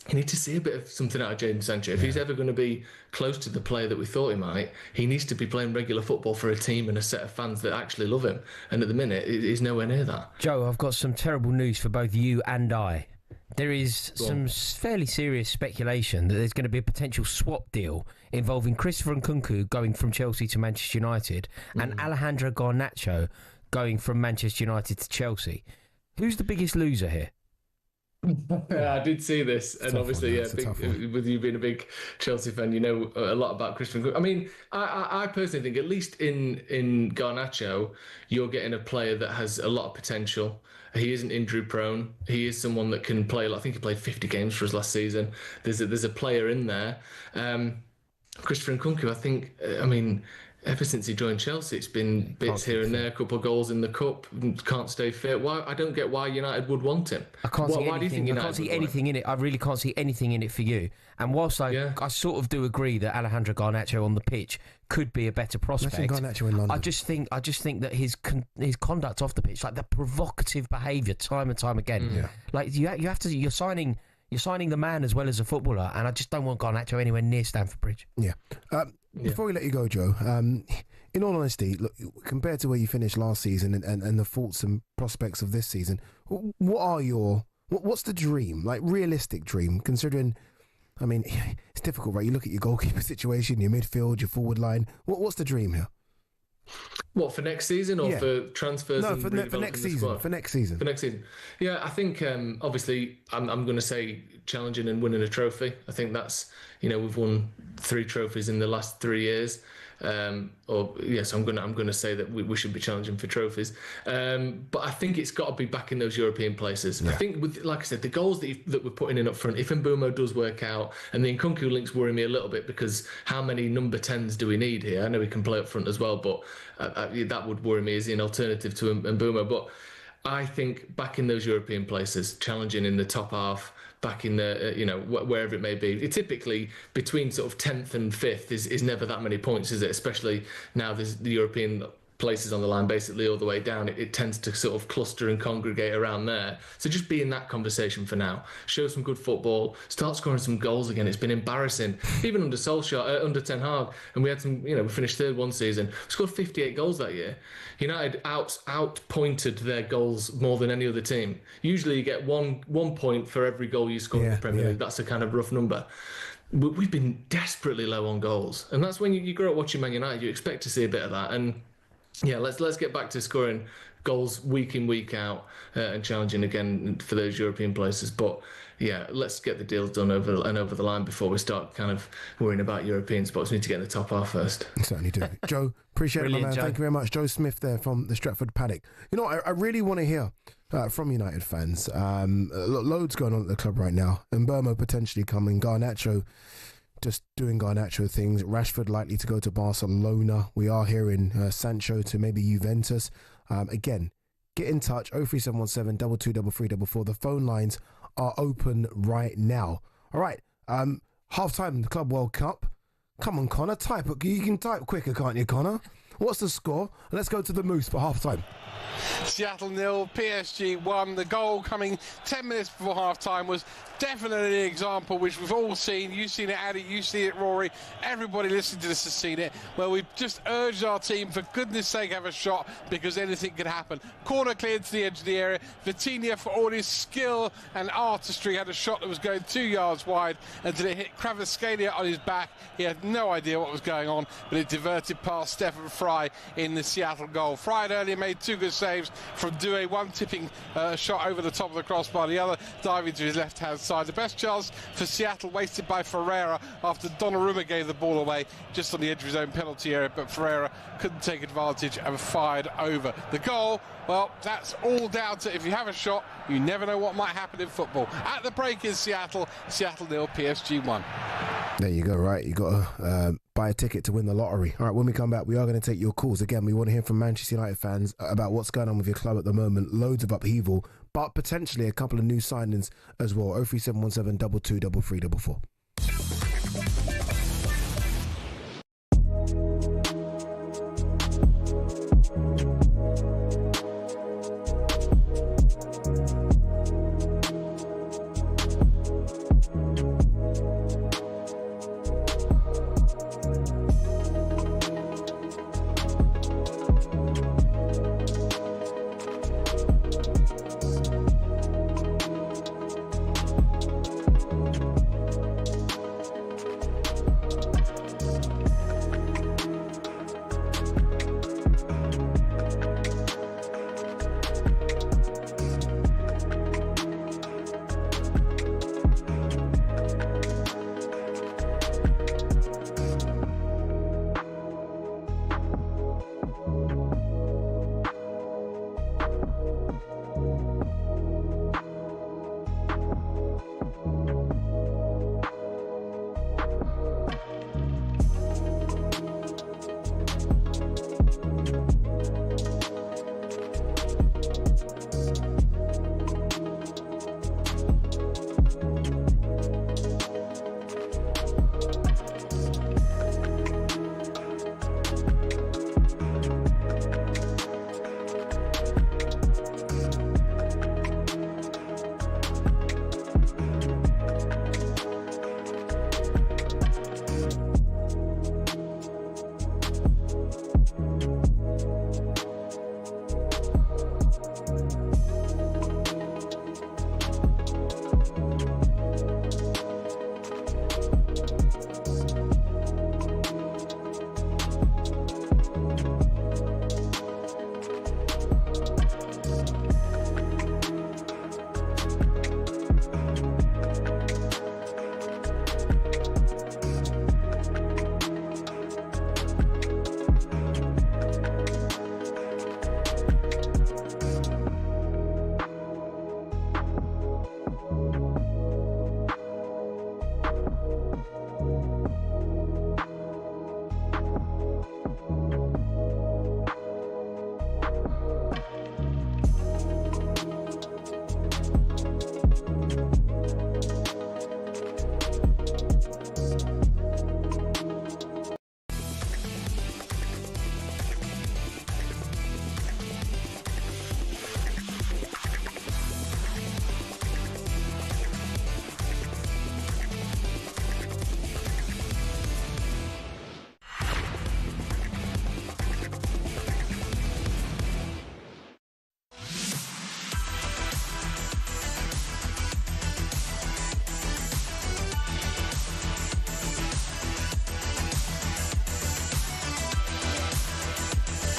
you need to see a bit of something out of Jadon Sancho. If he's ever going to be close to the player that we thought he might, he needs to be playing regular football for a team and a set of fans that actually love him. And at the minute, he's nowhere near that. Joe, I've got some terrible news for both you and I. There is some fairly serious speculation that there's going to be a potential swap deal involving Christopher Nkunku going from Chelsea to Manchester United and Alejandro Garnacho going from Manchester United to Chelsea. Who's the biggest loser here? Yeah, I did see this, and obviously, with you being a big Chelsea fan, you know a lot about Christopher Nkunku. I mean, I personally think, at least in Garnacho, you're getting a player that has a lot of potential. He isn't injury prone. He is someone that can play. I think he played 50 games for us last season. There's a player in there. Christopher Nkunku, I think. I mean, ever since he joined Chelsea, it's been bits here and there, a couple of goals in the cup, can't stay fit. Why? I don't get why United would want him. I can't see anything in it. I really can't see anything in it for you. And whilst I sort of do agree that Alejandro Garnacho on the pitch could be a better prospect, Garnacho in London. I just think that his conduct off the pitch, like the provocative behaviour time and time again, like you have to, you're signing the man as well as a footballer, and I just don't want Garnacho anywhere near Stamford Bridge. Yeah. Before we let you go, Joe, in all honesty, look, compared to where you finished last season and the thoughts and prospects of this season, what's the dream, like realistic dream, considering, I mean, it's difficult, right? You look at your goalkeeper situation, your midfield, your forward line. What's the dream here? What, for next season or for transfers? No, for next season. For next season. Yeah, I think obviously I'm going to say challenging and winning a trophy. I think that's, we've won 3 trophies in the last 3 years. So I'm going to say that we should be challenging for trophies. But I think it's got to be back in those European places. Yeah. I think with, like I said, the goals that we're putting in up front, if Mbeumo does work out, and the Nkunku links worry me a little bit, because how many number 10s do we need here? I know he can play up front as well, but that would worry me as an alternative to Mbeumo. But I think back in those European places, challenging in the top half, back in the, wherever it may be. Typically, between sort of 10th and 5th is never that many points, is it? Especially now there's the European places on the line, basically all the way down. It tends to sort of cluster and congregate around there. So just be in that conversation for now. Show some good football. Start scoring some goals again. It's been embarrassing. Even under Solskjaer, under Ten Hag, and we had some, we finished 3rd one season. We scored 58 goals that year. United out-pointed their goals more than any other team. Usually you get one point for every goal you score in the Premier League. That's a kind of rough number. We've been desperately low on goals. And that's when you grow up watching Man United, you expect to see a bit of that. And yeah, let's get back to scoring goals week in, week out, and challenging again for those European places. But yeah, let's get the deals done over the line before we start kind of worrying about European spots. We need to get in the top half first. Certainly do. Joe, appreciate it, my man. Joe. Thank you very much. Joe Smith there from the Stratford Paddock. I really want to hear from United fans. Loads going on at the club right now. Mbeumo potentially coming. Garnacho just doing Garnacho things. Rashford likely to go to Barcelona. We are hearing Sancho to maybe Juventus. Again, get in touch. 03717 223344. The phone lines are open right now. All right. Half-time in the Club World Cup. Come on, Connor. Type. You can type quicker, can't you, Connor? What's the score? Let's go to the Moose for half-time. Seattle 0, PSG 1. The goal coming 10 minutes before half-time was definitely an example which we've all seen. You've seen it, Addy. You've seen it, Rory. Everybody listening to this has seen it, where we've just urged our team, for goodness sake, have a shot, because anything could happen. Corner cleared to the edge of the area. Vitinha, for all his skill and artistry, had a shot that was going 2 yards wide until it hit Kvaratskhelia on his back. He had no idea what was going on, but it diverted past Stephen Fry in the Seattle goal. Fry had earlier made 2 good saves from Doué, one tipping shot over the top of the crossbar, the other diving to his left-hand side. The best chance for Seattle wasted by Ferreira after Donnarumma gave the ball away just on the edge of his own penalty area, but Ferreira couldn't take advantage and fired over. The goal, well, that's all down to, if you have a shot, you never know what might happen in football. At the break is Seattle 0, PSG 1. There you go, right? You got to buy a ticket to win the lottery. All right, when we come back, we are going to take your calls. Again, we want to hear from Manchester United fans about what's going on with your club at the moment. Loads of upheaval, but potentially a couple of new signings as well. 03717 223344.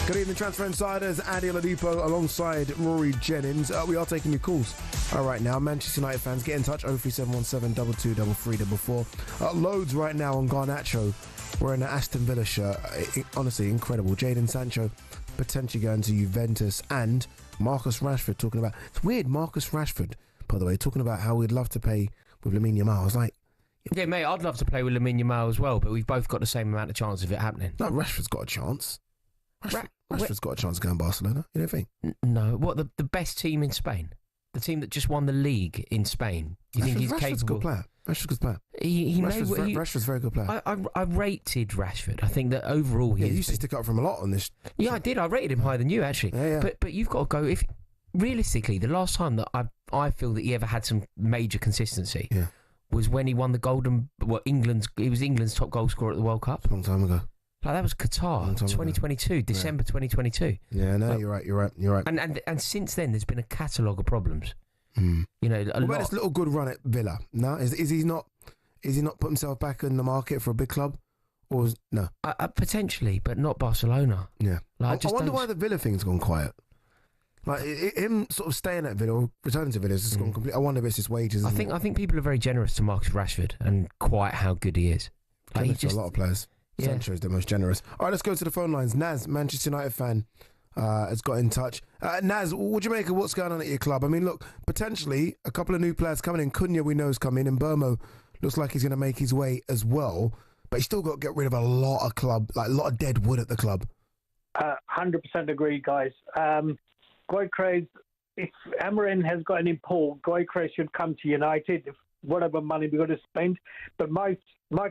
Good evening, Transfer Insiders. Andy Oladipo alongside Rory Jennings. We are taking your calls. All right, now, Manchester United fans, get in touch. 03717 223344. Loads right now on Garnacho. Wearing an Aston Villa shirt. Honestly, incredible. Jadon Sancho potentially going to Juventus. And Marcus Rashford talking about... It's weird, Marcus Rashford, by the way, talking about how we'd love to play with Lamine Yamal. I was like... Yeah, mate, I'd love to play with Lamine Yamal as well, but we've both got the same amount of chance of it happening. No, Rashford's got a chance. Rashford's got a chance of going to Barcelona. You don't think? No. What, the best team in Spain? The team that just won the league in Spain? You think he's Rashford's capable? A good player. Rashford's a good player. Rashford's a very good player. I rated Rashford. I think that overall he... Yeah, you used to stick up for him a lot on this. Yeah, I did. I rated him higher than you, actually. Yeah. But you've got to go... If realistically, the last time that I feel that he ever had some major consistency was when he won the Golden... Well, he was England's top goal scorer at the World Cup. A long time ago. Like, that was Qatar, 2022, December 2022. Yeah, no, you're right. And since then, there's been a catalogue of problems. Mm. You know, what about this little good run at Villa? No, is he not put himself back in the market for a big club, or no? Potentially, but not Barcelona. Yeah, like, I wonder why the Villa thing's gone quiet. Like him sort of staying at Villa, or returning to Villa, has just gone completely. I wonder if it's just wages. I think people are very generous to Marcus Rashford and quite how good he is. Like, he's just a lot of players. Yeah. Sancho is the most generous. All right, let's go to the phone lines. Naz, Manchester United fan, has got in touch. Naz, what do you make of what's going on at your club? I mean, look, potentially a couple of new players coming in. Cunha, we know, is coming, and Burmo looks like he's going to make his way as well. But he's still got to get rid of a lot of dead wood at the club. 100% agree, guys. Goycrez, if Amarin has got any pull, Goycrez should come to United, if whatever money we're going to spend. But my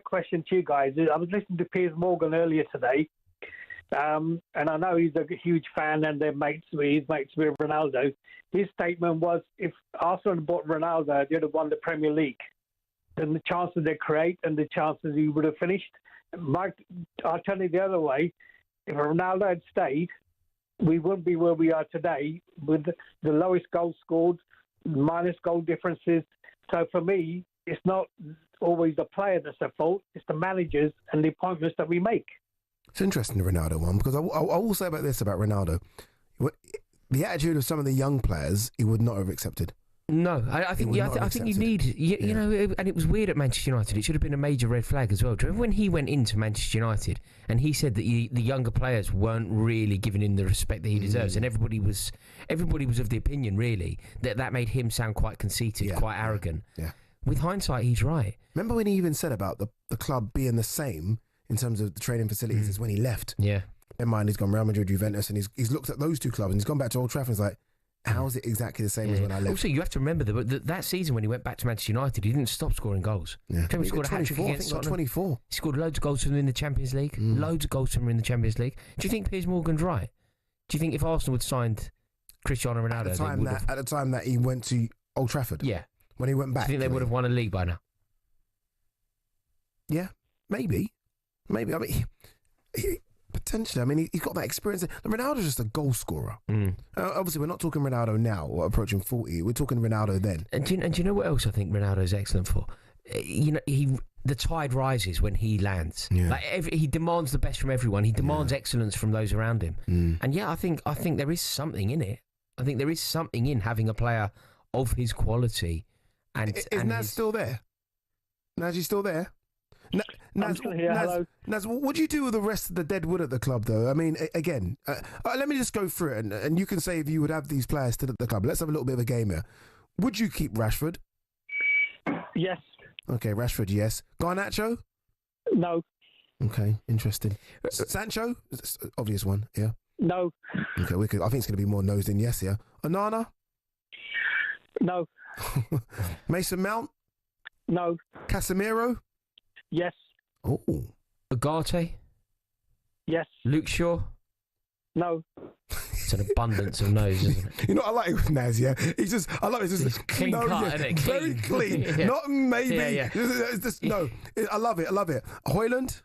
question to you guys is, I was listening to Piers Morgan earlier today, and I know he's a huge fan and he's mates with Ronaldo. His statement was, if Arsenal had bought Ronaldo, they'd have won the Premier League. And the chances they create and the chances he would have finished. I'll tell you the other way, if Ronaldo had stayed, we wouldn't be where we are today with the lowest goals scored, minus goal differences. So for me, it's not always the player that's at fault, it's the managers and the appointments that we make. It's interesting, the Ronaldo one, because I will say about Ronaldo. The attitude of some of the young players, he would not have accepted. No, I think you need, you know, and it was weird at Manchester United. It should have been a major red flag as well. Do you remember when he went into Manchester United and he said that the younger players weren't really giving him the respect that he deserves, and everybody was of the opinion, really, that made him sound quite conceited, quite arrogant. Yeah. With hindsight, he's right. Remember when he even said about the club being the same in terms of the training facilities as when he left? Yeah. Never mind, he's gone Real Madrid, Juventus, and he's looked at those two clubs and he's gone back to Old Trafford and he's like, how is it exactly the same as when I left? Also, you have to remember that season when he went back to Manchester United, he didn't stop scoring goals. Yeah. He scored a hat-trick against Tottenham. 24. He scored loads of goals for them in the Champions League. Loads of goals for them in the Champions League. Do you think Piers Morgan's right? Do you think if Arsenal had signed Cristiano Ronaldo at the time that he went to Old Trafford? Yeah. When he went back? Do you think they would have won a league by now? Yeah, maybe. I mean, potentially. I mean, he's got that experience. Ronaldo's just a goal scorer. Obviously, we're not talking Ronaldo now, or approaching 40. We're talking Ronaldo then. And do you know what else I think Ronaldo's excellent for? You know, the tide rises when he lands. Yeah. Like he demands the best from everyone. He demands excellence from those around him. And yeah, I think there is something in it. I think there is something in having a player of his quality. And is Naz still there? Naz, you still there? Naz, what do you do with the rest of the dead wood at the club, though? I mean, again, let me just go through it, and you can say if you would have these players still at the club. Let's have a little bit of a game here. Would you keep Rashford? Yes. Okay, Rashford, yes. Garnacho? No. Okay, interesting. Sancho? Obvious one, yeah. No. Okay, I think it's going to be more no's than yes here. Onana? No. Mason Mount? No. Casemiro? Yes. Oh. Ugarte? Yes. Luke Shaw? No. It's an abundance of no's, isn't it? You know what I like with Naz, yeah? I love it. It's just clean cut, isn't it? Very clean. Not maybe. Yeah. It's just, no. I love it. Hoyland?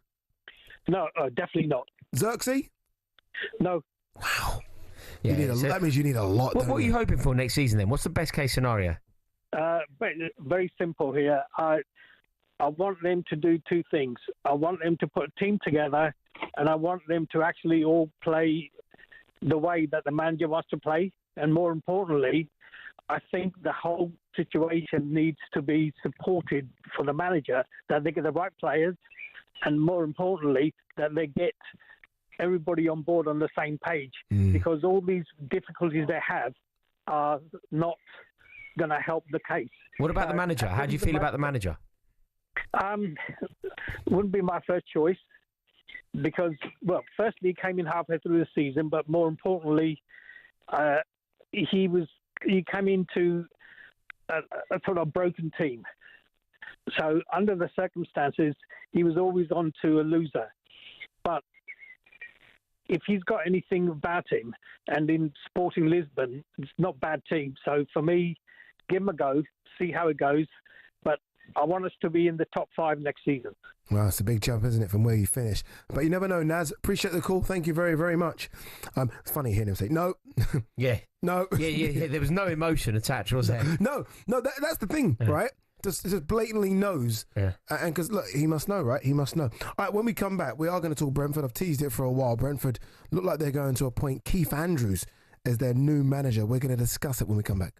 No, definitely not. Xerxes? No. Wow. Yeah, that means you need a lot. What are you hoping for next season then? What's the best case scenario? Very simple here. I want them to do two things. I want them to put a team together, and I want them to actually all play the way that the manager wants to play. And more importantly, I think the whole situation needs to be supported for the manager, that they get the right players, and more importantly, that they get everybody on board on the same page, because all these difficulties they have are not going to help the case. What about the manager? How do you feel about the manager? Wouldn't be my first choice because, well, firstly, he came in halfway through the season, but more importantly, he came into a sort of broken team. So under the circumstances, he was always on to a loser. But if he's got anything about him, and in Sporting Lisbon, it's not a bad team. So for me, give him a go, see how it goes. But I want us to be in the top 5 next season. Well, it's a big jump, isn't it, from where you finished? But you never know, Naz. Appreciate the call. Thank you very, very much. It's funny hearing him say, no. Yeah. No. Yeah. There was no emotion attached, was there? No. That's the thing, right? Just blatantly knows. Yeah. And because, look, he must know, right? He must know. All right, when we come back, we are going to talk Brentford. I've teased it for a while. Brentford look like they're going to appoint Keith Andrews as their new manager. We're going to discuss it when we come back.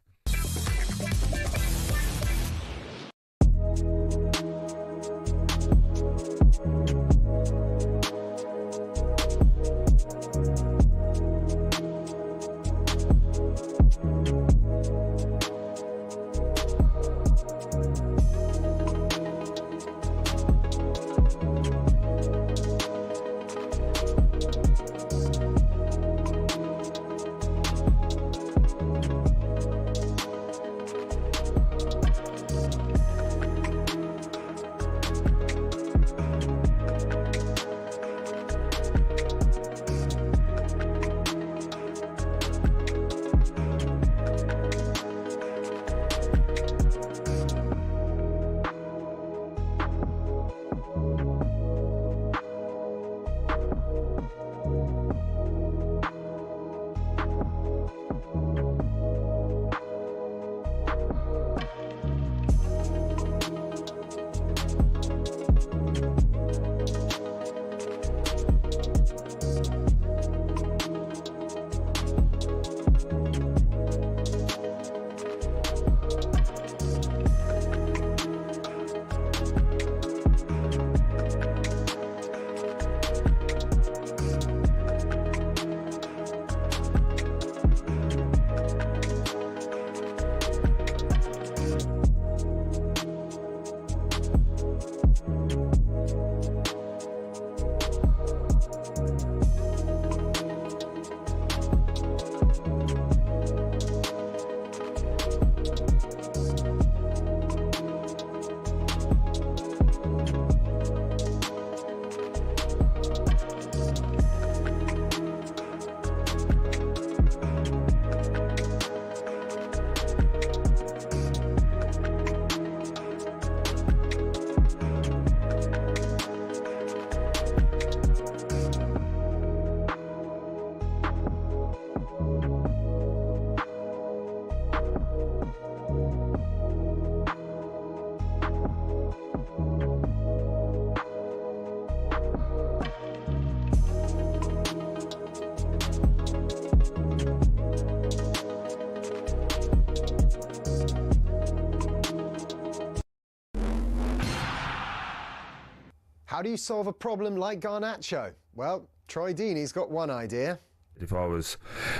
How do you solve a problem like Garnacho? Well, Troy Deeney's got one idea. If I was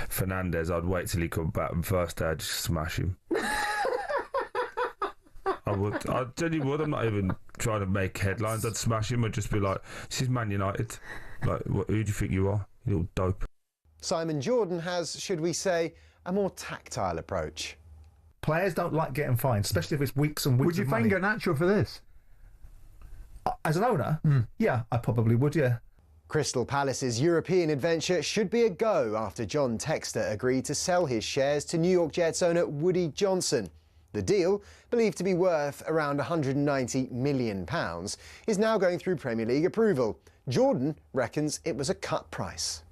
Fernandez, I'd wait till he come back and first day I'd just smash him. I would. I genuinely would. I'm not even trying to make headlines. I'd smash him. I'd just be like, this is Man United. Like, who do you think you are? You little dope. Simon Jordan has, should we say, a more tactile approach. Players don't like getting fined, especially if it's weeks and weeks. Would you fine Garnacho for this? As an owner, yeah, I probably would, yeah. Crystal Palace's European adventure should be a go after John Textor agreed to sell his shares to New York Jets owner Woody Johnson. The deal, believed to be worth around £190 million, is now going through Premier League approval. Jordan reckons it was a cut price.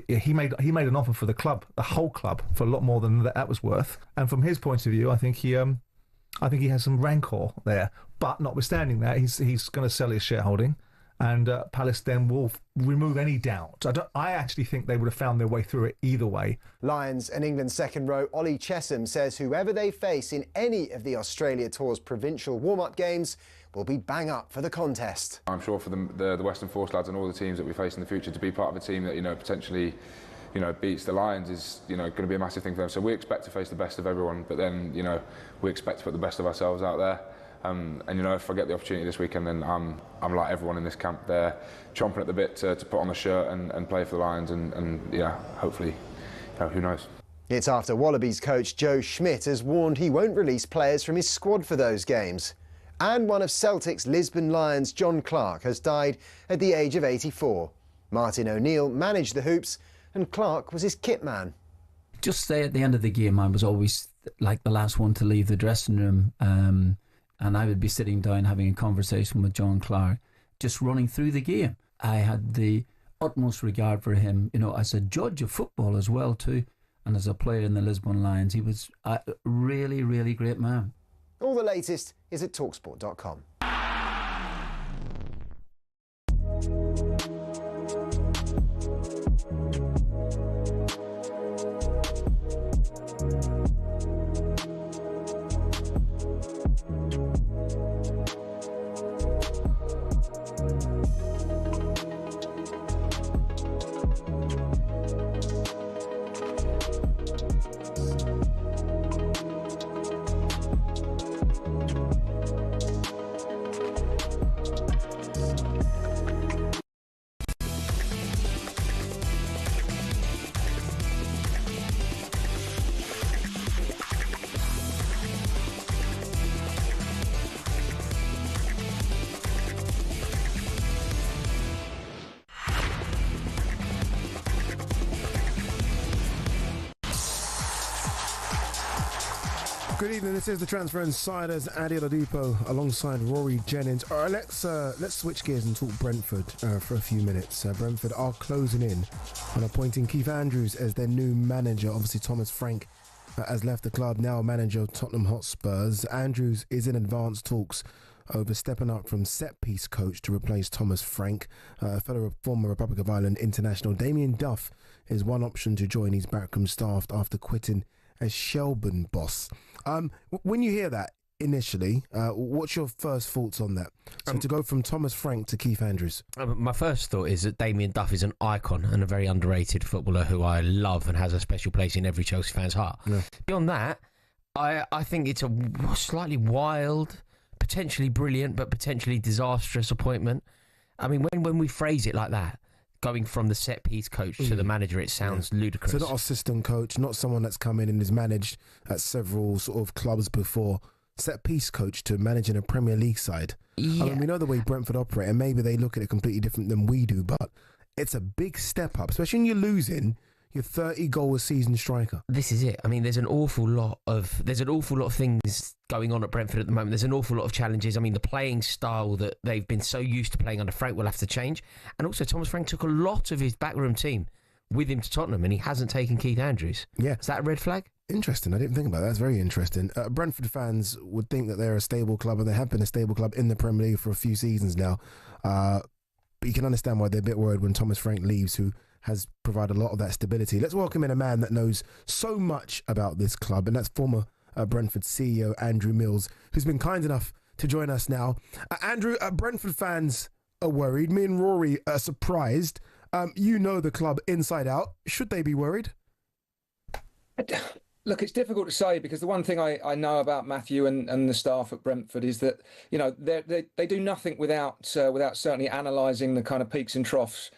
He made an offer for the club, the whole club, for a lot more than that was worth. And from his point of view, I think he has some rancour there. But notwithstanding that, he's going to sell his shareholding, and Palace then will remove any doubt. I actually think they would have found their way through it either way. Lions and England's second row Ollie Chesham says whoever they face in any of the Australia Tour's provincial warm-up games will be bang up for the contest. I'm sure for the Western Force lads and all the teams that we face in the future to be part of a team that potentially beats the Lions is going to be a massive thing for them. So we expect to face the best of everyone, but then we expect to put the best of ourselves out there. And if I get the opportunity this weekend, then I'm like everyone in this camp. They're chomping at the bit to put on the shirt and play for the Lions, and hopefully, who knows. It's after Wallabies coach Joe Schmidt has warned he won't release players from his squad for those games. And one of Celtic's Lisbon Lions, John Clark, has died at the age of 84. Martin O'Neill managed the Hoops, and Clark was his kit man. Just say at the end of the game, I was always like the last one to leave the dressing room. And I would be sitting down having a conversation with John Clark, just running through the game. I had the utmost regard for him, as a judge of football as well too, and as a player in the Lisbon Lions. He was a really, really great man. All the latest is at talksport.com. Good evening, this is the Transfer Insiders, Adi Oladipo alongside Rory, Jennings. All right, let's switch gears and talk Brentford for a few minutes. Brentford are closing in on appointing Keith Andrews as their new manager. Obviously, Thomas Frank has left the club, now manager of Tottenham Hotspurs. Andrews is in advanced talks over stepping up from set-piece coach to replace Thomas Frank. Fellow former Republic of Ireland international Damien Duff is one option to join his backroom staff after quitting as Shelbourne boss. When you hear that initially, what's your first thoughts on that? So to go from Thomas Frank to Keith Andrews. My first thought is that Damien Duff is an icon and a very underrated footballer who I love and has a special place in every Chelsea fan's heart. Yeah. Beyond that, I think it's a slightly wild, potentially brilliant, but potentially disastrous appointment. I mean, when we phrase it like that, going from the set-piece coach to the manager, it sounds ludicrous. So not assistant coach, not someone that's come in and has managed at several sort of clubs before. Set-piece coach to managing a Premier League side. Yeah. I mean, we know the way Brentford operate, and maybe they look at it completely different than we do, but it's a big step up, especially when you're losing your 30-goal-a-season striker. This is it. I mean, there's an awful lot of things going on at Brentford at the moment. There's an awful lot of challenges. I mean, the playing style that they've been so used to playing under Frank will have to change. And also, Thomas Frank took a lot of his backroom team with him to Tottenham, and he hasn't taken Keith Andrews. Yeah. Is that a red flag? Interesting. I didn't think about that. That's very interesting. Brentford fans would think that they're a stable club, and they have been a stable club in the Premier League for a few seasons now. But you can understand why they're a bit worried when Thomas Frank leaves, who has provided a lot of that stability. Let's welcome in a man that knows so much about this club, and that's former Brentford CEO Andrew Mills, who's been kind enough to join us now. Andrew, Brentford fans are worried. Me and Rory are surprised. You know the club inside out. Should they be worried? Look, it's difficult to say, because the one thing I know about Matthew and the staff at Brentford is that, you know, they do nothing without certainly analysing the kind of peaks and troughs.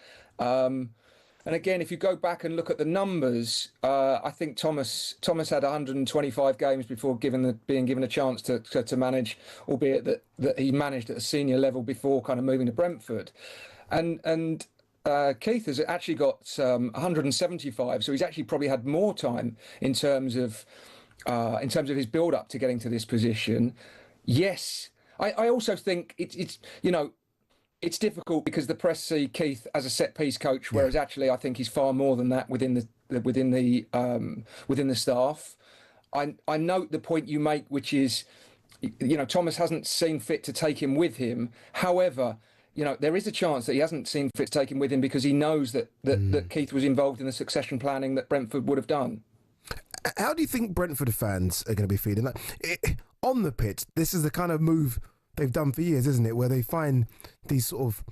And again, if you go back and look at the numbers, I think Thomas had 125 games before being given a chance to manage, albeit that he managed at a senior level before kind of moving to Brentford. And Keith has actually got 175, so he's actually probably had more time in terms of his build-up to getting to this position. Yes, I also think it's you know, it's difficult because the press see Keith as a set-piece coach, whereas actually I think he's far more than that within the staff. I note the point you make, which is, you know, Thomas hasn't seen fit to take him with him. However, there is a chance that he hasn't seen fit to take him with him because he knows that Keith was involved in the succession planning that Brentford would have done. How do you think Brentford fans are going to be feeling? On the pitch, this is the kind of move they've done for years, isn't it? Where they find these sort of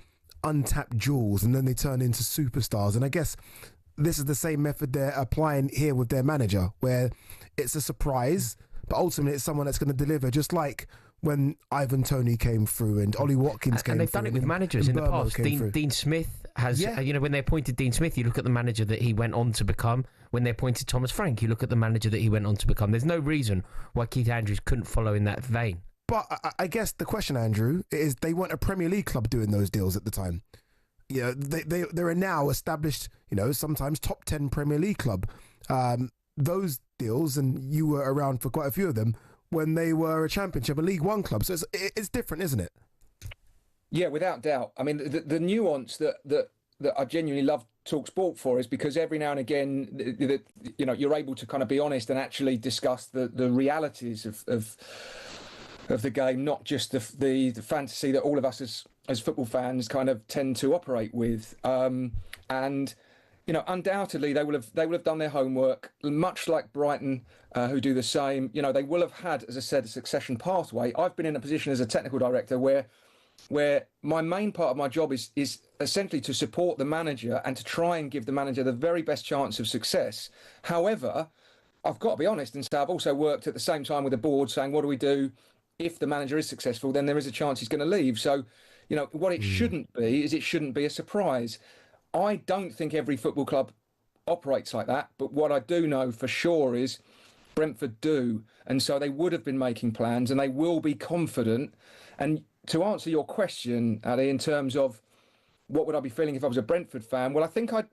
untapped jewels and then they turn into superstars. And I guess this is the same method they're applying here with their manager, where it's a surprise, but ultimately it's someone that's going to deliver, just like when Ivan Toney came through and Ollie Watkins came through. And they've done it with managers in the past. Dean Smith has, when they appointed Dean Smith, you look at the manager that he went on to become. When they appointed Thomas Frank, you look at the manager that he went on to become. There's no reason why Keith Andrews couldn't follow in that vein. But I guess the question, Andrew, is they weren't a Premier League club doing those deals at the time. They're a now established, sometimes top 10 Premier League club. Those deals, and you were around for quite a few of them, when they were a Championship, a League One club. So it's different, isn't it? Yeah, without doubt. I mean, the nuance that I genuinely love talkSPORT for is because every now and again, you're able to kind of be honest and actually discuss the realities of the game, not just the fantasy that all of us as football fans kind of tend to operate with. And undoubtedly they will have done their homework, much like Brighton, who do the same. They will have had, as I said, a succession pathway. I've been in a position as a technical director where my main part of my job is essentially to support the manager and to try and give the manager the very best chance of success. However, I've got to be honest and say I've also worked at the same time with the board saying, what do we do if the manager is successful? Then there is a chance he's going to leave. So, what it shouldn't be is it shouldn't be a surprise. I don't think every football club operates like that, but what I do know for sure is Brentford do. And so they would have been making plans and they will be confident. And to answer your question, Ali, in terms of what would I be feeling if I was a Brentford fan? Well, I think I'd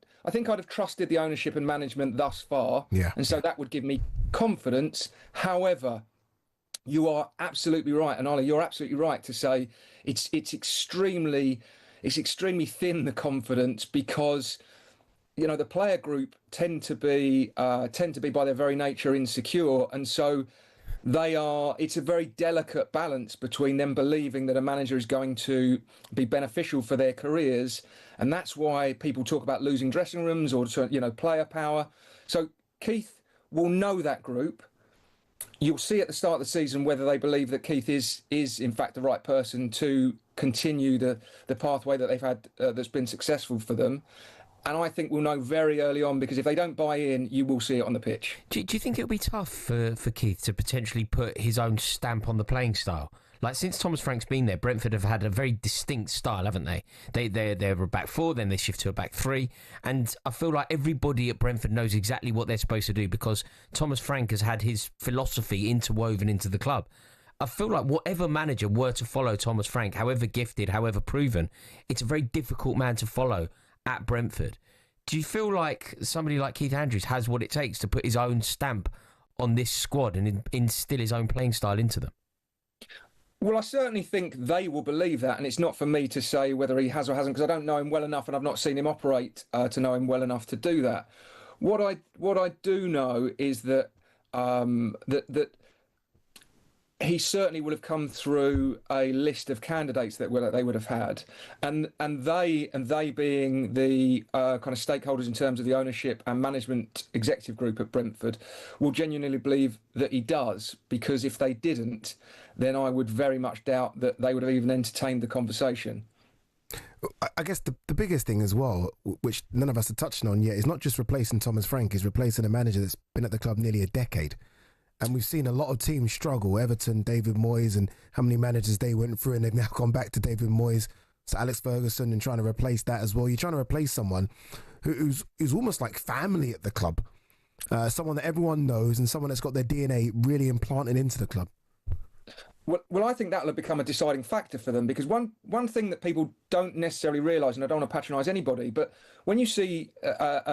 have trusted the ownership and management thus far. Yeah. And so that would give me confidence. However, you are absolutely right. And Ollie, you're absolutely right to say it's extremely thin, the confidence, because the player group tend to be by their very nature insecure, and so it's a very delicate balance between them believing that a manager is going to be beneficial for their careers, and that's why people talk about losing dressing rooms or player power. So Keith will know that group. You'll see at the start of the season whether they believe that Keith is in fact the right person to continue the pathway that they've had that's been successful for them. And I think we'll know very early on, because if they don't buy in, you will see it on the pitch. Do you think it'll be tough for Keith to potentially put his own stamp on the playing style? Like, since Thomas Frank's been there, Brentford have had a very distinct style, haven't they? They're a back four, then they shift to a back three. And I feel like everybody at Brentford knows exactly what they're supposed to do, because Thomas Frank has had his philosophy interwoven into the club. I feel like whatever manager were to follow Thomas Frank, however gifted, however proven, it's a very difficult man to follow at Brentford. Do you feel like somebody like Keith Andrews has what it takes to put his own stamp on this squad and instill his own playing style into them? Well, I certainly think they will believe that, and it's not for me to say whether he has or hasn't, because I don't know him well enough and I've not seen him operate to know him well enough to do that. What I do know is that that he certainly would have come through a list of candidates that they would have had, and they being the kind of stakeholders in terms of the ownership and management executive group at Brentford, will genuinely believe that he does, because if they didn't, then I would very much doubt that they would have even entertained the conversation. I guess the biggest thing as well, which none of us are touching on yet, is not just replacing Thomas Frank, is replacing a manager that's been at the club nearly a decade. And we've seen a lot of teams struggle. Everton, David Moyes, and how many managers they went through, and they've now gone back to David Moyes. So Alex Ferguson, and trying to replace that as well. You're trying to replace someone who's almost like family at the club. Someone that everyone knows, and someone that's got their DNA really implanted into the club. Well, I think that'll have become a deciding factor for them, because one thing that people don't necessarily realise, and I don't want to patronise anybody, but when you see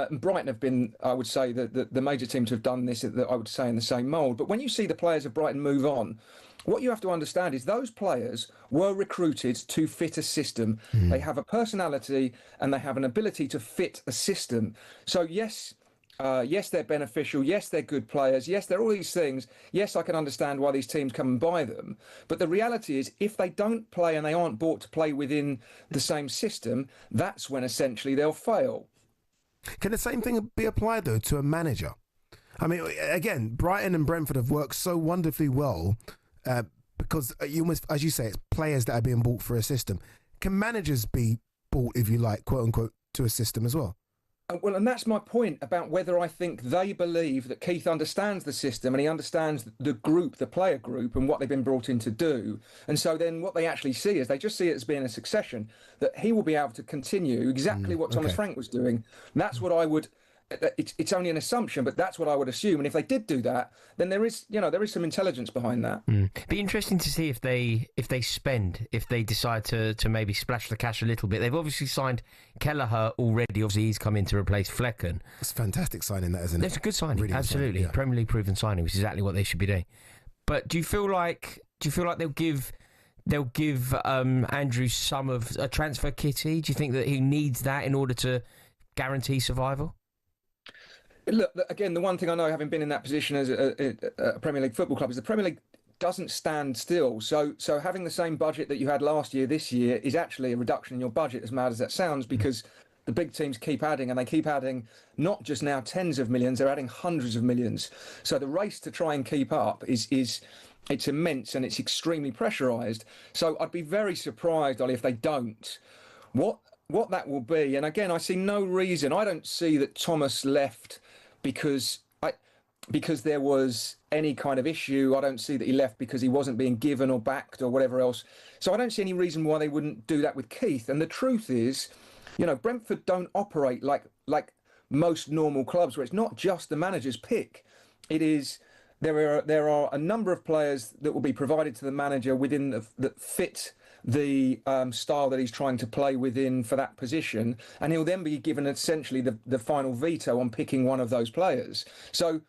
Brighton have been, I would say, the major teams have done this, I would say, in the same mould. But when you see the players of Brighton move on, what you have to understand is those players were recruited to fit a system. They have a personality and they have an ability to fit a system. So yes, Yes, they're beneficial. Yes, they're good players. Yes, they're all these things. Yes, I can understand why these teams come and buy them. But the reality is, if they don't play and they aren't bought to play within the same system, that's when essentially they'll fail. Can the same thing be applied, though, to a manager? I mean, again, Brighton and Brentford have worked so wonderfully well because, you almost, as you say, it's players that are being bought for a system. Can managers be bought, if you like, quote unquote, to a system as well? Well, and that's my point about whether I think they believe that Keith understands the system and he understands the group, the player group, and what they've been brought in to do. And so then what they actually see is they just see it as being a succession, that he will be able to continue exactly what Thomas Frank was doing. And that's what I would... It's only an assumption, but that's what I would assume. And if they did do that, then there is some intelligence behind that. Be interesting to see if they decide to maybe splash the cash a little bit. They've obviously signed Kelleher already. Obviously, he's come in to replace Flecken. It's a fantastic signing, that, isn't it? It's a good signing, really absolutely. Signing, yeah. Premier League proven signing, which is exactly what they should be doing. But do you feel like they'll give Andrew some of a transfer kitty? Do you think that he needs that in order to guarantee survival? Look, again, the one thing I know, having been in that position as a Premier League football club, is the Premier League doesn't stand still. So having the same budget that you had last year, this year, is actually a reduction in your budget, as mad as that sounds, because the big teams keep adding, and they keep adding not just now tens of millions, they're adding hundreds of millions. So the race to try and keep up is it's immense, and it's extremely pressurised. So I'd be very surprised, Ollie, if they don't. What that will be, and again, I see no reason. I don't see that Thomas left because there was any kind of issue. I don't see that he left because he wasn't being given or backed or whatever else. So I don't see any reason why they wouldn't do that with Keith. And the truth is, Brentford don't operate like most normal clubs, where it's not just the manager's pick. It is there are a number of players that will be provided to the manager that fit the style that he's trying to play within for that position, and he'll then be given essentially the final veto on picking one of those players. So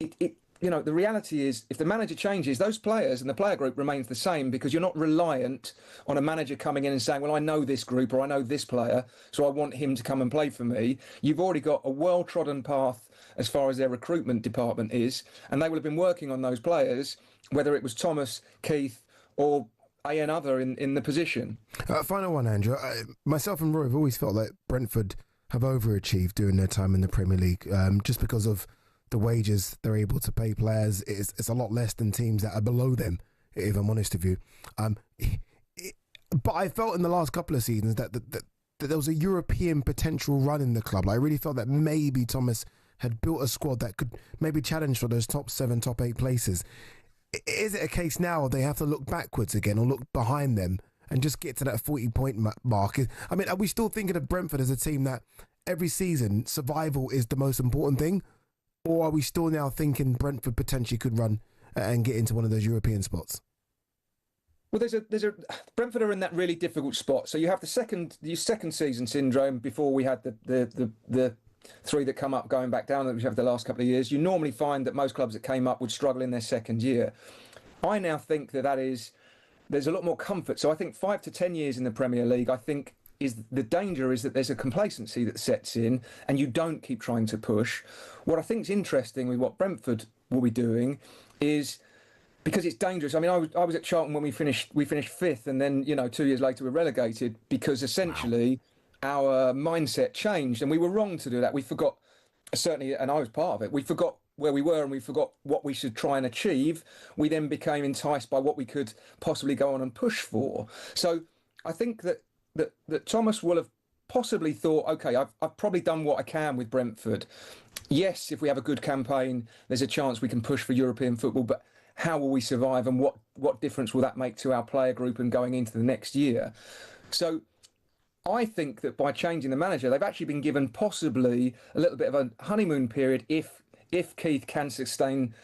the reality is, if the manager changes, those players and the player group remains the same, because you're not reliant on a manager coming in and saying, well, I know this group or I know this player, so I want him to come and play for me. You've already got a well-trodden path as far as their recruitment department is, and they will have been working on those players, whether it was Thomas, Keith, or another in the position. Final one, Andrew. Myself and Rory have always felt like Brentford have overachieved during their time in the Premier League, just because of the wages they're able to pay players. It's a lot less than teams that are below them, if I'm honest with you. But I felt in the last couple of seasons that there was a European potential run in the club. I really felt that maybe Thomas had built a squad that could maybe challenge for those top 7, top 8 places. Is it a case now they have to look backwards again or look behind them and just get to that 40-point mark? I mean, are we still thinking of Brentford as a team that every season survival is the most important thing? Or are we still now thinking Brentford potentially could run and get into one of those European spots? Well, Brentford are in that really difficult spot. So you have the second season syndrome before we had the 3 that come up going back down that we have the last couple of years. You normally find that most clubs that came up would struggle in their second year. I now think there's a lot more comfort. So I think 5 to 10 years in the Premier League, I think the danger is that there's a complacency that sets in and you don't keep trying to push. What I think is interesting with what Brentford will be doing is, because it's dangerous. I mean, I was at Charlton when we finished 5th, and then 2 years later we're relegated, because essentially our mindset changed, and we were wrong to do that. We forgot, certainly, and I was part of it, we forgot where we were and we forgot what we should try and achieve. We then became enticed by what we could possibly go on and push for. So I think that Thomas will have possibly thought, okay, I've probably done what I can with Brentford. Yes, if we have a good campaign, there's a chance we can push for European football, but how will we survive, and what difference will that make to our player group and going into the next year? So I think that by changing the manager, they've actually been given possibly a little bit of a honeymoon period if Keith can sustain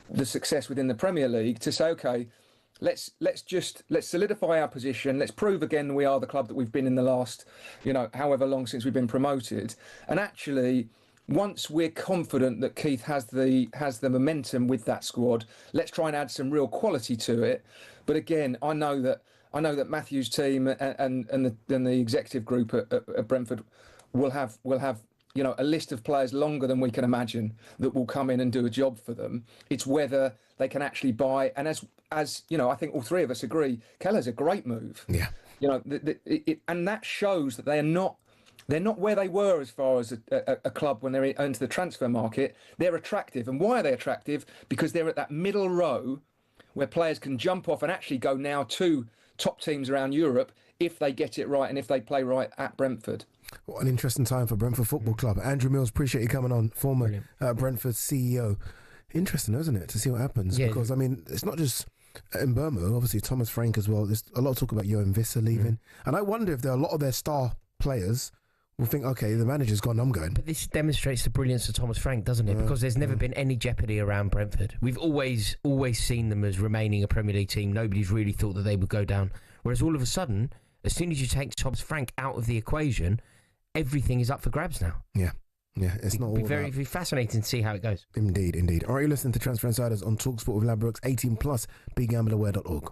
the success within the Premier League, to say, okay, let's solidify our position. Let's prove again we are the club that we've been in the last, however long since we've been promoted. And actually, once we're confident that Keith has the momentum with that squad, let's try and add some real quality to it. But again, I know that Matthew's team and the executive group at Brentford will have a list of players longer than we can imagine that will come in and do a job for them. It's whether they can actually buy. And as I think all three of us agree, Kelleher's a great move. Yeah. And that shows that they're not where they were as far as a club when they're into the transfer market. They're attractive. And why are they attractive? Because they're at that middle row where players can jump off and actually go now to top teams around Europe if they get it right and if they play right at Brentford. What an interesting time for Brentford Football Club. Andrew Mills, appreciate you coming on, former Brentford CEO. Interesting, isn't it, to see what happens? Yeah. Because, I mean, it's not just in Burma, obviously Thomas Frank as well. There's a lot of talk about Johan Visser leaving. And I wonder if there are a lot of their star players will think, okay, the manager's gone, I'm going. But this demonstrates the brilliance of Thomas Frank, doesn't it? Because there's never been any jeopardy around Brentford. We've always seen them as remaining a Premier League team. Nobody's really thought that they would go down. Whereas all of a sudden, as soon as you take Thomas Frank out of the equation, everything is up for grabs now. Yeah, it's not all It'll be very fascinating to see how it goes. Indeed. All right, you're listening to Transfer Insiders on talkSPORT with Ladbrokes, 18+, begambleaware.org.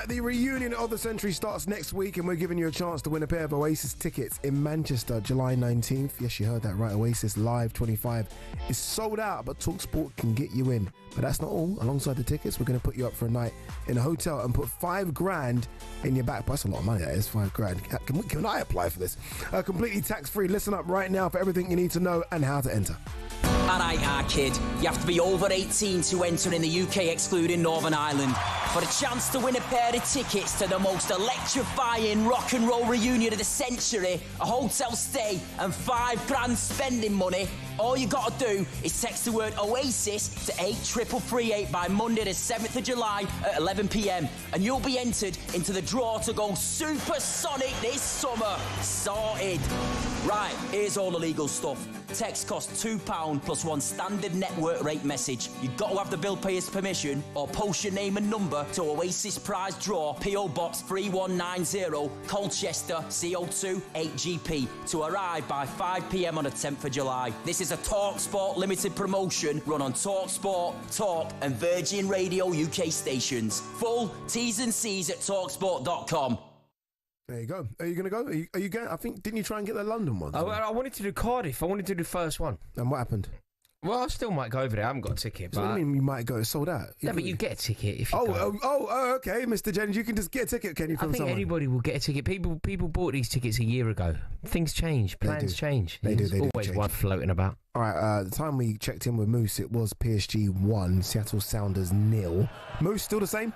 The reunion of the century starts next week, and we're giving you a chance to win a pair of Oasis tickets in Manchester, July 19th. Yes, you heard that right. Oasis Live 25 is sold out, but talkSPORT can get you in. But that's not all. Alongside the tickets, we're going to put you up for a night in a hotel and put $5,000 in your back. That's a lot of money, that is, $5,000. Can I apply for this? Completely tax-free. Listen up right now for everything you need to know and how to enter. Alright, kid. You have to be over 18 to enter in the UK excluding Northern Ireland. For a chance to win a pair of tickets to the most electrifying rock and roll reunion of the century, a hotel stay and £5,000 spending money, all you got to do is text the word Oasis to 83338 by Monday the 7th of July at 11 p.m. and you'll be entered into the draw to go supersonic this summer. Sorted. Right, here's all the legal stuff. Text costs £2 plus one standard network rate message. You've got to have the bill payer's permission or post your name and number to Oasis Prize Draw, PO Box 3190, Colchester, CO2 8GP, to arrive by 5 p.m. on the 10th of July. This is a talkSPORT limited promotion run on talkSPORT, Talk and Virgin Radio UK stations. Full T's and C's at talksport.com. There you go. Are you going to go? Are you going? I think, didn't you try and get the London one? I wanted to do Cardiff. I wanted to do the first one. And what happened? Well, I still might go over there. I haven't got a ticket. So But what do you mean you might go? It's sold out. yeah, but you get a ticket if you go. Okay, Mr. Jennings, you can just get a ticket, can you, I from think someone? anybody will get a ticket. People bought these tickets a year ago. Things change. Plans change. They do. There's They do always change. one floating about. All right, the time we checked in with Moose, it was PSG 1, Seattle Sounders 0. Moose, still the same?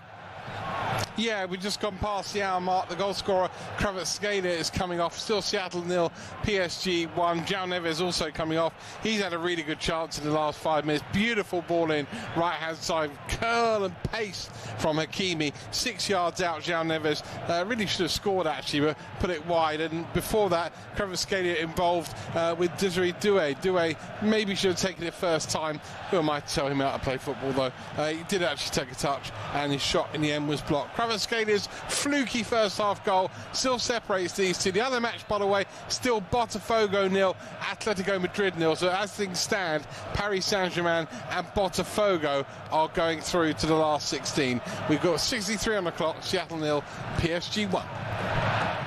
Yeah, we've just gone past the hour mark. The goal scorer, Kvaratskhelia, is coming off. Still Seattle 0, PSG 1. João Neves also coming off. He's had a really good chance in the last 5 minutes. Beautiful ball in, right-hand side. Curl and pace from Hakimi. 6 yards out, João Neves. Really should have scored, actually, but put it wide. And before that, Kvaratskhelia involved with Desiree Doué. Doué maybe should have taken it first time. Who am I to tell him how to play football, though? He did actually take a touch, and his shot in the end was blocked. Kvaratskelia's fluky first half goal still separates these two. The other match, by the way, still Botafogo 0, Atletico Madrid 0. So as things stand, Paris Saint-Germain and Botafogo are going through to the last 16. We've got 63 on the clock, Seattle 0, PSG 1.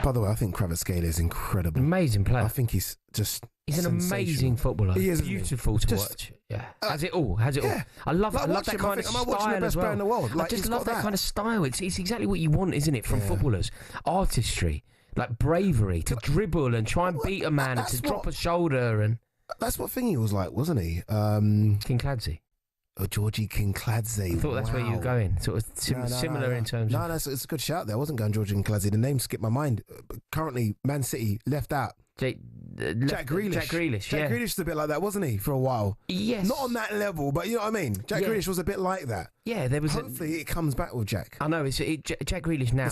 By the way, I think Kvaratskhelia is incredible. Amazing player. I think he's just He's an amazing footballer. He is, beautiful to watch. Yeah, has it all. Has it all. I love that kind of style watching the best as well. player in the world. Like, I just he's love got that kind of style. It's exactly what you want, isn't it, from footballers? Artistry, like bravery, to dribble and try and beat a man, and to drop a shoulder, and that's what Thingy was like, wasn't he? Kinkladze. Oh, Georgie Kinkladze. I thought that's where you were going. Sort of similar in terms of... No, it's a good shout there. I wasn't going Georgie Kinkladze. The name skipped my mind. Currently, Man City left out. Jack Grealish. Jack Grealish, Jack Grealish was a bit like that, wasn't he, for a while? Yes. Not on that level, but you know what I mean? Jack Grealish was a bit like that. Yeah, there was... Hopefully it comes back with Jack. I know, Jack Grealish now,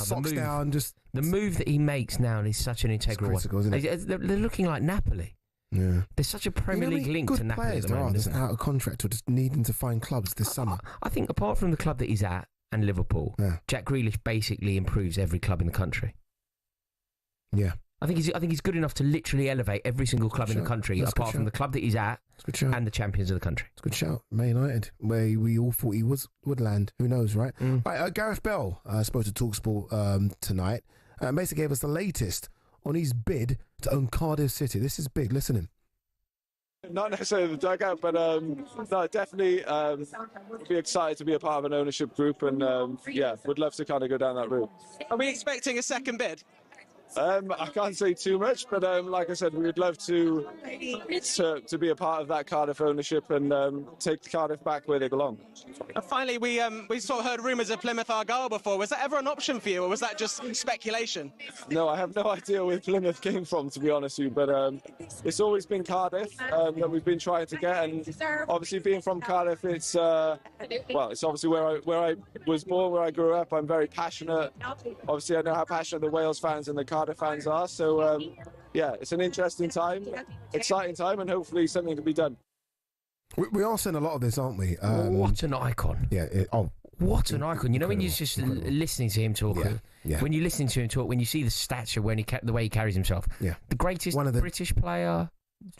the move that he makes now is such an integral one. Isn't it? They're looking like Napoli. Yeah. There's such a Premier League link to Napoli at the moment. That's out of contract or just needing to find clubs this summer. I think apart from the club that he's at and Liverpool, Jack Grealish basically improves every club in the country. Yeah. I think he's good enough to literally elevate every single club in the country, apart from the club that he's at and the champions of the country. It's a good shout. Man United, where we all thought he would land. Who knows, right? Right, Gareth Bale spoke to talkSPORT tonight and basically gave us the latest on his bid to own Cardiff City. This is big. Listen in. Not necessarily the dugout, but no, definitely be excited to be a part of an ownership group, and would love to kind of go down that route. Are we expecting a second bid? I can't say too much, but like I said, we would love to be a part of that Cardiff ownership and take Cardiff back where they belong. Finally, we sort of heard rumours of Plymouth Argyle before. Was that ever an option for you, or was that just speculation? No, I have no idea where Plymouth came from, to be honest with you, but it's always been Cardiff that we've been trying to get, and obviously being from Cardiff, it's obviously where I was born, where I grew up. I'm very passionate. Obviously, I know how passionate the Wales fans and the Cardiff fans are, so it's an interesting time, exciting time, and hopefully something can be done. We are seeing a lot of this, aren't we? What an icon! Yeah. What an icon! You know, when you're just listening to him talk, when you're listening to him talk, when you see the stature, the way he carries himself, the greatest British player,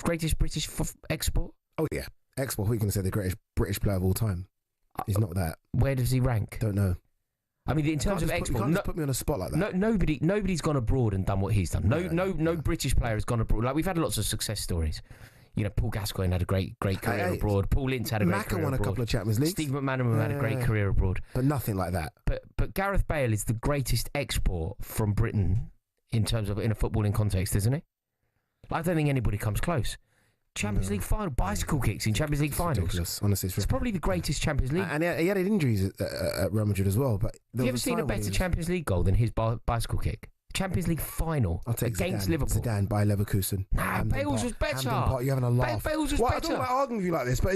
greatest British export. Oh yeah, export. Who are you going to say the greatest British player of all time? He's not that. Where does he rank? Don't know. I mean, in terms of export, you can't just put me on a spot like that. Nobody's gone abroad and done what he's done. No British player has gone abroad. Like, we've had lots of success stories. You know, Paul Gascoigne had a great career abroad. Paul Ince had a great career abroad. Macca won a couple of Champions Leagues. Steve McManaman had a great career abroad. But nothing like that. But Gareth Bale is the greatest export from Britain in terms of in a footballing context, isn't he? Like, I don't think anybody comes close. Champions League final, bicycle kicks in Champions League finals. Ridiculous. Honestly, it's probably the greatest Champions League. And he had injuries at Real Madrid as well. But have you ever seen a better Champions League goal than his bicycle kick? Champions League final against Liverpool. Zidane by Leverkusen. Nah, Bale's was better. You're having a laugh. Bale's was better. I don't like arguing with you like this, but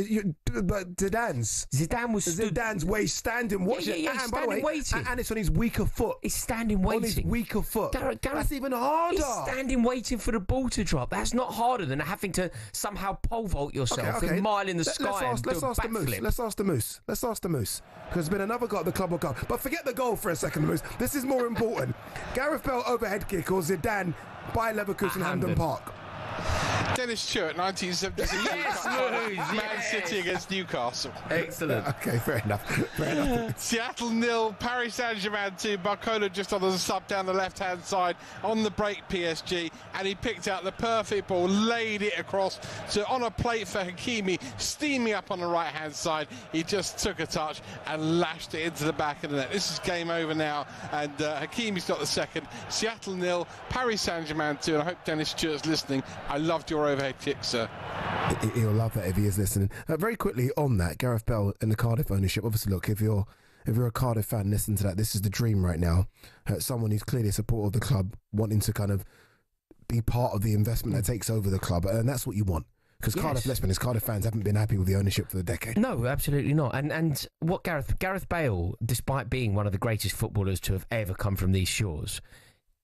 Zidane's way standing watching. Yeah, standing waiting. And it's on his weaker foot. He's standing waiting. On his weaker foot. Gareth, that's even harder. He's standing waiting for the ball to drop. That's not harder than having to somehow pole vault yourself a mile in the sky and do a backflip. Let's ask the Moose. Because there's been another goal at the club will go. But forget the goal for a second, the Moose. This is more important. Gareth Bale overhead kick or Zidane by Leverkusen Hampden Park. Dennis Stewart, 1976. Yes, Man City against Newcastle. Excellent. Okay, fair enough. Seattle 0, Paris Saint-Germain 2. Barcola just on the sub down the left-hand side on the break PSG, and he picked out the perfect ball, laid it across on a plate for Hakimi, steaming up on the right-hand side. He just took a touch and lashed it into the back of the net. This is game over now, and Hakimi's got the second. Seattle 0, Paris Saint-Germain 2, and I hope Dennis Stewart's listening. I loved your overhead kick, sir. He'll love that if he is listening. Very quickly on that, Gareth Bale and the Cardiff ownership. Obviously, look, if you're a Cardiff fan, listen to that. This is the dream right now. Someone who's clearly a supporter of the club, wanting to kind of be part of the investment that takes over the club, and that's what you want. Because Cardiff, let's be honest, Cardiff fans haven't been happy with the ownership for the decade. No, absolutely not. And what Gareth Bale, despite being one of the greatest footballers to have ever come from these shores,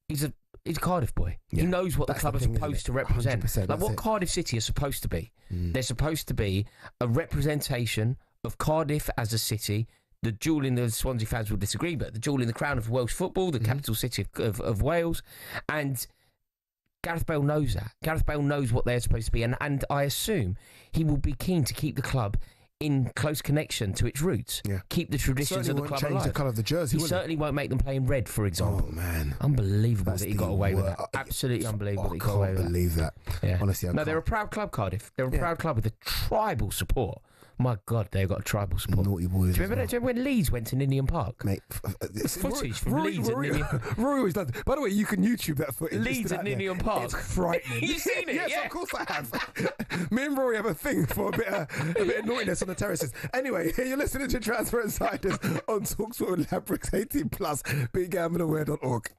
he's a Cardiff boy. Yeah. He knows what the club is supposed to represent. Like what Cardiff City are supposed to be. They're supposed to be a representation of Cardiff as a city. The jewel in the Swansea fans will disagree, but the jewel in the crown of Welsh football, the capital city of Wales. And Gareth Bale knows that. Gareth Bale knows what they're supposed to be. And I assume he will be keen to keep the club in close connection to its roots. Yeah. Keep the traditions of the club alive. Change the colour of the jersey. He certainly won't make them play in red, for example. Oh man, unbelievable that he got away with that. Absolutely unbelievable that he got away with that. I can't believe that. Yeah. Honestly, they're a proud club, Cardiff. They're a proud club with a tribal support. My God, they've got tribal support. Naughty boys. Do you remember when Leeds went to Ninian Park? Mate, footage from Leeds at Ninian Park. Rory always does. By the way, you can YouTube that footage. Leeds at Ninian Park. It's frightening. You've seen it? Yes, of course I have. Me and Rory have a thing for a bit of naughtiness on the terraces. Anyway, you're listening to Transfer Insiders on talkSPORT with Ladbrokes 18+. BigGambleAware.org.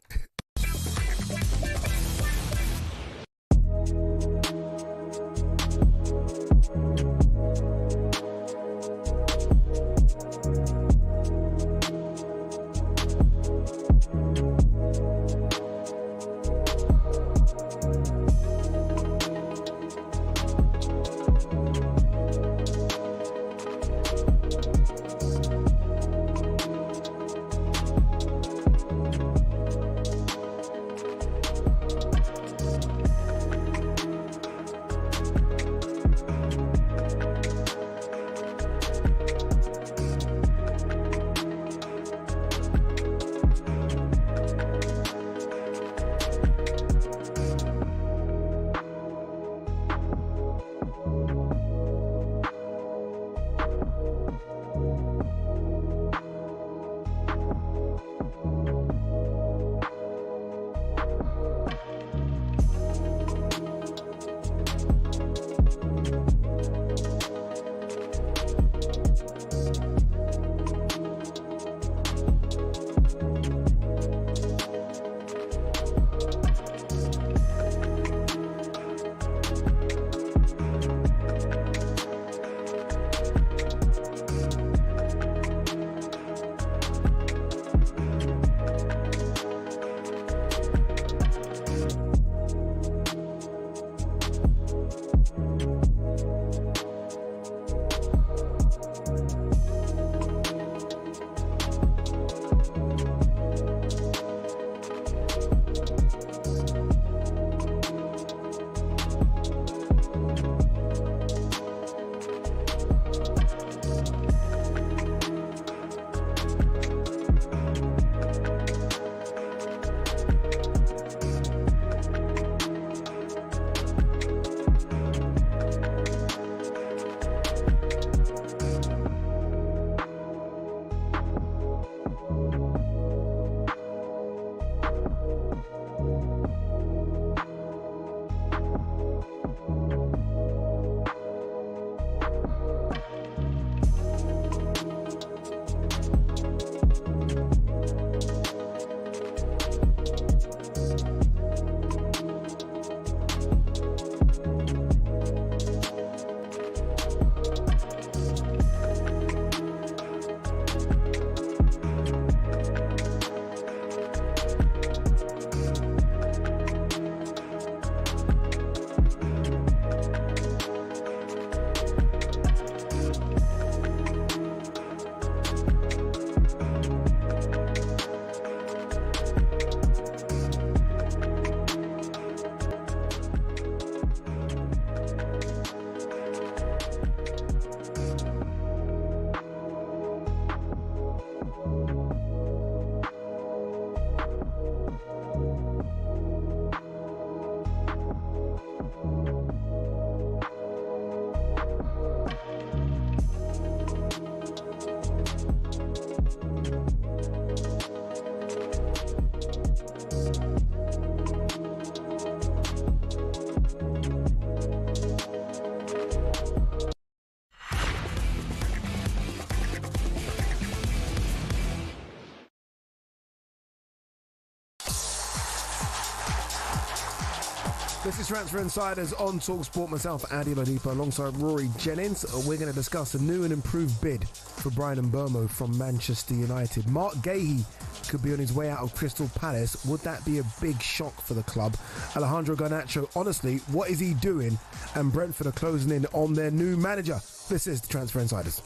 This is Transfer Insiders on talkSPORT. Myself, Adi Oladipo, alongside Rory Jennings. We're going to discuss a new and improved bid for Bryan Mbeumo from Manchester United. Mark Gahey could be on his way out of Crystal Palace. Would that be a big shock for the club? Alejandro Garnacho, honestly, what is he doing? And Brentford are closing in on their new manager. This is the Transfer Insiders.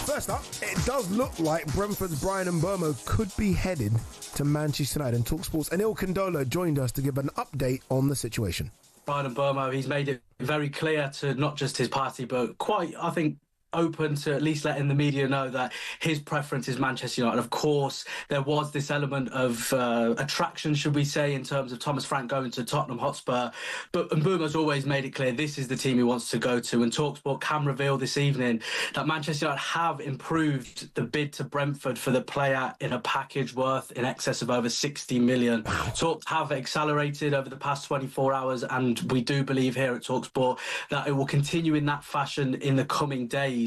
First up, it does look like Brentford's Bryan Mbeumo could be headed to Manchester United, and talkSPORT's Anil Condola joined us to give an update on the situation. Bryan Mbeumo, he's made it very clear to not just his party, but quite, I think, open to at least letting the media know that his preference is Manchester United. Of course, there was this element of attraction, should we say, in terms of Thomas Frank going to Tottenham Hotspur. But Mbeumo's always made it clear this is the team he wants to go to. And talkSPORT can reveal this evening that Manchester United have improved the bid to Brentford for the player in a package worth in excess of over 60 million. Talks have accelerated over the past 24 hours, and we do believe here at talkSPORT that it will continue in that fashion in the coming days.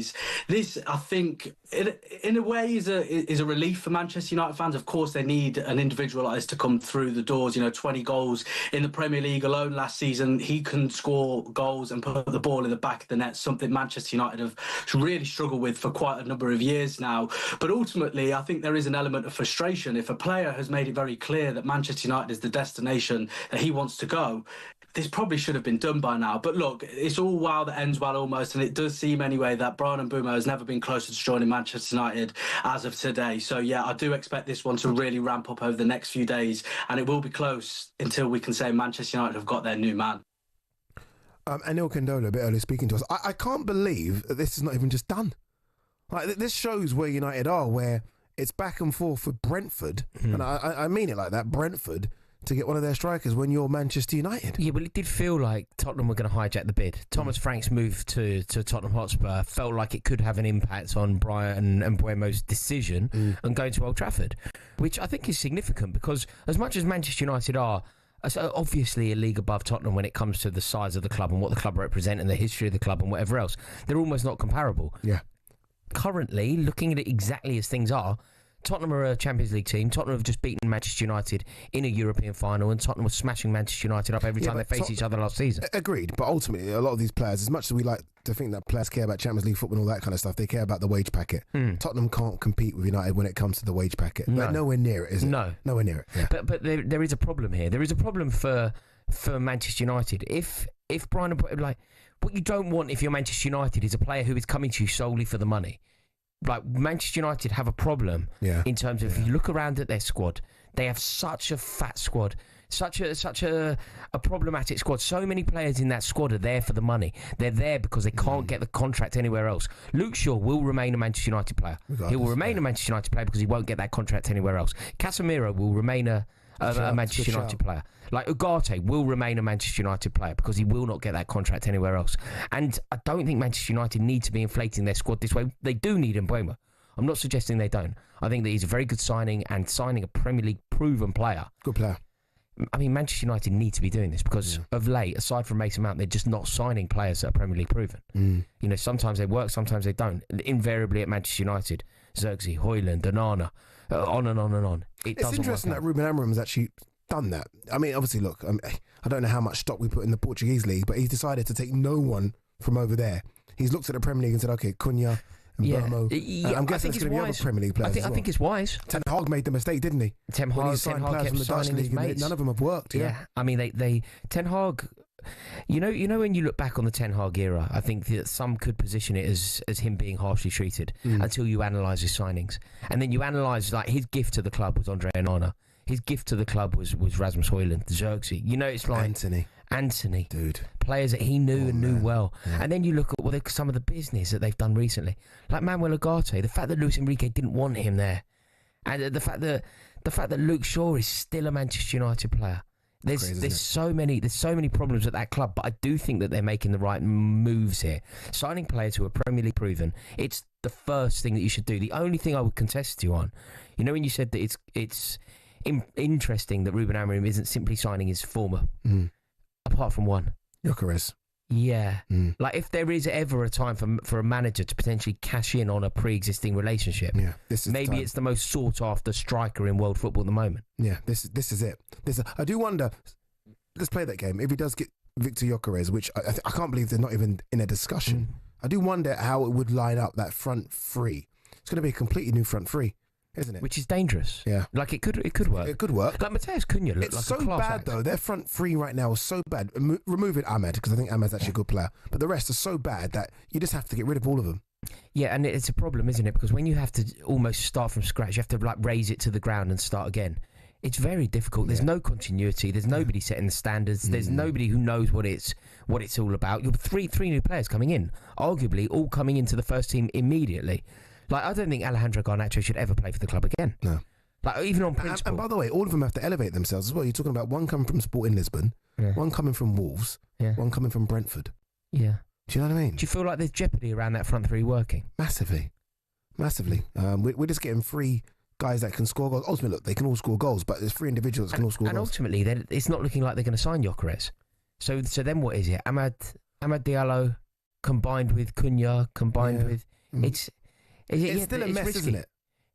This, I think, in a way is a relief for Manchester United fans. Of course, they need an individual like this to come through the doors. 20 goals in the Premier League alone last season. He can score goals and put the ball in the back of the net, something Manchester United have really struggled with for quite a number of years now. But ultimately, I think there is an element of frustration. If a player has made it very clear that Manchester United is the destination that he wants to go, this probably should have been done by now. But look, it's all well that ends well almost, and it does seem anyway that Bryan Mbeumo has never been closer to joining Manchester United as of today. So yeah, I do expect this one to really ramp up over the next few days, and it will be close until we can say Manchester United have got their new man. Anil Condola, a bit earlier speaking to us. I can't believe that this is not even just done. Like, this shows where United are, where it's back and forth with Brentford, and I mean it like that, Brentford, to get one of their strikers when you're Manchester United. Yeah, well, it did feel like Tottenham were going to hijack the bid. Thomas Frank's move to Tottenham Hotspur felt like it could have an impact on Bryan Mbeumo's decision and going to Old Trafford, which I think is significant because as much as Manchester United are obviously a league above Tottenham when it comes to the size of the club and what the club represent and the history of the club and whatever else, they're almost not comparable. Yeah. Currently, looking at it exactly as things are, Tottenham are a Champions League team. Tottenham have just beaten Manchester United in a European final, and Tottenham was smashing Manchester United up every time they faced each other last season. Agreed, but ultimately, a lot of these players, as much as we like to think that players care about Champions League football and all that kind of stuff, they care about the wage packet. Tottenham can't compete with United when it comes to the wage packet. No. They're nowhere near it, is it? No. Nowhere near it. Yeah. But there is a problem here. There is a problem for Manchester United. If Bryan, like, what you don't want if you're Manchester United is a player who is coming to you solely for the money. Like, Manchester United have a problem in terms of, if you look around at their squad, they have such a fat squad, such a problematic squad. So many players in that squad are there for the money. They're there because they can't get the contract anywhere else. Luke Shaw will remain a Manchester United player. He will remain a Manchester United player because he won't get that contract anywhere else. Casemiro will remain a Manchester United player. Like, Ugarte will remain a Manchester United player because he will not get that contract anywhere else. And I don't think Manchester United need to be inflating their squad this way. They do need Mbeumo. I'm not suggesting they don't. I think that he's a very good signing, and signing a Premier League proven player. Good player. I mean, Manchester United need to be doing this because of late, aside from Mason Mount, they're just not signing players that are Premier League proven. Sometimes they work, sometimes they don't. Invariably at Manchester United, Xerxes, Højlund, Onana, on and on and on. It's interesting that Ruben Amorim's actually done that. I mean, obviously, look, I don't know how much stock we put in the Portuguese league, but he's decided to take no one from over there. He's looked at the Premier League and said, okay, Cunha and Mbeumo. I'm guessing it's going to be other Premier League players I think it's wise. Ten Hag made the mistake, didn't he? Ten Hag players from the Dutch league, and none of them have worked. Yeah. I mean, they Ten Hag. You know, when you look back on the Ten Hag era, I think that some could position it as him being harshly treated until you analyse his signings, and then you analyse, like, his gift to the club was Andre Onana. His gift to the club was Rasmus Højlund, Xerxes. It's like Anthony, dude, players that he knew knew well. Yeah. And then you look at some of the business that they've done recently, like Manuel Ugarte. The fact that Luis Enrique didn't want him there, and the fact that Luke Shaw is still a Manchester United player. There's so many problems at that club, but I do think that they're making the right moves here. Signing players who are Premier League proven, it's the first thing that you should do. The only thing I would contest you on, when you said that it's interesting that Ruben Amorim isn't simply signing his former, apart from one. Gyökeres. Yeah. Like, if there is ever a time for a manager to potentially cash in on a pre-existing relationship, this is maybe it's the most sought-after striker in world football at the moment. Yeah, this is it. I do wonder. Let's play that game. If he does get Victor Gyökeres, which I can't believe they're not even in a discussion. I do wonder how it would line up that front three. It's going to be a completely new front three, isn't it? Which is dangerous. Yeah. Like, it could work. It could work. Like, Mateus Cunha looked It's like so a class bad, act. though. Their front three right now is so bad. Removing Ahmed, because I think Ahmed's actually a good player. But the rest are so bad that you just have to get rid of all of them. Yeah, and it's a problem, isn't it? Because when you have to almost start from scratch, you have to like raise it to the ground and start again. It's very difficult. There's no continuity. There's nobody setting the standards. There's nobody who knows what it's all about. You've three new players coming in, arguably all coming into the first team immediately. Like, I don't think Alejandro Garnacho should ever play for the club again. No. Like, even on principle. And by the way, all of them have to elevate themselves as well. You're talking about one coming from Sporting Lisbon, one coming from Wolves, one coming from Brentford. Yeah. Do you know what I mean? Do you feel like there's jeopardy around that front three working? Massively. We're just getting three guys that can score goals. Ultimately, look, they can all score goals, but there's three individuals that can all score and goals. Ultimately, it's not looking like they're going to sign Gyökeres. So then what is it? Amad Diallo combined with Cunha, combined with... It's still a mess, risky. Isn't it?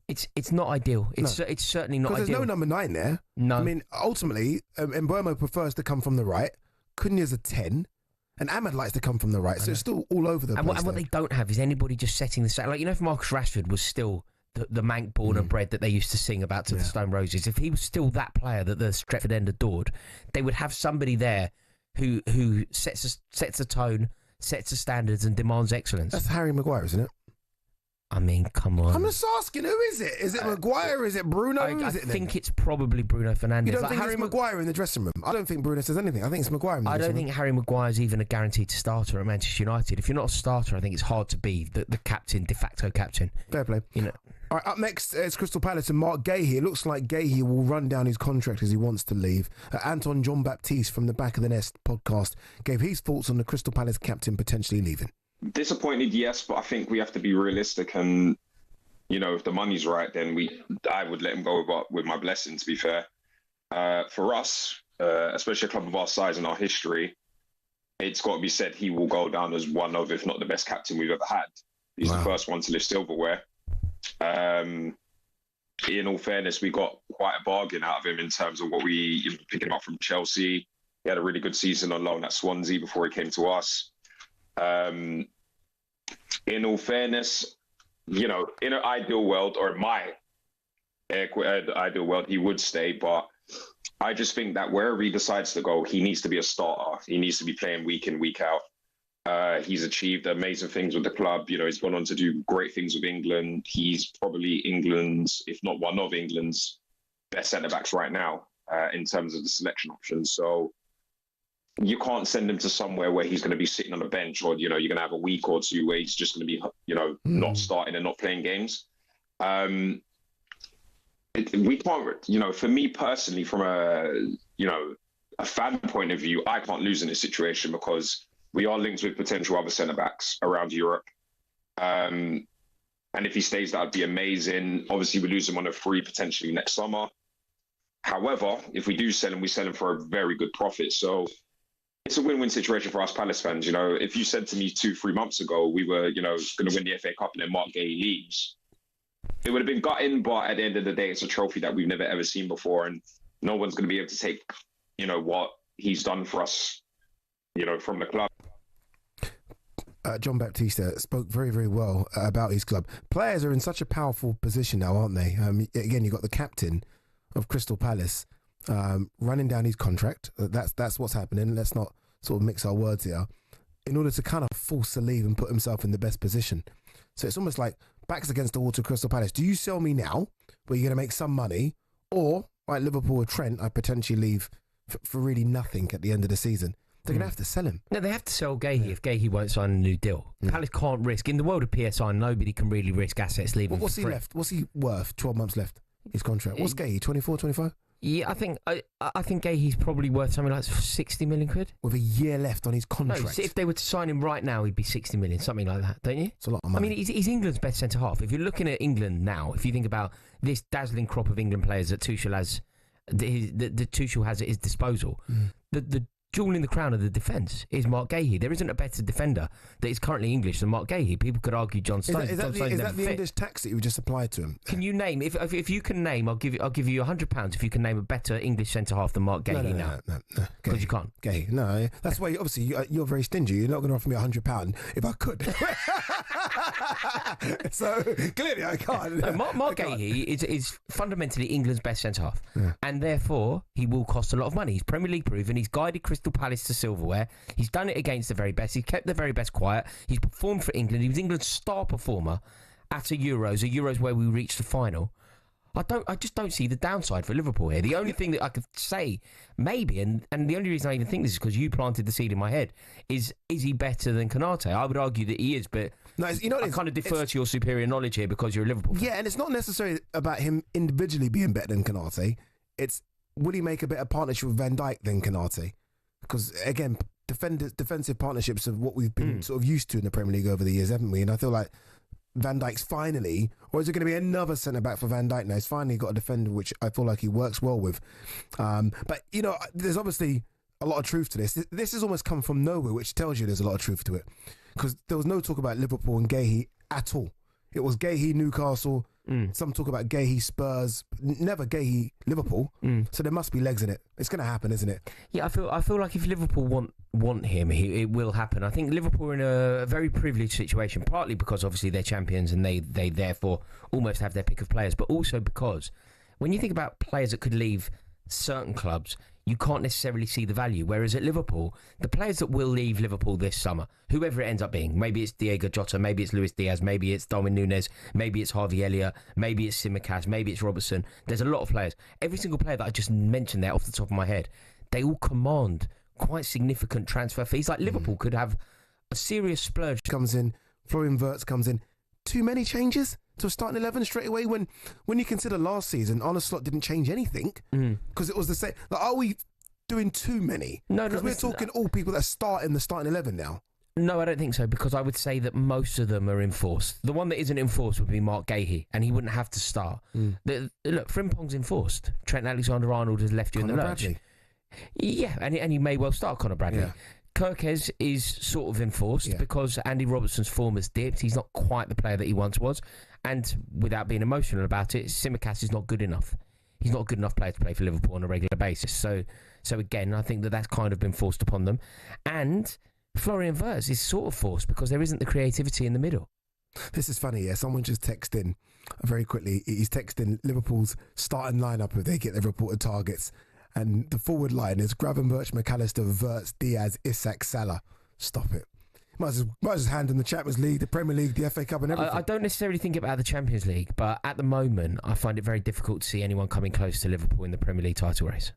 It's not ideal. It's certainly not ideal. Because there's no number 9 there. No. I mean, ultimately, Mbeumo prefers to come from the right. Cunha's a 10. And Ahmed likes to come from the right. So it's still all over the place. And what they don't have is anybody just setting the standard. Like, if Marcus Rashford was still the Manc born and bred that they used to sing about to the Stone Roses, if he was still that player that the Stretford end adored, they would have somebody there who sets a tone, sets the standards and demands excellence. That's Harry Maguire, isn't it? I mean, come on. I'm just asking, who is it? Is it Maguire? Is it Bruno? I think it's probably Bruno Fernandes. You don't think Harry Maguire in the dressing room? I don't think Bruno says anything. I think it's Maguire in the dressing room. I don't think Harry Maguire's even a guaranteed starter at Manchester United. If you're not a starter, I think it's hard to be the captain, de facto captain. Fair play. You know. All right, up next is Crystal Palace and Mark Gahey. It looks like Gahey will run down his contract as he wants to leave. Anton Jean-Baptiste from the Back of the Nest podcast gave his thoughts on the Crystal Palace captain potentially leaving. Disappointed, yes, but I think we have to be realistic and, if the money's right, then I would let him go with my blessing, to be fair. For us, especially a club of our size and our history, it's got to be said he will go down as one of, if not the best captain we've ever had. He's the first one to lift silverware. In all fairness, we got quite a bargain out of him in terms of what we picking him up from Chelsea. He had a really good season on loan at Swansea before he came to us. In all fairness, in an ideal world, or my ideal world, he would stay. But I just think that wherever he decides to go, he needs to be a starter. He needs to be playing week in, week out. He's achieved amazing things with the club. He's gone on to do great things with England. He's probably England's, if not one of England's, best centre-backs right now in terms of the selection options. So you can't send him to somewhere where he's going to be sitting on a bench, or, you're going to have a week or two where he's just going to be, not starting and not playing games. We can't, for me personally, from a fan point of view, I can't lose in this situation because we are linked with potential other centre-backs around Europe. And if he stays, that would be amazing. Obviously, we lose him on a free potentially next summer. However, if we do sell him, we sell him for a very good profit. So it's a win-win situation for us Palace fans. If you said to me 2-3 months ago, we were, going to win the FA Cup and then Mark Gahey leaves, it would have been gutting, but at the end of the day, it's a trophy that we've never ever seen before. And no one's going to be able to take, what he's done for us, from the club. Jean-Baptiste spoke very, very well about his club. Players are in such a powerful position now, aren't they? Again, you've got the captain of Crystal Palace running down his contract. That's what's happening. Let's not sort of mix our words here. In order to kind of force to leave and put himself in the best position. So it's almost like backs against the wall to Crystal Palace. Do you sell me now, where you're going to make some money? Or, like Liverpool or Trent, I potentially leave for really nothing at the end of the season. They're going to have to sell him. No, they have to sell Gahey if Gahey won't sign a new deal. Palace can't risk. In the world of PSI, nobody can really risk assets leaving. What's he left? What's he worth? 12 months left, his contract. What's Gahey, 24, 25? Yeah, I think Gahey's probably worth something like 60 million quid. With a year left on his contract. No, if they were to sign him right now, he'd be 60 million, something like that, don't you? It's a lot of money. I mean, he's England's best centre-half. If you're looking at England now, if you think about this dazzling crop of England players that Tuchel has, the Tuchel has at his disposal, jewel in the crown of the defence is Mark Gahey. There isn't a better defender that is currently English than Mark Gahey. People could argue John Stones. Is that the English tax that you just applied to him? Can you name, if you can name, I'll give you £100 if you can name a better English centre-half than Mark Gahey now. No. Because you can't. Gahey, no. That's why, obviously, you're very stingy. You're not going to offer me £100 if I could. So, clearly I can't. No, Mark Gahey is fundamentally England's best centre-half. Yeah. And therefore, he will cost a lot of money. He's Premier League proven. He's guided Crystal Palace to silverware. He's done it against the very best. He's kept the very best quiet. He's performed for England. He was England's star performer at a Euros where we reached the final. I just don't see the downside for Liverpool here. The only thing that I could say, maybe, and the only reason I even think this is because you planted the seed in my head, is he better than Konate? I would argue that he is, but no, I kind of defer to your superior knowledge here because you're a Liverpool fan. Yeah, and it's not necessarily about him individually being better than Konate. It's, would he make a better partnership with Van Dijk than Konate? Because, again, defensive partnerships are what we've been sort of used to in the Premier League over the years, haven't we? And I feel like Van Dijk's finally, or is it going to be another centre-back for Van Dijk now? He's finally got a defender which I feel like he works well with. But, you know, there's obviously a lot of truth to this. This has almost come from nowhere, which tells you there's a lot of truth to it. Because there was no talk about Liverpool and Gahey at all. It was Gahey, Newcastle, some talk about Gahey, Spurs, never Gahey, Liverpool. So there must be legs in it. It's going to happen, isn't it? Yeah, I feel like if Liverpool want him, it will happen. I think Liverpool are in a very privileged situation, partly because obviously they're champions and they therefore almost have their pick of players, but also because when you think about players that could leave certain clubs, you can't necessarily see the value. Whereas at Liverpool, the players that will leave Liverpool this summer, whoever it ends up being, maybe it's Diego Jota, maybe it's Luis Diaz, maybe it's Darwin Núñez, maybe it's Harvey Elliott, maybe it's Tsimikas, maybe it's Robertson. There's a lot of players. Every single player that I just mentioned there off the top of my head, they all command quite significant transfer fees. Like Liverpool could have a serious splurge. Comes in, Florian Wirtz comes in. Too many changes to a starting 11 straight away when you consider last season, Arne Slot didn't change anything because it was the same. Like, are we doing too many? No, because we're talking all people that start in the starting 11 now. No, I don't think so, because I would say that most of them are enforced. The one that isn't enforced would be Mark Gahey, and he wouldn't have to start. Look, Frimpong's enforced. Trent Alexander-Arnold has left you in the lurch. Bradley. Yeah, and he may well start Conor Bradley. Yeah. Kirkes is sort of enforced because Andy Robertson's form has dipped. He's not quite the player that he once was. And without being emotional about it, Tsimikas is not good enough. He's not a good enough player to play for Liverpool on a regular basis. So again, I think that's kind of been forced upon them. And Florian Wirtz is sort of forced because there isn't the creativity in the middle. This is funny, yeah. Someone just texted in very quickly. He's texting Liverpool's starting lineup if they get their reported targets. And the forward line is Gravenberch, McAllister, Wirtz, Diaz, Isak, Salah. Stop it. Might as well hand in the Champions League, the Premier League, the FA Cup and everything. I don't necessarily think about the Champions League, but at the moment, I find it very difficult to see anyone coming close to Liverpool in the Premier League title race.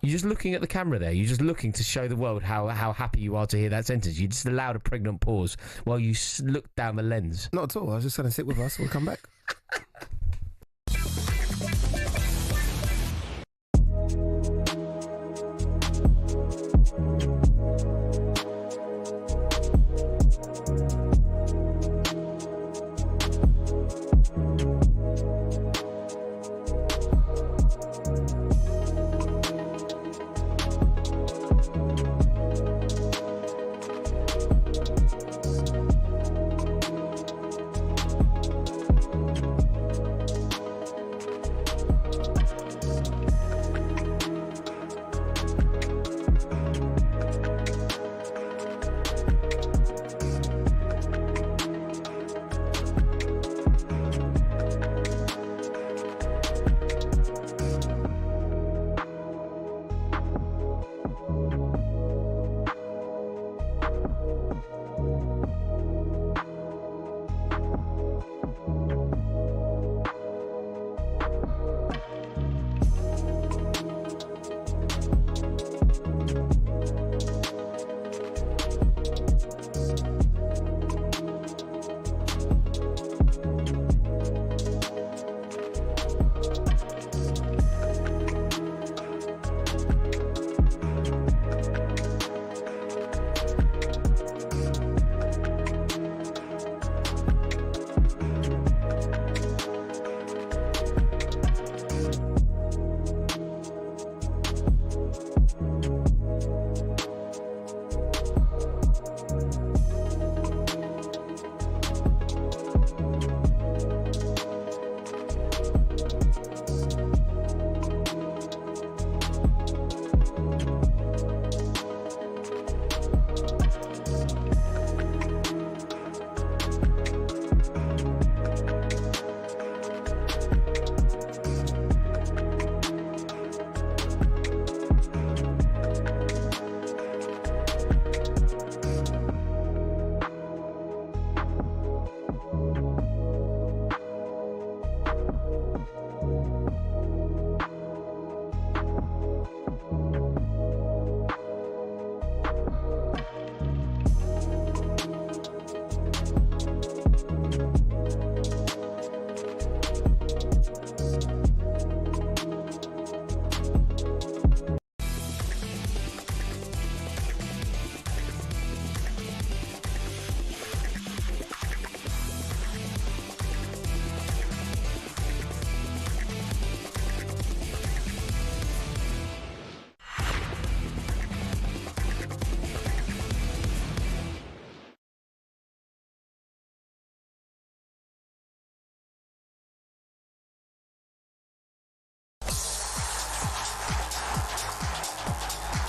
You're just looking at the camera there. You're just looking to show the world how happy you are to hear that sentence. You just allowed a pregnant pause while you looked down the lens. Not at all. I was just going to sit with us. We'll come back.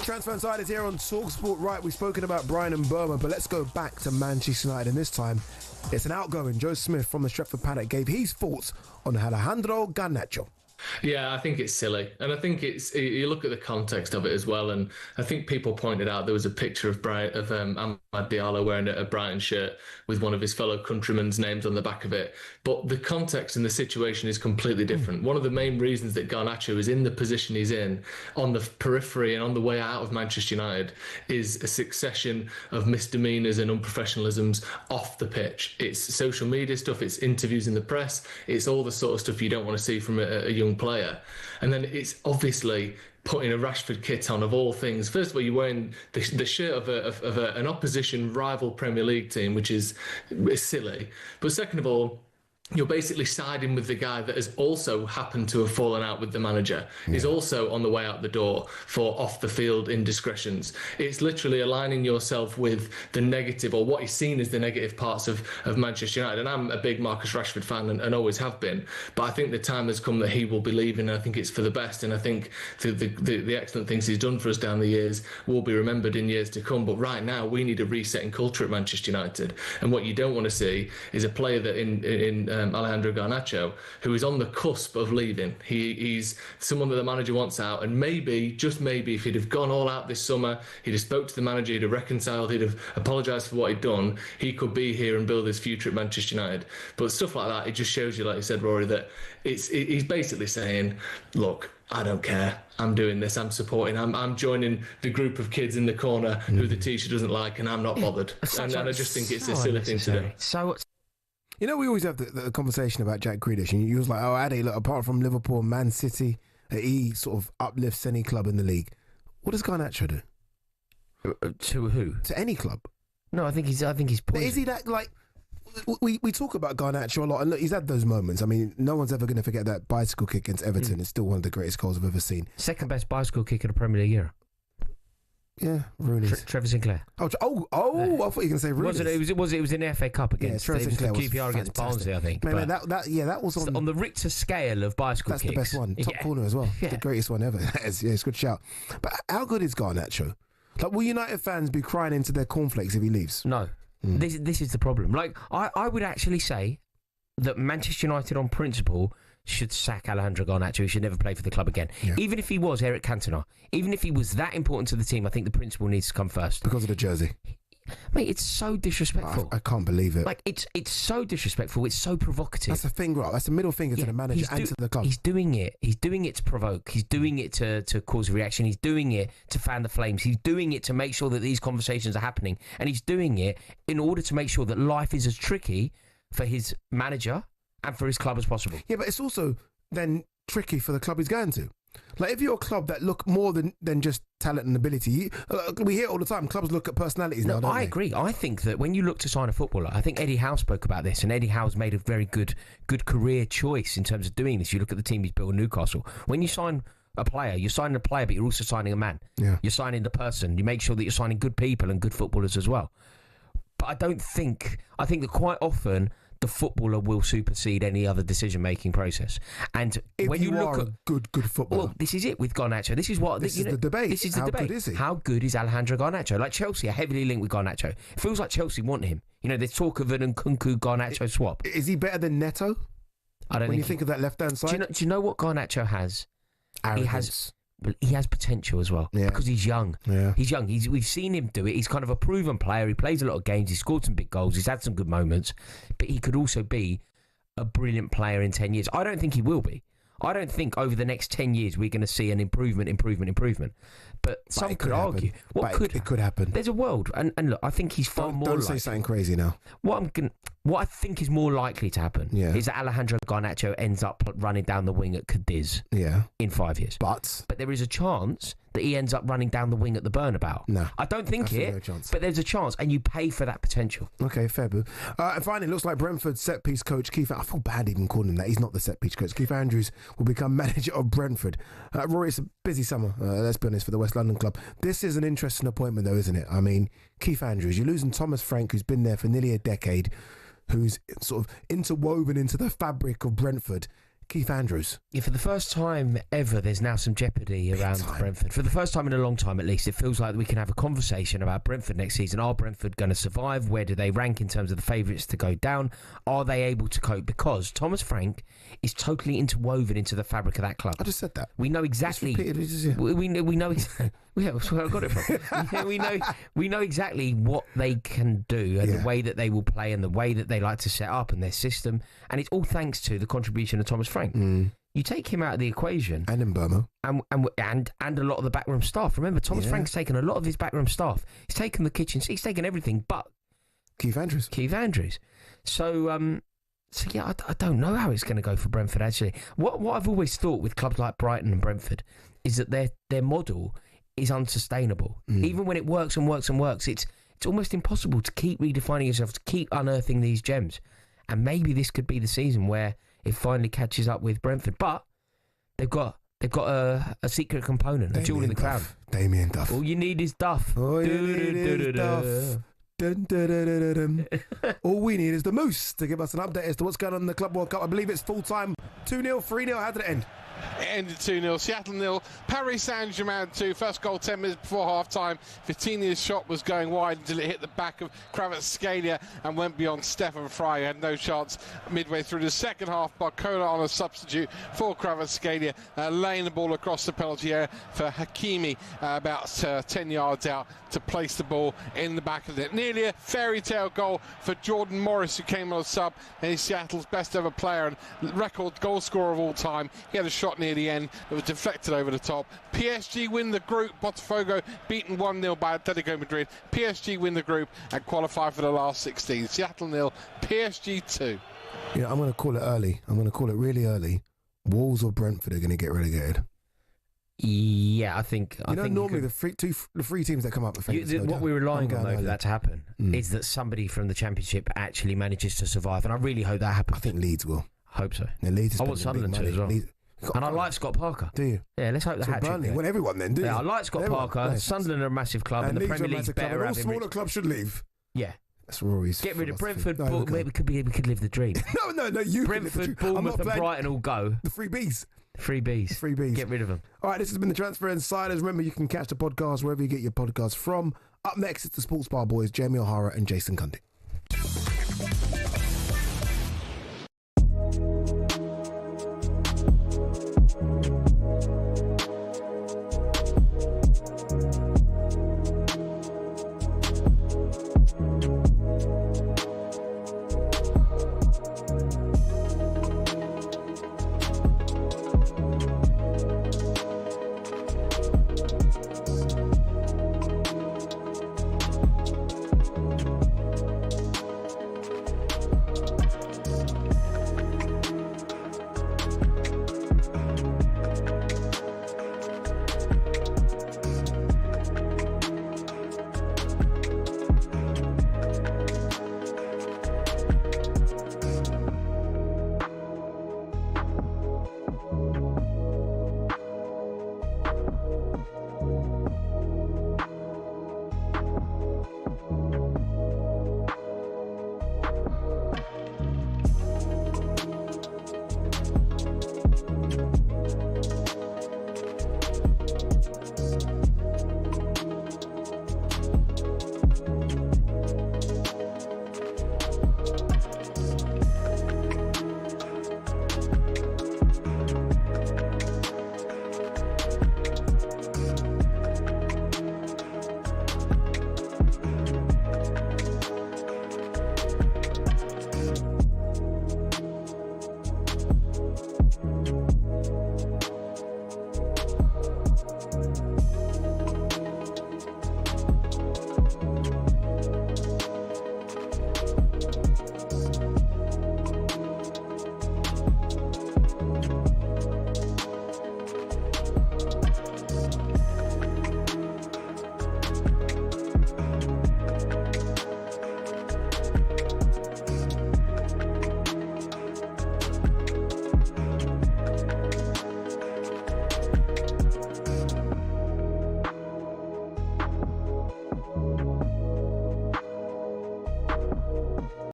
Transfer Insiders here on talkSPORT. Right, we've spoken about Brian and Burma, but let's go back to Manchester United. And this time, it's an outgoing Joe Smith from the Stretford Paddock gave his thoughts on Alejandro Garnacho. Yeah, I think it's silly. And I think you look at the context of it as well. And I think people pointed out there was a picture of Amad Diallo wearing a Brighton shirt with one of his fellow countrymen's names on the back of it. But the context and the situation is completely different. One of the main reasons that Garnacho is in the position he's in on the periphery and on the way out of Manchester United is a succession of misdemeanours and unprofessionalisms off the pitch. It's social media stuff, it's interviews in the press, it's all the sort of stuff you don't want to see from a young player. And then it's obviously putting a Rashford kit on, of all things. First of all, you're wearing the shirt of an opposition rival Premier League team, which is silly. But second of all, you're basically siding with the guy that has also happened to have fallen out with the manager. He's also on the way out the door for off-the-field indiscretions. It's literally aligning yourself with the negative, or what is seen as the negative parts of Manchester United. And I'm a big Marcus Rashford fan and always have been. But I think the time has come that he will be leaving, and I think it's for the best. And I think the excellent things he's done for us down the years will be remembered in years to come. But right now, we need a resetting culture at Manchester United. And what you don't want to see is a player that in Alejandro Garnacho, who is on the cusp of leaving. He's someone that the manager wants out, and maybe, just maybe, if he'd have gone all out this summer, he'd have spoke to the manager, he'd have reconciled, he'd have apologised for what he'd done, he could be here and build his future at Manchester United. But stuff like that, it just shows you, like you said, Rory, that he's basically saying, look, I don't care. I'm doing this. I'm supporting. I'm joining the group of kids in the corner who the teacher doesn't like, and I'm not bothered. And I just think it's a silly thing to do. So, you know, we always have the conversation about Jack Grealish, and you was like, oh, Addy, look, apart from Liverpool and Man City, he sort of uplifts any club in the league. What does Garnacho do? To who? To any club. No, I think he's poison. But is he that, like, we talk about Garnacho a lot, and look, he's had those moments. I mean, no one's ever going to forget that bicycle kick against Everton. It's still one of the greatest goals I've ever seen. Second best bicycle kick in the Premier League era. Yeah, Rooney's. Trevor Sinclair. I thought you were going to say Rooney's. It was in the FA Cup against Trevor Sinclair was QPR against Barnsley, I think. Man, that was on the Richter scale of bicycle kicks. That's the best one. Top corner as well. Yeah. The greatest one ever. It's a good shout. But how good is Garnacho? Like, will United fans be crying into their cornflakes if he leaves? No. This is the problem. Like, I would actually say that Manchester United, on principle, should sack Alejandro Garnacho. He should never play for the club again. Yeah. Even if he was Eric Cantona, even if he was that important to the team, I think the principle needs to come first. Because of the jersey. Mate, it's so disrespectful. I can't believe it. Like, it's so disrespectful. It's so provocative. That's the thing, right? That's the middle finger to the manager and to the club. He's doing it. He's doing it to provoke. He's doing it to cause a reaction. He's doing it to fan the flames. He's doing it to make sure that these conversations are happening. And he's doing it in order to make sure that life is as tricky for his manager and for his club as possible. Yeah, but it's also then tricky for the club he's going to. Like, if you're a club that look more than just talent and ability, we hear it all the time, clubs look at personalities now, don't I they? agree. I think that when you look to sign a footballer, I think Eddie Howe spoke about this, and Eddie Howe's made a very good career choice in terms of doing this. You look at the team he's built in Newcastle. When you sign a player, you're signing a player, but you're also signing a man. Yeah. You're signing the person. You make sure that you're signing good people and good footballers as well. But I think that quite often the footballer will supersede any other decision-making process. And if when you look at a good footballer, well, this is it with Garnacho. This is what this is the debate. This is the How debate. good is he? How good is Alejandro Garnacho? Like, Chelsea are heavily linked with Garnacho. It feels like Chelsea want him. You know, there's talk of an Nkunku Garnacho swap. Is he better than Neto? I don't. When you think of that left-hand side, do you know what Garnacho has? Arrogance. He has potential as well, because he's young. Yeah. He's young. We've seen him do it. He's kind of a proven player. He plays a lot of games. He's scored some big goals. He's had some good moments. But he could also be a brilliant player in 10 years. I don't think he will be. I don't think over the next 10 years we're going to see an improvement. But some could argue. It could happen. There's a world. And look, I think he's far more Don't likely. say something crazy now. What I think is more likely to happen is that Alejandro Garnacho ends up running down the wing at Cadiz in 5 years. But there is a chance that he ends up running down the wing at the Burnabout. No. I don't think it, no chance. but there's a chance, and you pay for that potential. Okay, fair, boo. And finally, it looks like Brentford set-piece coach Keith... I feel bad even calling him that. He's not the set-piece coach. Keith Andrews will become manager of Brentford. Rory, it's a busy summer, let's be honest, for the West London club. This is an interesting appointment, though, isn't it? I mean, Keith Andrews, you're losing Thomas Frank, who's been there for nearly a decade, who's sort of interwoven into the fabric of Brentford. Keith Andrews. Yeah, for the first time ever, there's now some jeopardy around Brentford. For the first time in a long time, at least, it feels like we can have a conversation about Brentford next season. Are Brentford going to survive? Where do they rank in terms of the favourites to go down? Are they able to cope? Because Thomas Frank is totally interwoven into the fabric of that club. I just said that. We know exactly. We know exactly. Yeah, that's where I got it from. we know exactly what they can do and the way that they will play and the way that they like to set up and their system, and it's all thanks to the contribution of Thomas Frank. You take him out of the equation, and in Burma, and a lot of the backroom staff. Remember, Thomas Frank's taken a lot of his backroom staff. He's taken the kitchen. He's taken everything, but Keith Andrews. So yeah, I don't know how it's going to go for Brentford. Actually, what I've always thought with clubs like Brighton and Brentford is that their model is unsustainable. Even when it works and works and works, it's almost impossible to keep redefining yourself, to keep unearthing these gems. And maybe this could be the season where it finally catches up with Brentford. But they've got a secret component, a jewel in the crown. Damien Duff. All you need is Duff. All you need is Duff. Dun, dun, dun, dun, dun, dun. All we need is the Moose to give us an update as to what's going on in the Club World Cup. I believe it's full time. 2-0, 3-0. How did it end? It ended 2-0. Seattle 0, Paris Saint-Germain 2. First goal 10 minutes before half-time. Vitinha's shot was going wide until it hit the back of Kvaratskhelia and went beyond Stefan Fry. Had no chance midway through the second half. Barcola on a substitute for Kvaratskhelia, laying the ball across the penalty area for Hakimi, about 10 yards out, to place the ball in the back of it. Nearly a fairy tale goal for Jordan Morris, who came on a sub, and he's Seattle's best ever player and record goal scorer of all time. He had a shot near the end that was deflected over the top. PSG win the group. Botafogo beaten 1-0 by Atletico Madrid. PSG win the group and qualify for the last 16. Seattle 0, PSG 2. Yeah, I'm going to call it early. I'm going to call it really early. Wolves or Brentford are going to get relegated. Yeah, I think normally the three teams that come up with what we're relying on though for that to happen is that somebody from the Championship actually manages to survive, and I really hope that happens. I think Leeds will. Hope so. Yeah, Leeds. I want Sunderland to as well. And I like Scott Parker. Do you? Yeah, let's hope the hat-trick. Burnley. Well, everyone then, do you? Yeah, I like Scott Parker. Nice. Sunderland are a massive club, and the Premier League's better. All smaller clubs should leave. Yeah. That's Rory's. Get rid of Brentford. We could live the dream. No. You Brentford, Bournemouth, and Brighton all go. The three Bs. Three Bs. Get rid of them. All right, this has been the Transfer Insiders. Remember, you can catch the podcast wherever you get your podcasts from. Up next, it's the Sports Bar Boys, Jamie O'Hara and Jason Cundy.